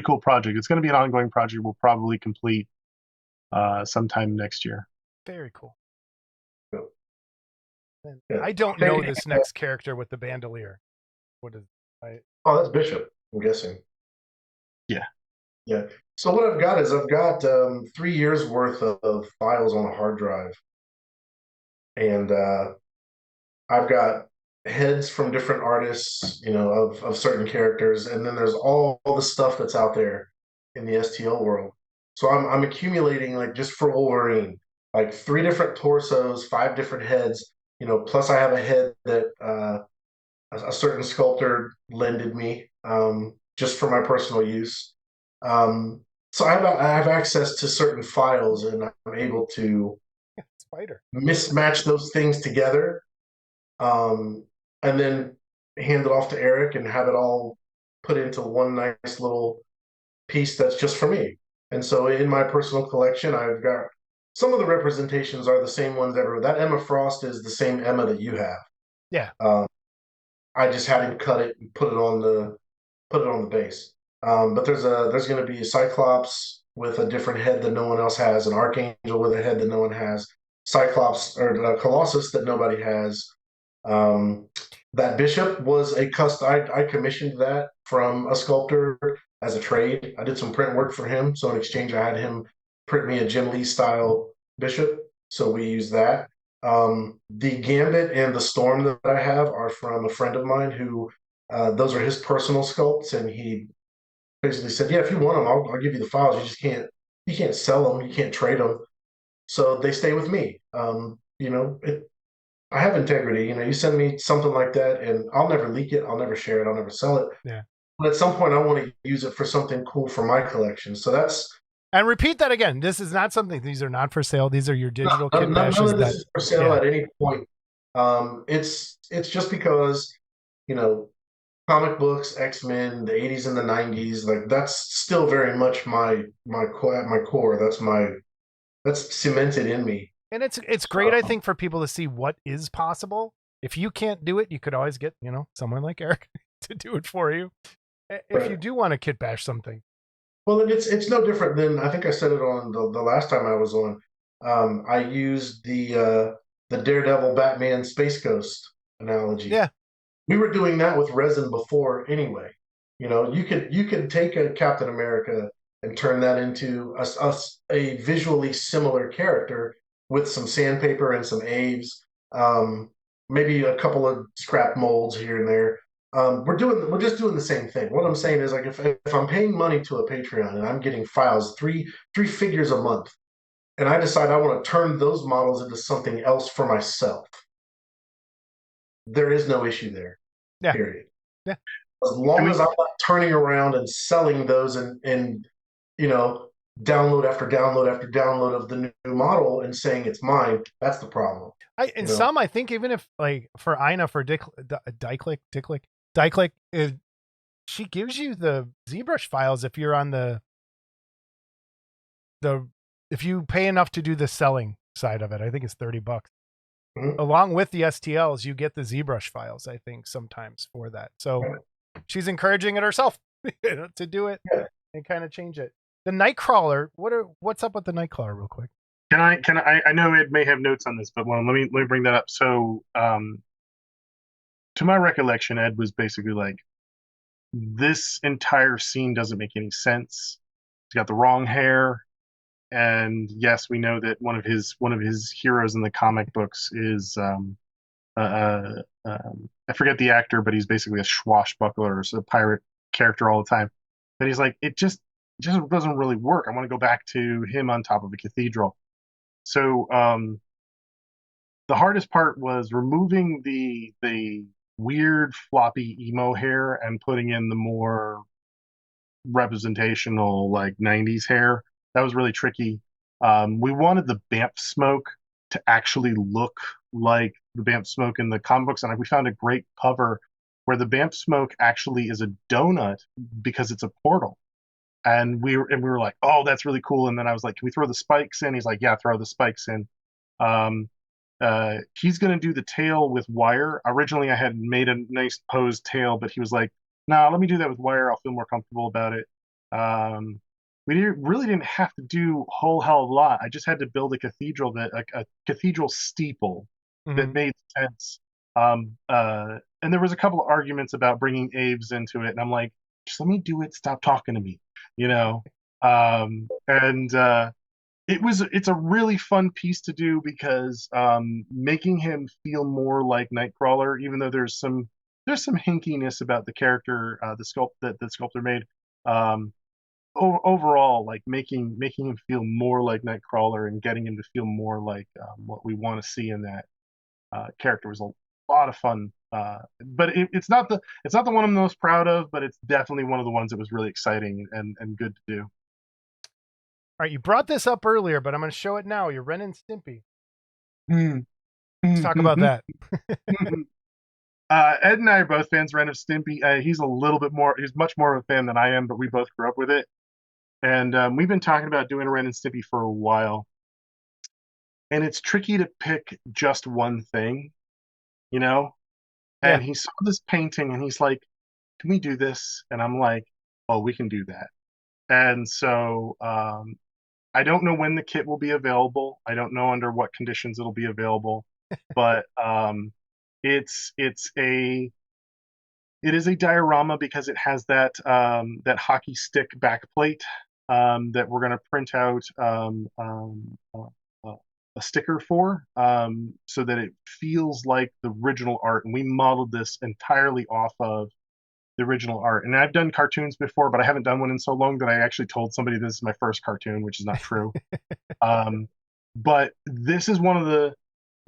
cool project. It's going to be an ongoing project. We'll probably complete sometime next year. Very cool. Yeah. I don't know this next character with the bandolier. What is? Oh, that's Bishop. I'm guessing. Yeah. Yeah. So what I've got 3 years worth of files on a hard drive, and I've got heads from different artists, of certain characters, and then there's all the stuff that's out there in the STL world. So I'm accumulating, like, just for Wolverine, like 3 different torsos, 5 different heads, plus I have a head that a certain sculptor lended me, just for my personal use. So I have access to certain files, and I'm able to Spider. mismatch those things together, and then hand it off to Eric and have it all put into one nice little piece that's just for me. And so in my personal collection, I've got some of the representations are the same ones everywhere. That Emma Frost is the same Emma that you have. Yeah. I just had him cut it and put it on the base. But there's going to be a Cyclops with a different head that no one else has, an Archangel with a head that no one has, Cyclops or Colossus that nobody has. That Bishop was a custom. I commissioned that from a sculptor as a trade. I did some print work for him, so in exchange, I had him print me a Jim Lee style Bishop. So we use that. The Gambit and the Storm that I have are from a friend of mine who, those are his personal sculpts, and he basically said, "Yeah, if you want them, I'll give you the files. You can't sell them, you can't trade them, so they stay with me." I have integrity. You send me something like that, and I'll never leak it, I'll never share it, I'll never sell it. Yeah. But at some point, I want to use it for something cool for my collection. So that's. And repeat that again. This is not something. These are not for sale. These are your digital Kit None Bashes. of this is for sale at any point. It's just because, comic books, X-Men, the 80s and the 90s, like that's still very much my core. That's cemented in me. And it's great, I think, for people to see what is possible. If you can't do it, you could always get, someone like Eric to do it for you. If you do want to Kit Bash something. Well, it's no different than, I think I said it on the last time I was on. I used the Daredevil Batman Space Ghost analogy. Yeah. We were doing that with resin before anyway. You know, you could take a Captain America and turn that into a visually similar character with some sandpaper and some aves, maybe a couple of scrap molds here and there. We're just doing the same thing. What I'm saying is, like, if I'm paying money to a Patreon and I'm getting files three figures a month, and I decide I want to turn those models into something else for myself, there is no issue there. Yeah. Period. Yeah. As long as I'm not turning around and selling those and you know, download after download after download of the new model and saying it's mine, that's the problem. Some, I think, even if, like, for Ina, for Diclick, she gives you the ZBrush files if you're on the if you pay enough to do the selling side of it. I think it's $30. Mhm. Along with the STLs, you get the ZBrush files, I think, sometimes for that. So she's encouraging it herself to do it and kind of change it. The Nightcrawler, what's up with the Nightcrawler real quick? I know Ed may have notes on this, but let me bring that up. So, to my recollection, Ed was basically like, this entire scene doesn't make any sense. He's got the wrong hair, and yes, we know that one of his heroes in the comic books is I forget the actor, but he's basically a swashbuckler, so a pirate character all the time. But he's like, it just doesn't really work. I want to go back to him on top of a cathedral. So the hardest part was removing the weird floppy emo hair and putting in the more representational, like, 90s hair. That was really tricky. We wanted the Banff smoke to actually look like the Banff smoke in the comic books, and we found a great cover where the Banff smoke actually is a donut because it's a portal. And we were like, oh, that's really cool. And then I was like, can we throw the spikes in? He's like, yeah, throw the spikes in. He's going to do the tail with wire. Originally, I had made a nice posed tail, but he was like, no, let me do that with wire. I'll feel more comfortable about it. Really didn't have to do a whole hell of a lot. I just had to build a cathedral a cathedral steeple that made sense. And there was a couple of arguments about bringing Aves into it, and I'm like, just let me do it. Stop talking to me, you know. It's a really fun piece to do because making him feel more like Nightcrawler, even though there's some hinkiness about the character, the sculptor made. Overall, like, making him feel more like Nightcrawler and getting him to feel more like what we want to see in that character was a lot of fun. But it's not the one I'm most proud of, but it's definitely one of the ones that was really exciting and good to do. All right, you brought this up earlier, but I'm going to show it now. You're Ren and Stimpy. Let's talk about that. Ed and I are both fans of Ren and Stimpy. He's much more of a fan than I am, but we both grew up with it. And we've been talking about doing Ren and Stimpy for a while. And it's tricky to pick just one thing, you know? And he saw this painting and he's like, can we do this? And I'm like, oh, we can do that. And so I don't know when the kit will be available. I don't know under what conditions it'll be available, but it is a diorama because it has that hockey stick backplate that we're going to print out a sticker for, so that it feels like the original art. And we modeled this entirely off of the original art. And I've done cartoons before, but I haven't done one in so long that I actually told somebody this is my first cartoon, which is not true. But this is one of the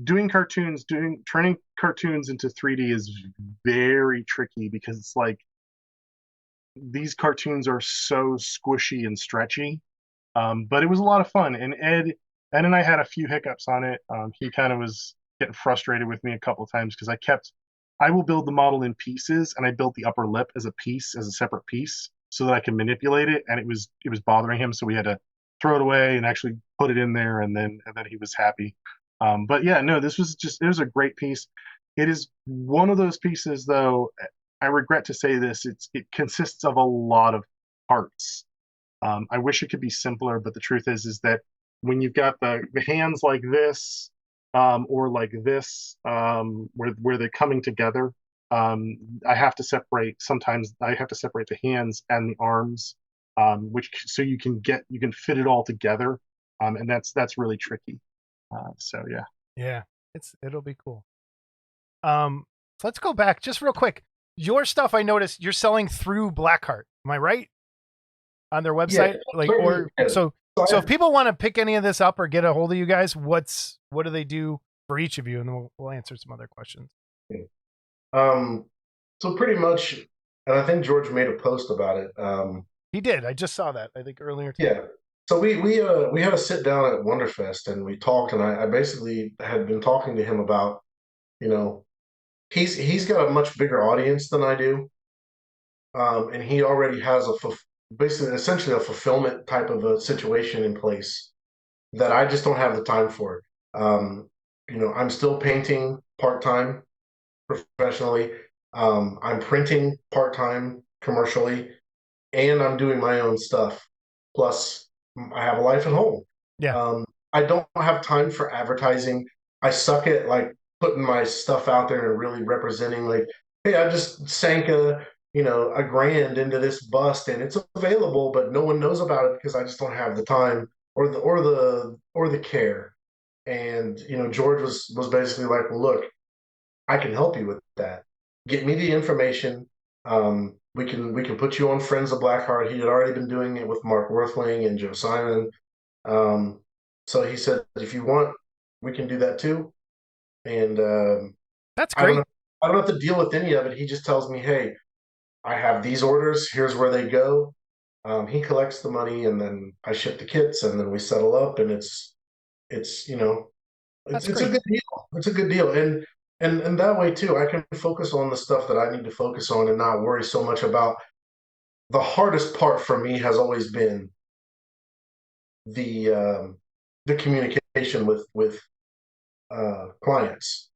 turning cartoons into 3D is very tricky because it's like these cartoons are so squishy and stretchy. But it was a lot of fun. And Ed and I had a few hiccups on it. He kind of was getting frustrated with me a couple of times because I will build the model in pieces, and I built the upper lip as a separate piece, so that I can manipulate it. And it was bothering him, so we had to throw it away and actually put it in there, and then he was happy. But yeah, no, it was a great piece. It is one of those pieces, though. I regret to say this. It consists of a lot of parts. I wish it could be simpler, but the truth is that when you've got the hands like this, or like this, where they're coming together. I have to separate. Sometimes I have to separate the hands and the arms, which so you can fit it all together, and that's really tricky. So yeah. Yeah, it'll be cool. So let's go back just real quick. Your stuff, I noticed you're selling through Blackheart. Am I right? On their website, so if people want to pick any of this up or get a hold of you guys, what do they do for each of you, and then we'll answer some other questions. So pretty much, and I think George made a post about it. He did. I just saw that. I think earlier today. Yeah. So we had a sit down at Wonderfest and we talked, and I basically had been talking to him about, he's got a much bigger audience than I do, and he already has essentially a fulfillment type of a situation in place that I just don't have the time for. I'm still painting part-time professionally. I'm printing part-time commercially, and I'm doing my own stuff. Plus, I have a life at home. Yeah. I don't have time for advertising. I suck at like putting my stuff out there and really representing like, hey, I just sank $1,000 into this bust and it's available, but no one knows about it because I just don't have the time or the care. And George was basically like, well, look, I can help you with that. Get me the information. We can put you on Friends of Blackheart. He had already been doing it with Mark Worthling and Joe Simon. So he said, if you want, we can do that too. And that's great. I don't have to deal with any of it. He just tells me, hey, I have these orders. Here's where they go. He collects the money, and then I ship the kits, and then we settle up, and it's a good deal. It's a good deal, and that way too, I can focus on the stuff that I need to focus on and not worry so much about. The hardest part for me has always been the communication with clients.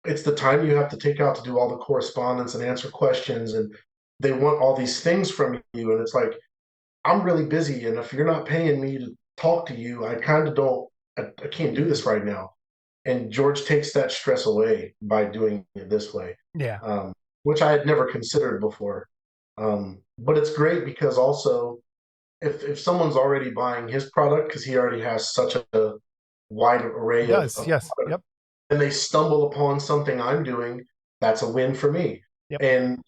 It's the time you have to take out to do all the correspondence and answer questions, and they want all these things from you, and it's like, I'm really busy, and if you're not paying me to talk to you, I kind of don't. I can't do this right now. And George takes that stress away by doing it this way. Yeah. Which I had never considered before. But it's great because also if someone's already buying his product because he already has such a wide array of yes. product, Yep. and they stumble upon something I'm doing, that's a win for me. Yep. And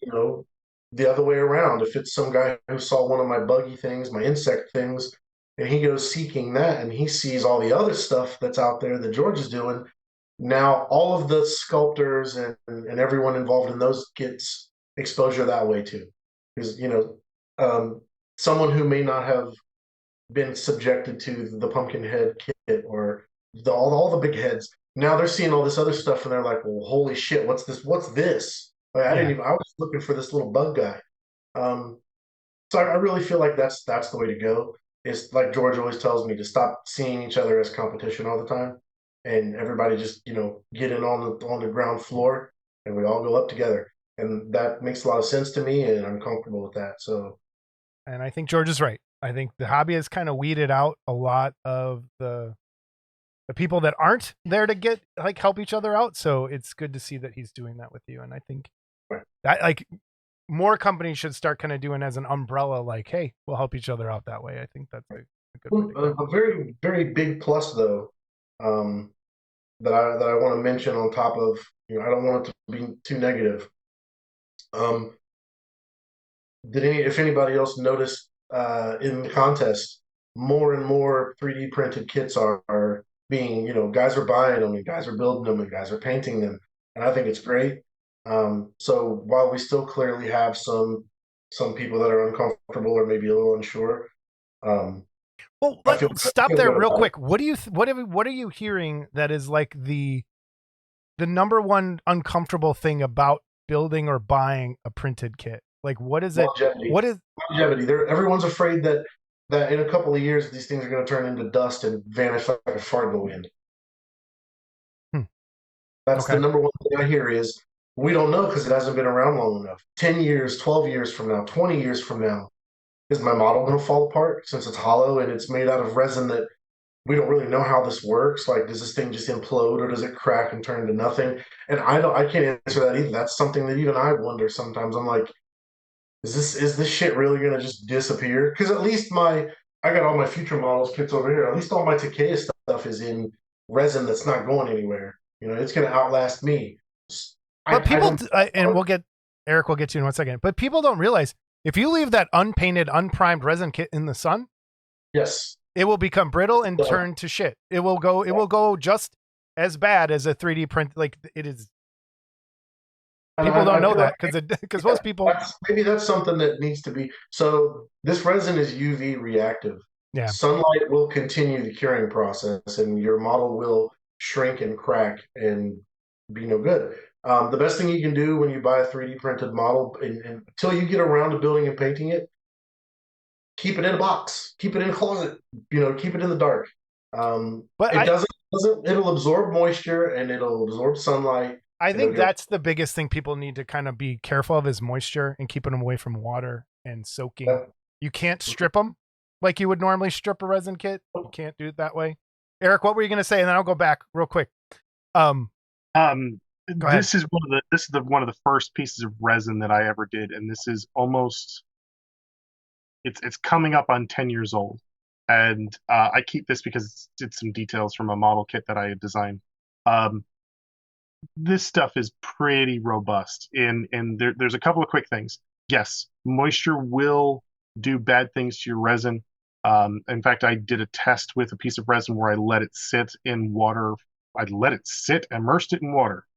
the other way around, if it's some guy who saw one of my buggy things, my insect things, and he goes seeking that and he sees all the other stuff that's out there that George is doing, now all of the sculptors and everyone involved in those gets exposure that way too. Because someone who may not have been subjected to the pumpkin head kit or all the big heads, now they're seeing all this other stuff and they're like, well, holy shit, what's this? Like, I was looking for this little bug guy. So I really feel like that's the way to go. It's like George always tells me, to stop seeing each other as competition all the time, and everybody just get in on the ground floor, and we all go up together, and that makes a lot of sense to me, and I'm comfortable with that. So, and I think George is right. I think the hobby has kind of weeded out a lot of the people that aren't there to help each other out. So it's good to see that he's doing that with you, and I think that more companies should start kind of doing as an umbrella, like, hey, we'll help each other out that way. I think that's a good way to go. A very, very big plus though, that I want to mention on top of, I don't want it to be too negative. If anybody else noticed in the contest, more and more 3D printed kits are being, guys are buying them and guys are building them and guys are painting them, and I think it's great. So while we still clearly have some people that are uncomfortable or maybe a little unsure, well, let's stop there real quick. What are you hearing that is like the number one uncomfortable thing about building or buying a printed kit? Like, what is it? What is longevity? Everyone's afraid that in a couple of years these things are going to turn into dust and vanish like a fart in the wind. That's the number one thing I hear is, we don't know because it hasn't been around long enough. 10 years, 12 years from now, 20 years from now, is my model going to fall apart since it's hollow and it's made out of resin that we don't really know how this works. Like, does this thing just implode or does it crack and turn into nothing? And I can't answer that either. That's something that even I wonder sometimes. I'm like, is this shit really gonna just disappear? Because at least I got all my future models kits over here. At least all my Takea stuff is in resin that's not going anywhere. You know, it's gonna outlast me. But I don't. and Eric will get to you in 1 second. But people don't realize if you leave that unpainted, unprimed resin kit in the sun, Yes. it will become brittle and turn to shit. It will go just as bad as a 3D print. Like it is. People don't know that because most people. Maybe that's something that needs to be. So this resin is UV reactive. Yeah. Sunlight will continue the curing process, and your model will shrink and crack and be no good. The best thing you can do when you buy a 3D printed model, and until you get around to building and painting it, keep it in a box, keep it in a closet. You know, keep it in the dark. But it'll absorb moisture and it'll absorb sunlight. I think that's the biggest thing people need to kind of be careful of is moisture and keeping them away from water and soaking. Yeah. You can't strip them like you would normally strip a resin kit. You can't do it that way. Eric, what were you going to say? And then I'll go back real quick. Go ahead. This is one of the first pieces of resin that I ever did, and this is almost it's coming up on 10 years old. And I keep this because it's some details from a model kit that I had designed. This stuff is pretty robust, and there's a couple of quick things. Yes, moisture will do bad things to your resin. In fact, I did a test with a piece of resin where I let it sit in water. Immersed it in water.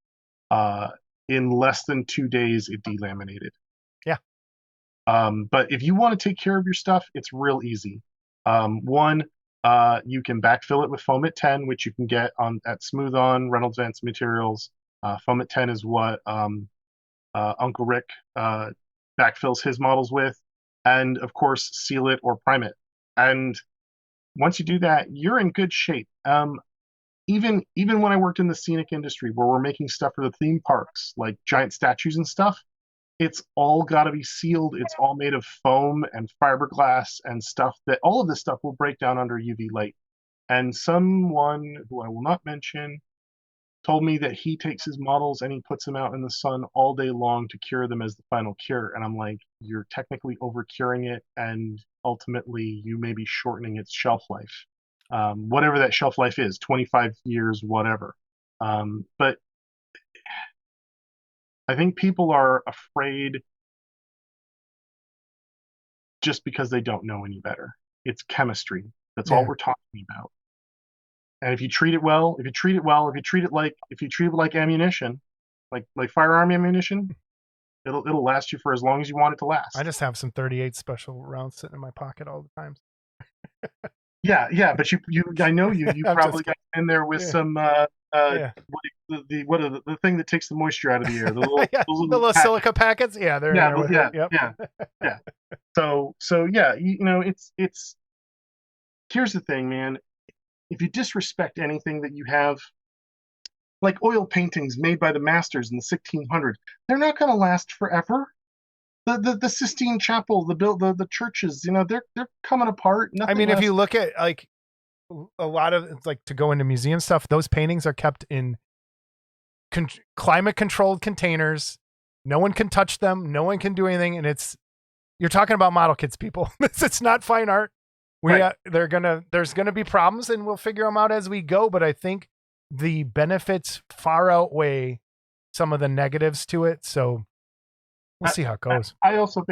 In less than 2 days, it delaminated. Yeah. But if you want to take care of your stuff, it's real easy. One, you can backfill it with Foamit 10, which you can get at Smooth On, Reynolds Advanced Materials. Foamit 10 is what Uncle Rick backfills his models with. And of course, seal it or prime it. And once you do that, you're in good shape. Even when I worked in the scenic industry where we're making stuff for the theme parks, like giant statues and stuff, it's all got to be sealed. It's all made of foam and fiberglass and stuff that all of this stuff will break down under UV light. And someone who I will not mention told me that he takes his models and he puts them out in the sun all day long to cure them as the final cure. And I'm like, you're technically over curing it, and ultimately you may be shortening its shelf life. Whatever that shelf life is, 25 years, whatever. But I think people are afraid just because they don't know any better. It's chemistry. That's all we're talking about. And if you treat it well, if you treat it like ammunition, like firearm ammunition, it'll last you for as long as you want it to last. I just have some 38 special rounds sitting in my pocket all the time. Yeah, but I know you probably got in there with some the thing that takes the moisture out of the air, the little silica packets. Yeah, they're yeah. So yeah, it's here's the thing, man. If you disrespect anything that you have, like oil paintings made by the masters in the 1600s, they're not going to last forever. The Sistine Chapel, the churches, they're coming apart. If you look at like a lot of it's like to go into museum stuff, those paintings are kept in climate controlled containers. No one can touch them. No one can do anything. And you're talking about model kits, people. It's not fine art. Right. There's gonna be problems, and we'll figure them out as we go. But I think the benefits far outweigh some of the negatives to it. So we'll see how it goes. I also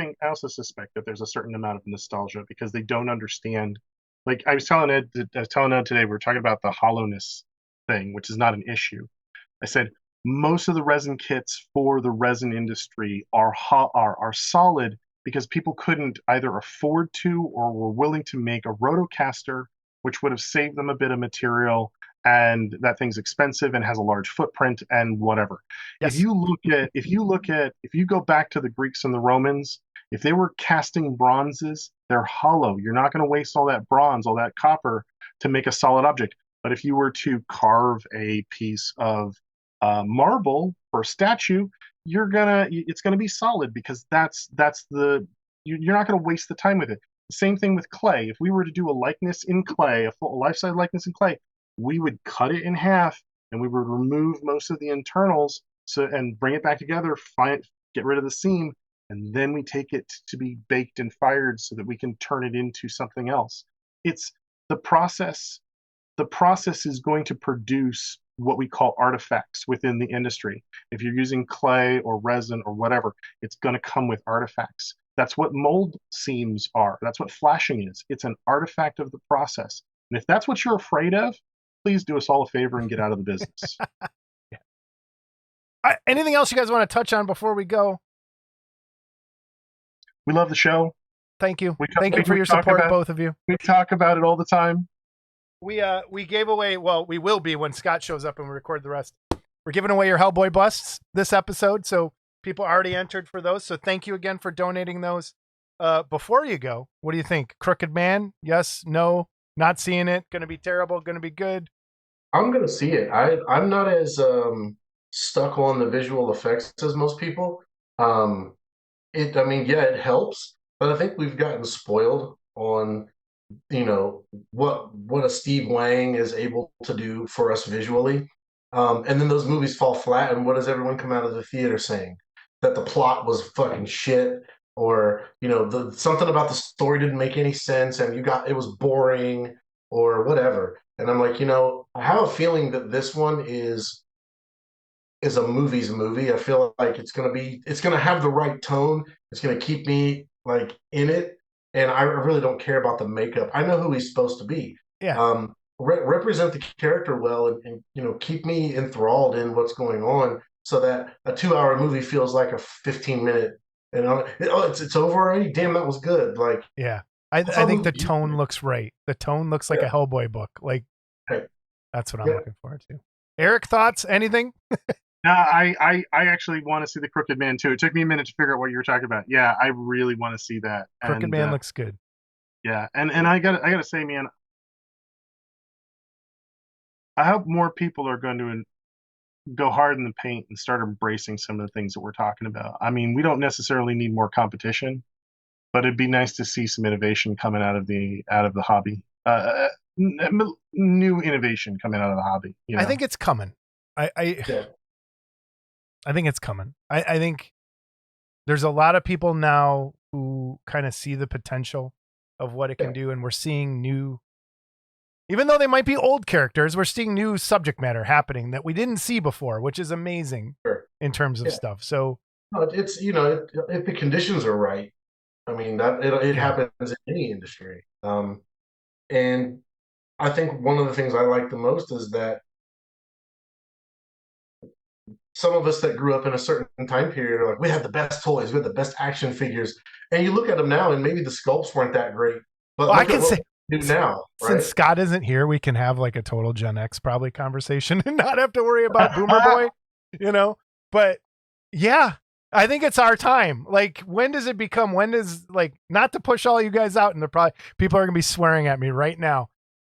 suspect that there's a certain amount of nostalgia because they don't understand. Like I was telling Ed today, we were talking about the hollowness thing, which is not an issue. I said most of the resin kits for the resin industry are solid because people couldn't either afford to or were willing to make a rotocaster, which would have saved them a bit of material. And that thing's expensive and has a large footprint and whatever. Yes. If you go back to the Greeks and the Romans, if they were casting bronzes, they're hollow. You're not going to waste all that bronze, all that copper to make a solid object. But if you were to carve a piece of marble for a statue, it's gonna be solid because you're not going to waste the time with it. Same thing with clay. If we were to do a likeness in clay, a full life-size likeness in clay, we would cut it in half and we would remove most of the internals and bring it back together, get rid of the seam, and then we take it to be baked and fired so that we can turn it into something else. It's the process. The process is going to produce what we call artifacts within the industry. If you're using clay or resin or whatever, it's going to come with artifacts. That's what mold seams are. That's what flashing is. It's an artifact of the process. And if that's what you're afraid of, please do us all a favor and get out of the business. Anything else you guys want to touch on before we go? We love the show. Thank you. Thank you for your support, both of you. We talk about it all the time. We gave away, well, we will be when Scott shows up and we record the rest. We're giving away your Hellboy busts this episode, so people already entered for those. So thank you again for donating those. Before you go, what do you think? Crooked Man? Yes? No? Not seeing it? Going to be terrible? Going to be good? I'm going to see it. I'm not as stuck on the visual effects as most people. It helps, but I think we've gotten spoiled on what a Steve Wang is able to do for us visually, and then those movies fall flat, and what does everyone come out of the theater saying? That the plot was fucking shit, or something about the story didn't make any sense, and it was boring or whatever. And I'm like, I have a feeling that this one is a movie's movie. I feel like it's gonna have the right tone. It's gonna keep me like in it. And I really don't care about the makeup. I know who he's supposed to be. Yeah. Represent the character well, and keep me enthralled in what's going on, so that a 2-hour movie feels like a 15-minute. And it's over already. Damn, that was good. Like, yeah, I think the tone looks right. The tone looks like a Hellboy book. Like, that's what I'm looking forward to. Eric, thoughts? Anything? No, I actually want to see the Crooked Man too. It took me a minute to figure out what you were talking about. Yeah, I really want to see that. Crooked Man looks good. Yeah, and I gotta say, man, I hope more people are going to go hard in the paint and start embracing some of the things that we're talking about. I mean, we don't necessarily need more competition, but it'd be nice to see some innovation coming out of the hobby. New innovation coming out of the hobby. I think it's coming. I think it's coming. I think there's a lot of people now who kind of see the potential of what it can do, and we're seeing new, even though they might be old characters, we're seeing new subject matter happening that we didn't see before, which is amazing in terms of stuff. So it's if the conditions are right, I mean that it happens in any industry. And I think one of the things I like the most is that some of us that grew up in a certain time period are like, we had the best toys, we had the best action figures, and you look at them now, and maybe the sculpts weren't that great. But I can say do now, right? Since Scott isn't here, we can have like a total Gen X probably conversation and not have to worry about Boomer Boy, But yeah, I think it's our time. Like, when does, like, not to push all you guys out, and people are gonna be swearing at me right now.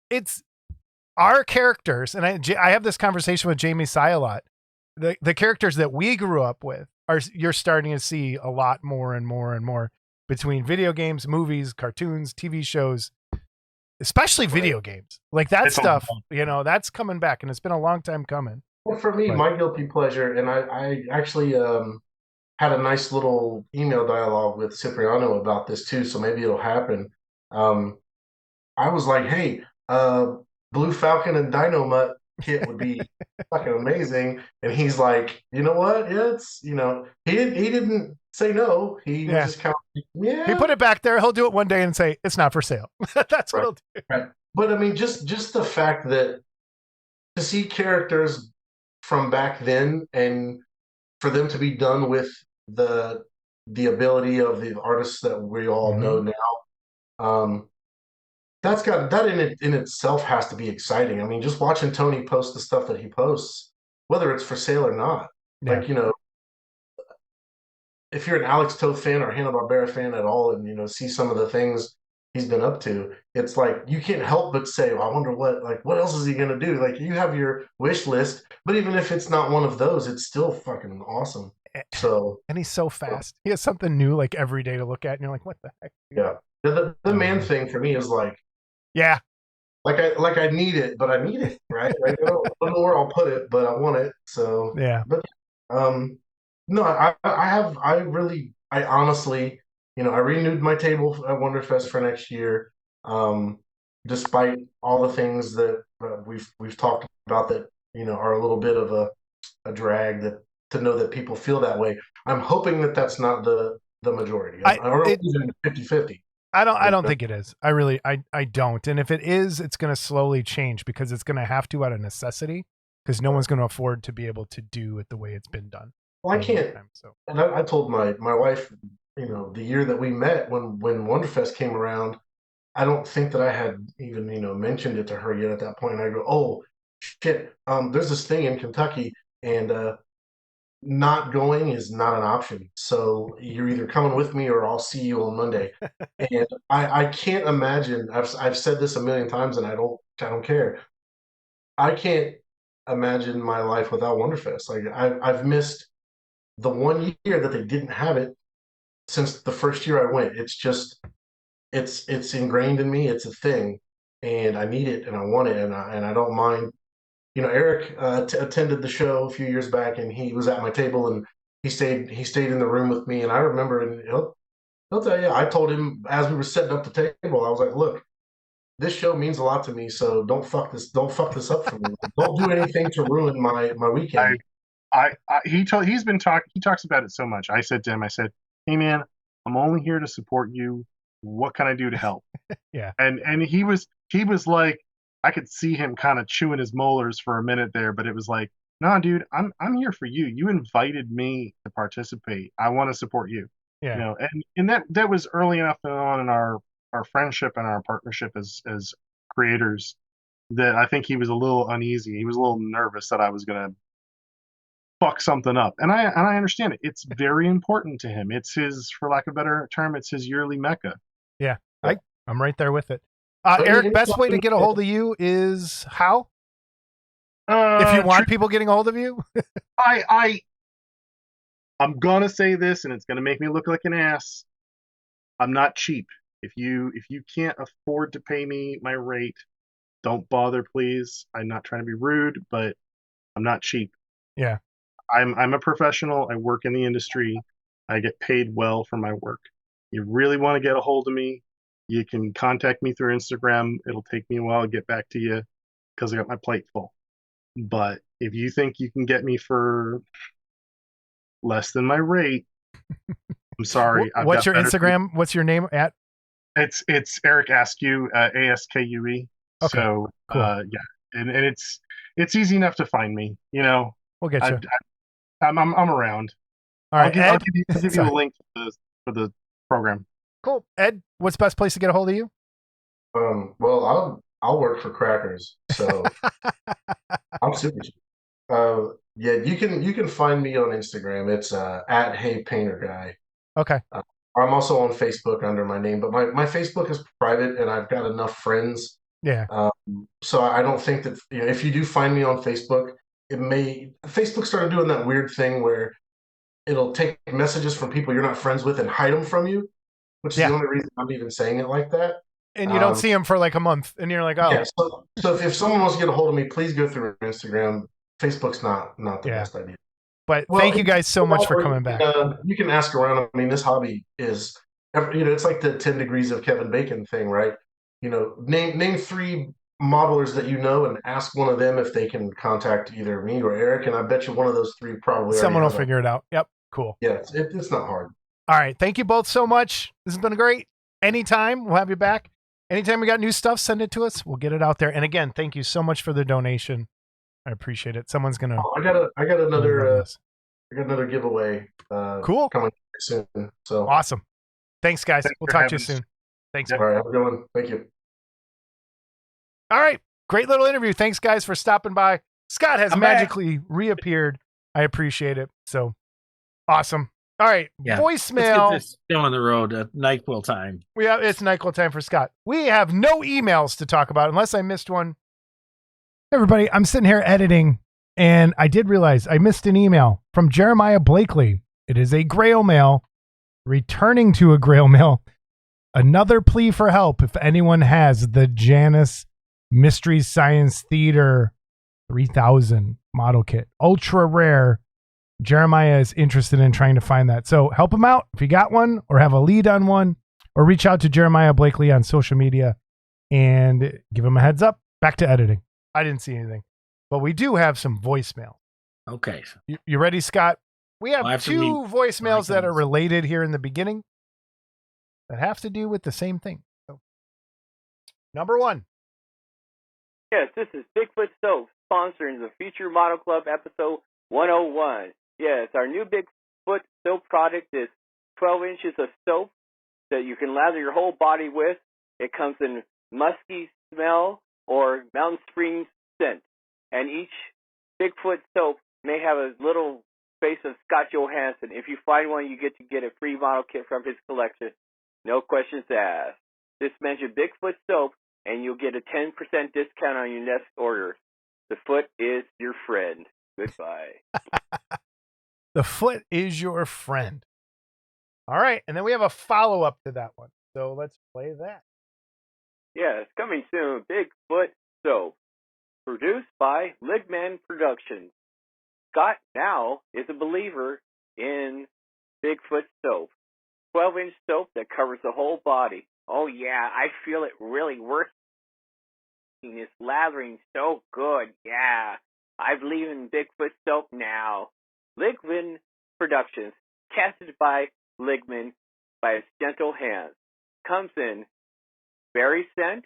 It's our characters, and I have this conversation with Jamie Sy a lot. The characters that we grew up with you're starting to see a lot more and more and more between video games, movies, cartoons, TV shows, especially video games. Like that stuff, that's coming back, and it's been a long time coming. Well, for me, my guilty pleasure, and I actually had a nice little email dialogue with Cipriano about this too, so maybe it'll happen. I was like, hey, Blue Falcon and Dynamut kit would be fucking amazing, and he's like, you know what? Yeah, it's he didn't say no. He just kind of he put it back there. He'll do it one day and say it's not for sale. That's what he'll do. Right. But I mean, just the fact that to see characters from back then, and for them to be done with the ability of the artists that we all know now, that in itself has to be exciting. I mean, just watching Tony post the stuff that he posts, whether it's for sale or not, like, if you're an Alex Toth fan or Hanna-Barbera fan at all, and see some of the things he's been up to, it's like you can't help but say, well, I wonder what else is he gonna do? Like, you have your wish list, but even if it's not one of those, it's still fucking awesome. So And he's so fast. He has something new like every day to look at, and you're like, what the heck? Dude? yeah, the man thing for me is like Yeah. I need it, but I need it, right? Like, I don't know where I'll put it, but I want it. So Yeah. but no, I honestly, I renewed my table at Wonderfest for next year. Despite all the things that we've talked about that are a little bit of a drag, that to know that people feel that way. I'm hoping that that's not the majority. I don't even 50-50. I don't think it is. I don't. And if it is, it's going to slowly change because it's going to have to out of necessity because no one's going to afford to be able to do it the way it's been done. Well, I can't. So. And I told my wife, the year that we met when Wonderfest came around, I don't think that I had even, mentioned it to her yet at that point. I go, oh, shit, there's this thing in Kentucky, and not going is not an option. So you're either coming with me or I'll see you on Monday. And I can't imagine. I've said this a million times, and I don't care. I can't imagine my life without Wonderfest. Like I've missed the 1 year that they didn't have it since the first year I went. It's just it's ingrained in me. It's a thing, and I need it, and I want it, and I don't mind. Eric attended the show a few years back, and he was at my table, and he stayed in the room with me. And I remember, and he'll tell you, I told him as we were setting up the table, I was like, "Look, this show means a lot to me, so don't fuck this up for me. Don't do anything to ruin my weekend." He talks about it so much. I said to him, "Hey man, I'm only here to support you. What can I do to help?" Yeah. And he was like, I could see him kind of chewing his molars for a minute there, but it was like, "No, dude, I'm here for you. You invited me to participate. I want to support you." Yeah. And that was early enough on in our friendship and our partnership as creators that I think he was a little uneasy. He was a little nervous that I was gonna fuck something up. And I understand it. It's very important to him. It's his, for lack of a better term, it's his yearly Mecca. Yeah. I'm right there with it. Eric, best way to get a hold of you is how? If you want people getting a hold of you? I'm gonna say this, and it's gonna make me look like an ass. I'm not cheap. If you can't afford to pay me my rate, don't bother, please. I'm not trying to be rude, but I'm not cheap. Yeah. I'm a professional. I work in the industry. I get paid well for my work. You really want to get a hold of me, you can contact me through Instagram. It'll take me a while to get back to you because I got my plate full. But if you think you can get me for less than my rate, I'm sorry. What's your Instagram? What's your name at? It's Eric Askue, Askue. Okay, So cool. yeah, and it's easy enough to find me. We'll get you. I'm around. All right, I'll give you a link for the program. Cool. Ed, what's the best place to get a hold of you? Well, I'll work for Crackers, so I'm super cheap. Yeah, you can find me on Instagram. It's at Hey Painter Guy. Okay. I'm also on Facebook under my name, but my Facebook is private, and I've got enough friends. Yeah. So I don't think that if you do find me on Facebook, Facebook started doing that weird thing where it'll take messages from people you're not friends with and hide them from you, which is the only reason I'm even saying it like that. And you don't see them for like a month, and you're like, oh. Yeah, so if someone wants to get a hold of me, please go through Instagram. Facebook's not the best idea. But thank you guys so much for coming back. You can ask around. I mean, this hobby is, it's like the 10 degrees of Kevin Bacon thing, right? Name 3 modelers that and ask one of them if they can contact either me or Eric, and I bet you one of those 3 probably someone will figure it out. Yep, cool. Yeah, it's not hard. All right, thank you both so much. This has been great. Anytime, we'll have you back. Anytime we got new stuff, send it to us. We'll get it out there. And again, thank you so much for the donation. I appreciate it. Someone's gonna. I got another giveaway. Cool. Coming soon. So awesome. Thanks, guys. We'll talk to you soon. Thanks. All right, have a good one. Thank you. All right, great little interview. Thanks, guys, for stopping by. Scott has magically reappeared. I appreciate it. So awesome. All right, voicemail. Let's get this show on the road at NyQuil time. It's NyQuil time for Scott. We have no emails to talk about unless I missed one. Everybody, I'm sitting here editing, and I did realize I missed an email from Jeremiah Blakely. It is a Grail mail. Returning to a Grail mail. Another plea for help if anyone has the Janus Mystery Science Theater 3000 model kit. Ultra rare. Jeremiah is interested in trying to find that. So help him out if you got one or have a lead on one, or reach out to Jeremiah Blakely on social media and give him a heads up. Back to editing. I didn't see anything, but we do have some voicemail. Okay. You ready, Scott? We have Well, I have to two read voicemails that are items. related here in the beginning that have to do with the same thing. So, number one. Yes, this is Bigfoot Soap, sponsoring the Future Model Club episode 101. Yes, our new Bigfoot Soap product is 12 inches of soap that you can lather your whole body with. It comes in musky smell or mountain spring scent. And each Bigfoot soap may have a little face of Scott Johansson. If you find one, you get a free model kit from his collection. No questions asked. Just mention Bigfoot Soap, and you'll get a 10% discount on your next order. The foot is your friend. Goodbye. The foot is your friend. All right. And then we have a follow-up to that one. So let's play that. Yes, coming soon, Bigfoot Soap. Produced by Ligman Productions. Scott now is a believer in Bigfoot Soap. 12-inch soap that covers the whole body. Oh yeah, I feel it really working. It's lathering so good. Yeah, I believe in Bigfoot Soap now. Ligman Productions, casted by Ligman by his gentle hands. Comes in berry scent,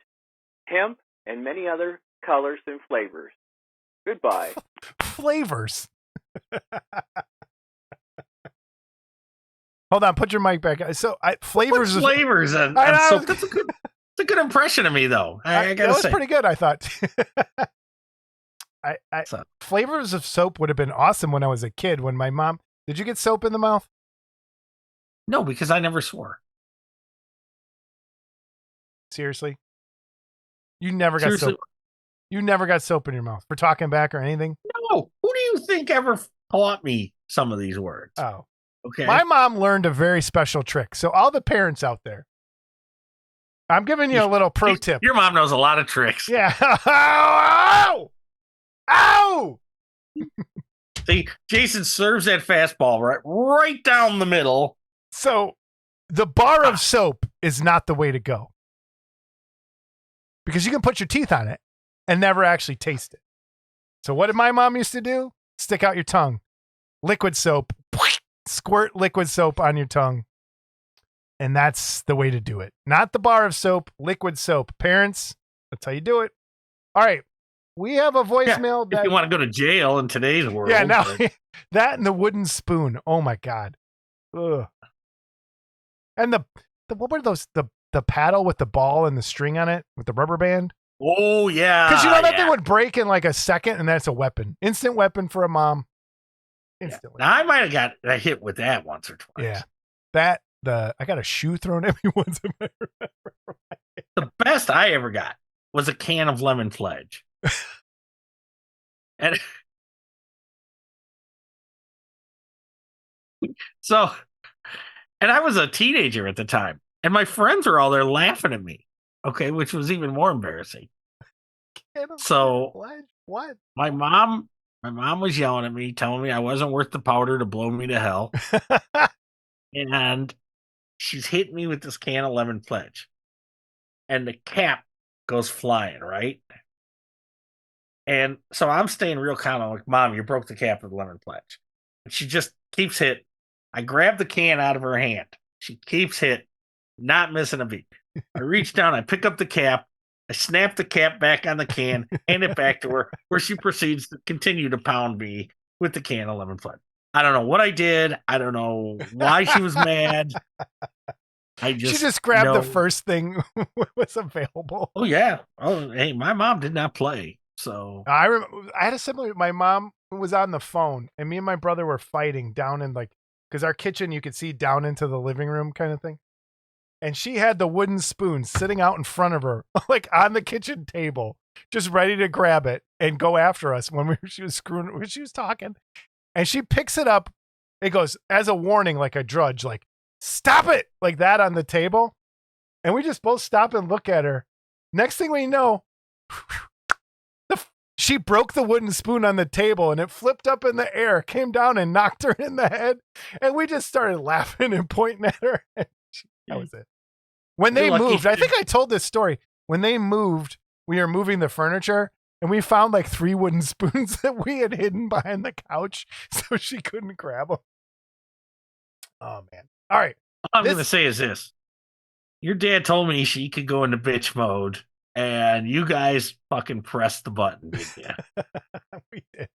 hemp, and many other colors and flavors. Goodbye. Flavors. Hold on, put your mic back. So flavors. What flavors and soap. That's a good impression of me, though. I gotta that was say. pretty good, I thought. Flavors of soap would have been awesome when I was a kid. When my mom, did you get soap in the mouth? No, because I never swore. Seriously, you never got soap. You never got soap in your mouth for talking back or anything. No. Who do you think ever taught me some of these words? Oh, okay. My mom learned a very special trick. So all the parents out there, I'm giving you a little pro tip. Your mom knows a lot of tricks. Yeah. Ow! Ow! See, Jason serves that fastball right down the middle. So the bar of soap is not the way to go, because you can put your teeth on it and never actually taste it. So what did my mom used to do? Stick out your tongue. Liquid soap. Squirt liquid soap on your tongue. And that's the way to do it. Not the bar of soap, liquid soap. Parents, that's how you do it. All right. We have a voicemail that if you want to go to jail in today's world. Yeah, now that and the wooden spoon. Oh my God. Ugh. And the what were those? The paddle with the ball and the string on it with the rubber band? Oh yeah. Because that thing would break in like a second, and that's a weapon. Instant weapon for a mom. Instantly. Now I might have got a hit with that once or twice. Yeah. I got a shoe thrown at me once. The best I ever got was a can of lemon pledge. And I was a teenager at the time, and my friends were all there laughing at me. Okay, which was even more embarrassing. So what? My mom was yelling at me, telling me I wasn't worth the powder to blow me to hell. And she's hitting me with this can of lemon pledge. And the cap goes flying, right? And so I'm staying real calm. I'm like, Mom, you broke the cap of the lemon pledge. And she just keeps hitting. I grab the can out of her hand. She keeps hitting, not missing a beat. I reach down, I pick up the cap, I snap the cap back on the can, hand it back to her, where she proceeds to continue to pound me with the can of lemon pledge. I don't know what I did. I don't know why she was mad. She just grabbed the first thing was available. Oh yeah. Oh hey, my mom did not play. So I had a similar. My mom was on the phone, and me and my brother were fighting down in because our kitchen you could see down into the living room kind of thing, and she had the wooden spoon sitting out in front of her, like on the kitchen table, just ready to grab it and go after us when she was talking, and she picks it up It goes as a warning, like a drudge, like, stop it, like that on the table. And we just both stop and look at her. Next thing we know, she broke the wooden spoon on the table and it flipped up in the air, came down and knocked her in the head. And we just started laughing and pointing at her. That was it. When they moved, I think I told this story. When they moved, we were moving the furniture and we found like 3 wooden spoons that we had hidden behind the couch so she couldn't grab them. Oh, man. All right. All I'm going to say is this. Your dad told me she could go into bitch mode, and you guys fucking pressed the button, didn't you? We did.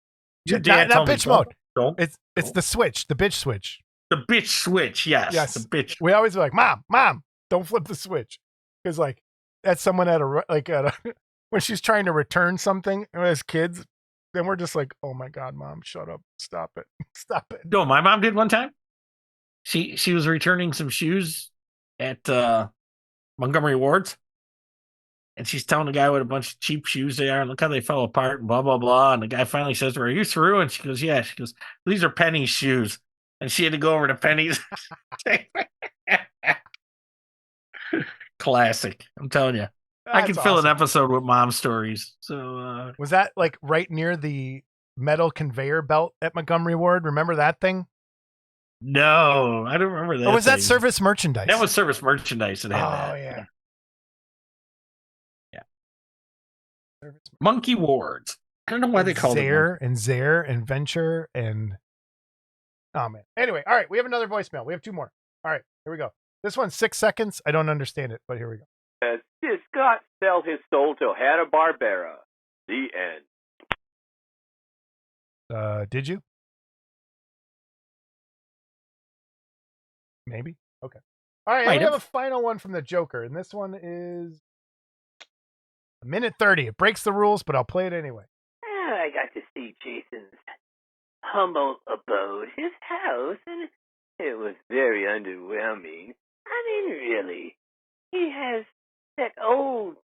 Your dad told bitch me, mode. Don't. It's the switch, the bitch switch. The bitch switch, yes. The bitch. We always be like, Mom, don't flip the switch. Because, like, that's someone when she's trying to return something as kids, then we're just like, oh my God, Mom, shut up. Stop it. Stop it. No, my mom did one time. She was returning some shoes at Montgomery Ward's, and she's telling the guy what a bunch of cheap shoes they are, and look how they fell apart, and blah, blah, blah. And the guy finally says to her, are you through? And she goes, yeah. She goes, these are Penny's shoes. And she had to go over to Penny's. Classic. I'm telling you. I can fill an episode with mom stories. So was that like right near the metal conveyor belt at Montgomery Ward? Remember that thing? No, I don't remember that. Or was that service merchandise? That was service merchandise that had that. Oh, yeah. Yeah. Monkey Wards. I don't know why they call it Zare and Venture and oh man. Anyway, all right, we have another voicemail. We have 2 more. All right, here we go. This one's 6 seconds. I don't understand it, but here we go. Did Scott sell his soul to Hanna-Barbera? The end. Did you? Maybe. Okay. All right, we have a final one from the Joker, and this one is 1:30. It breaks the rules, but I'll play it anyway. I got to see Jason's humble abode, his house, and it was very underwhelming. I mean, really. He has that old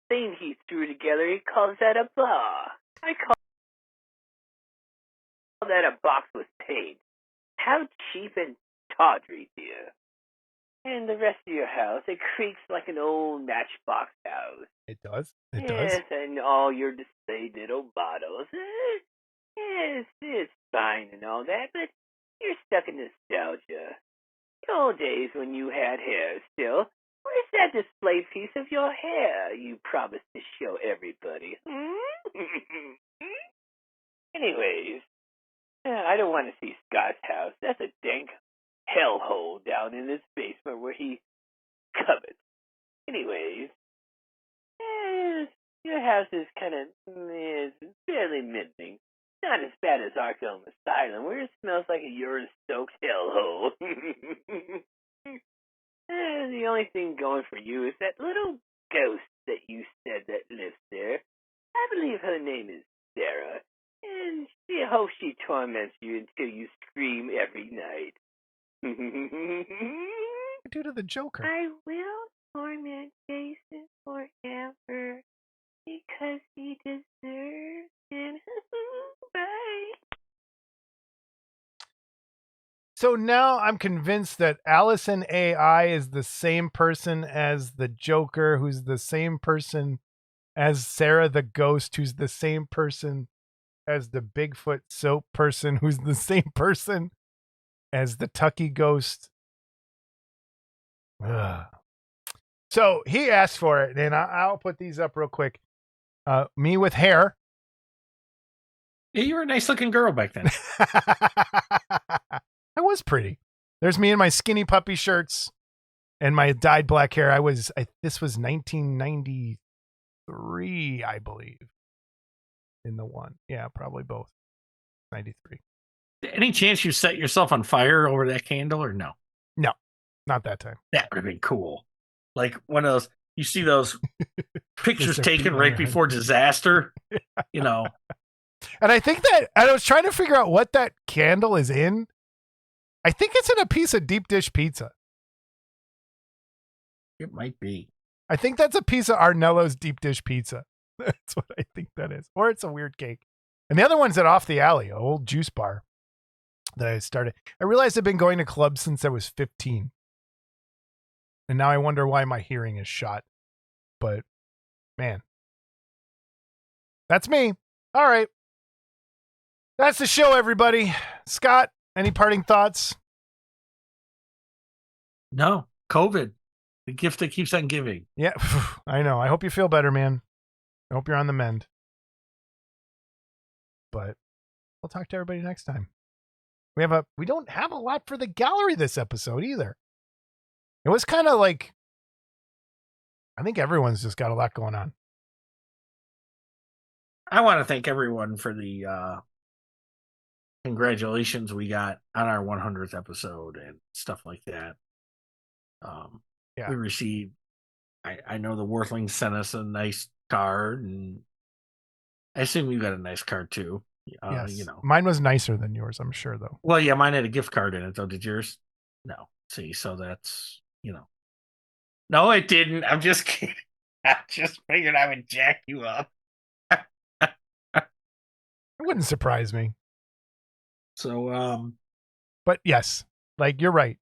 thing he threw together. He calls that a bar. I call that a box with paint. How cheap and tawdry, dear. And the rest of your house, it creaks like an old matchbox house. It does. Yes, and all your displayed little bottles. Yes, it's fine and all that, but you're stuck in nostalgia. The old days when you had hair still. Where's that display piece of your hair you promised to show everybody? Anyways, I don't want to see Scott's house. That's a dank hellhole down in his basement where he covets. Anyways, your house is kind of barely mending. Not as bad as Arkham Asylum, where it smells like a urine-soaked hellhole. The only thing going for you is that little ghost that you said that lives there. I believe her name is Sarah, and she hopes she torments you until you scream every night. Due to the Joker. I will torment Jason forever because he deserves it. Bye. So now I'm convinced that Allison AI is the same person as the Joker, who's the same person as Sarah the Ghost, who's the same person as the Bigfoot soap person, who's the same person as the Tucky Ghost. Ugh. So he asked for it, and I'll put these up real quick. Me with hair. Yeah, you were a nice looking girl back then. I was pretty. There's me in my skinny puppy shirts and my dyed black hair. This was 1993, I believe. In the one. Yeah, probably both. 93. Any chance you set yourself on fire over that candle or no? No, not that time. That would have been cool. Like one of those, you see those pictures taken right before disaster, you know. And I think that I was trying to figure out what that candle is in. I think it's in a piece of deep dish pizza. It might be. I think that's a piece of Arnello's deep dish pizza. That's what I think that is. Or it's a weird cake. And the other one's at Off the Alley, an old juice bar that I started. I realized I've been going to clubs since I was 15. And now I wonder why my hearing is shot. But man, that's me. All right. That's the show, everybody. Scott, any parting thoughts? No, COVID, the gift that keeps on giving. Yeah, I know. I hope you feel better, man. I hope you're on the mend. But I'll talk to everybody next time. We don't have a lot for the gallery this episode either. It was kind of like, I think everyone's just got a lot going on. I want to thank everyone for the congratulations we got on our 100th episode and stuff like that. Yeah. We received, I know the Worthlings sent us a nice card, and I assume you got a nice card too. Yes. You know, Mine was nicer than yours, I'm sure, though. well, yeah, mine had a gift card in it though. Did yours? No. See, so that's, no, it didn't. I'm just kidding. I just figured I would jack you up. It wouldn't surprise me. So, but yes, like you're right.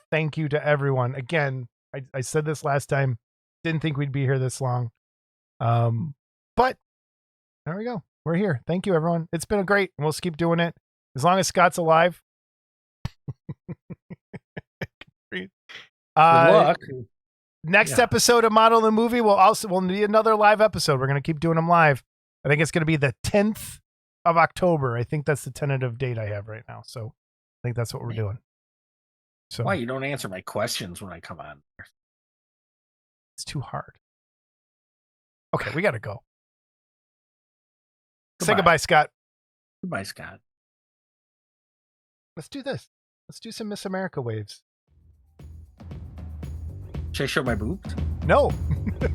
Thank you to everyone. Again, I said this last time. Didn't think we'd be here this long. But there we go. We're here. Thank you, everyone. It's been great. And we'll just keep doing it as long as Scott's alive. good luck. Next episode of Model the Movie will be another live episode. We're going to keep doing them live. I think it's going to be the 10th of October. I think that's the tentative date I have right now. So I think that's what we're doing. So why you don't answer my questions when I come on? It's too hard. Okay, we got to go. Goodbye. Say goodbye, Scott. Goodbye, Scott. Let's do this. Let's do some Miss America waves. Should I show my boobs? No. No.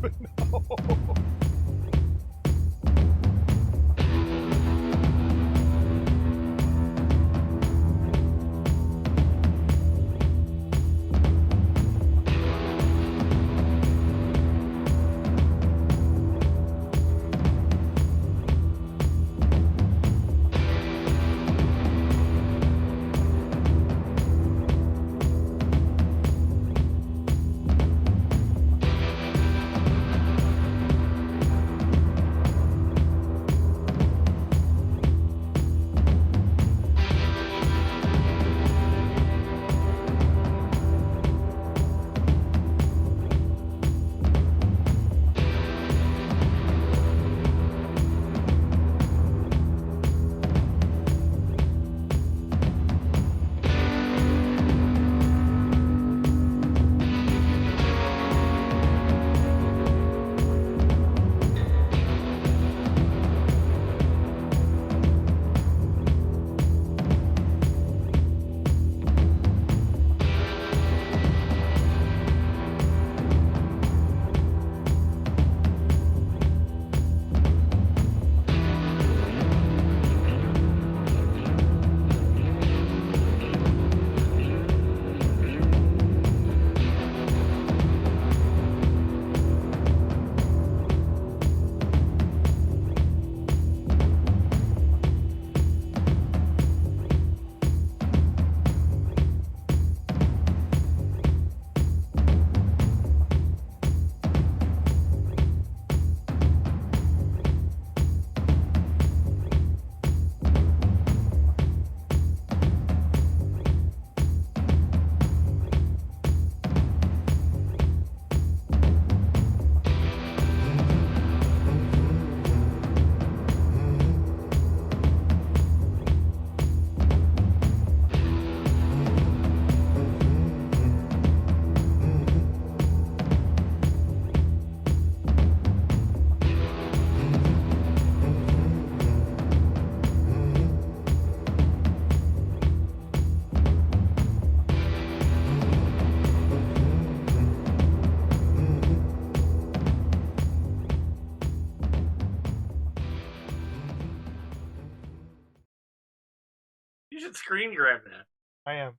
You should screen grab that. I am.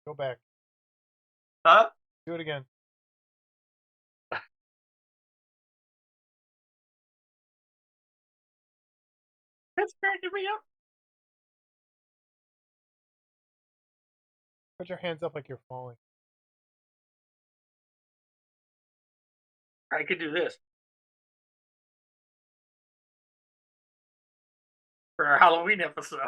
Go back. Huh? Do it again. That's cracking me up. Put your hands up like you're falling. I could do this for our Halloween episode.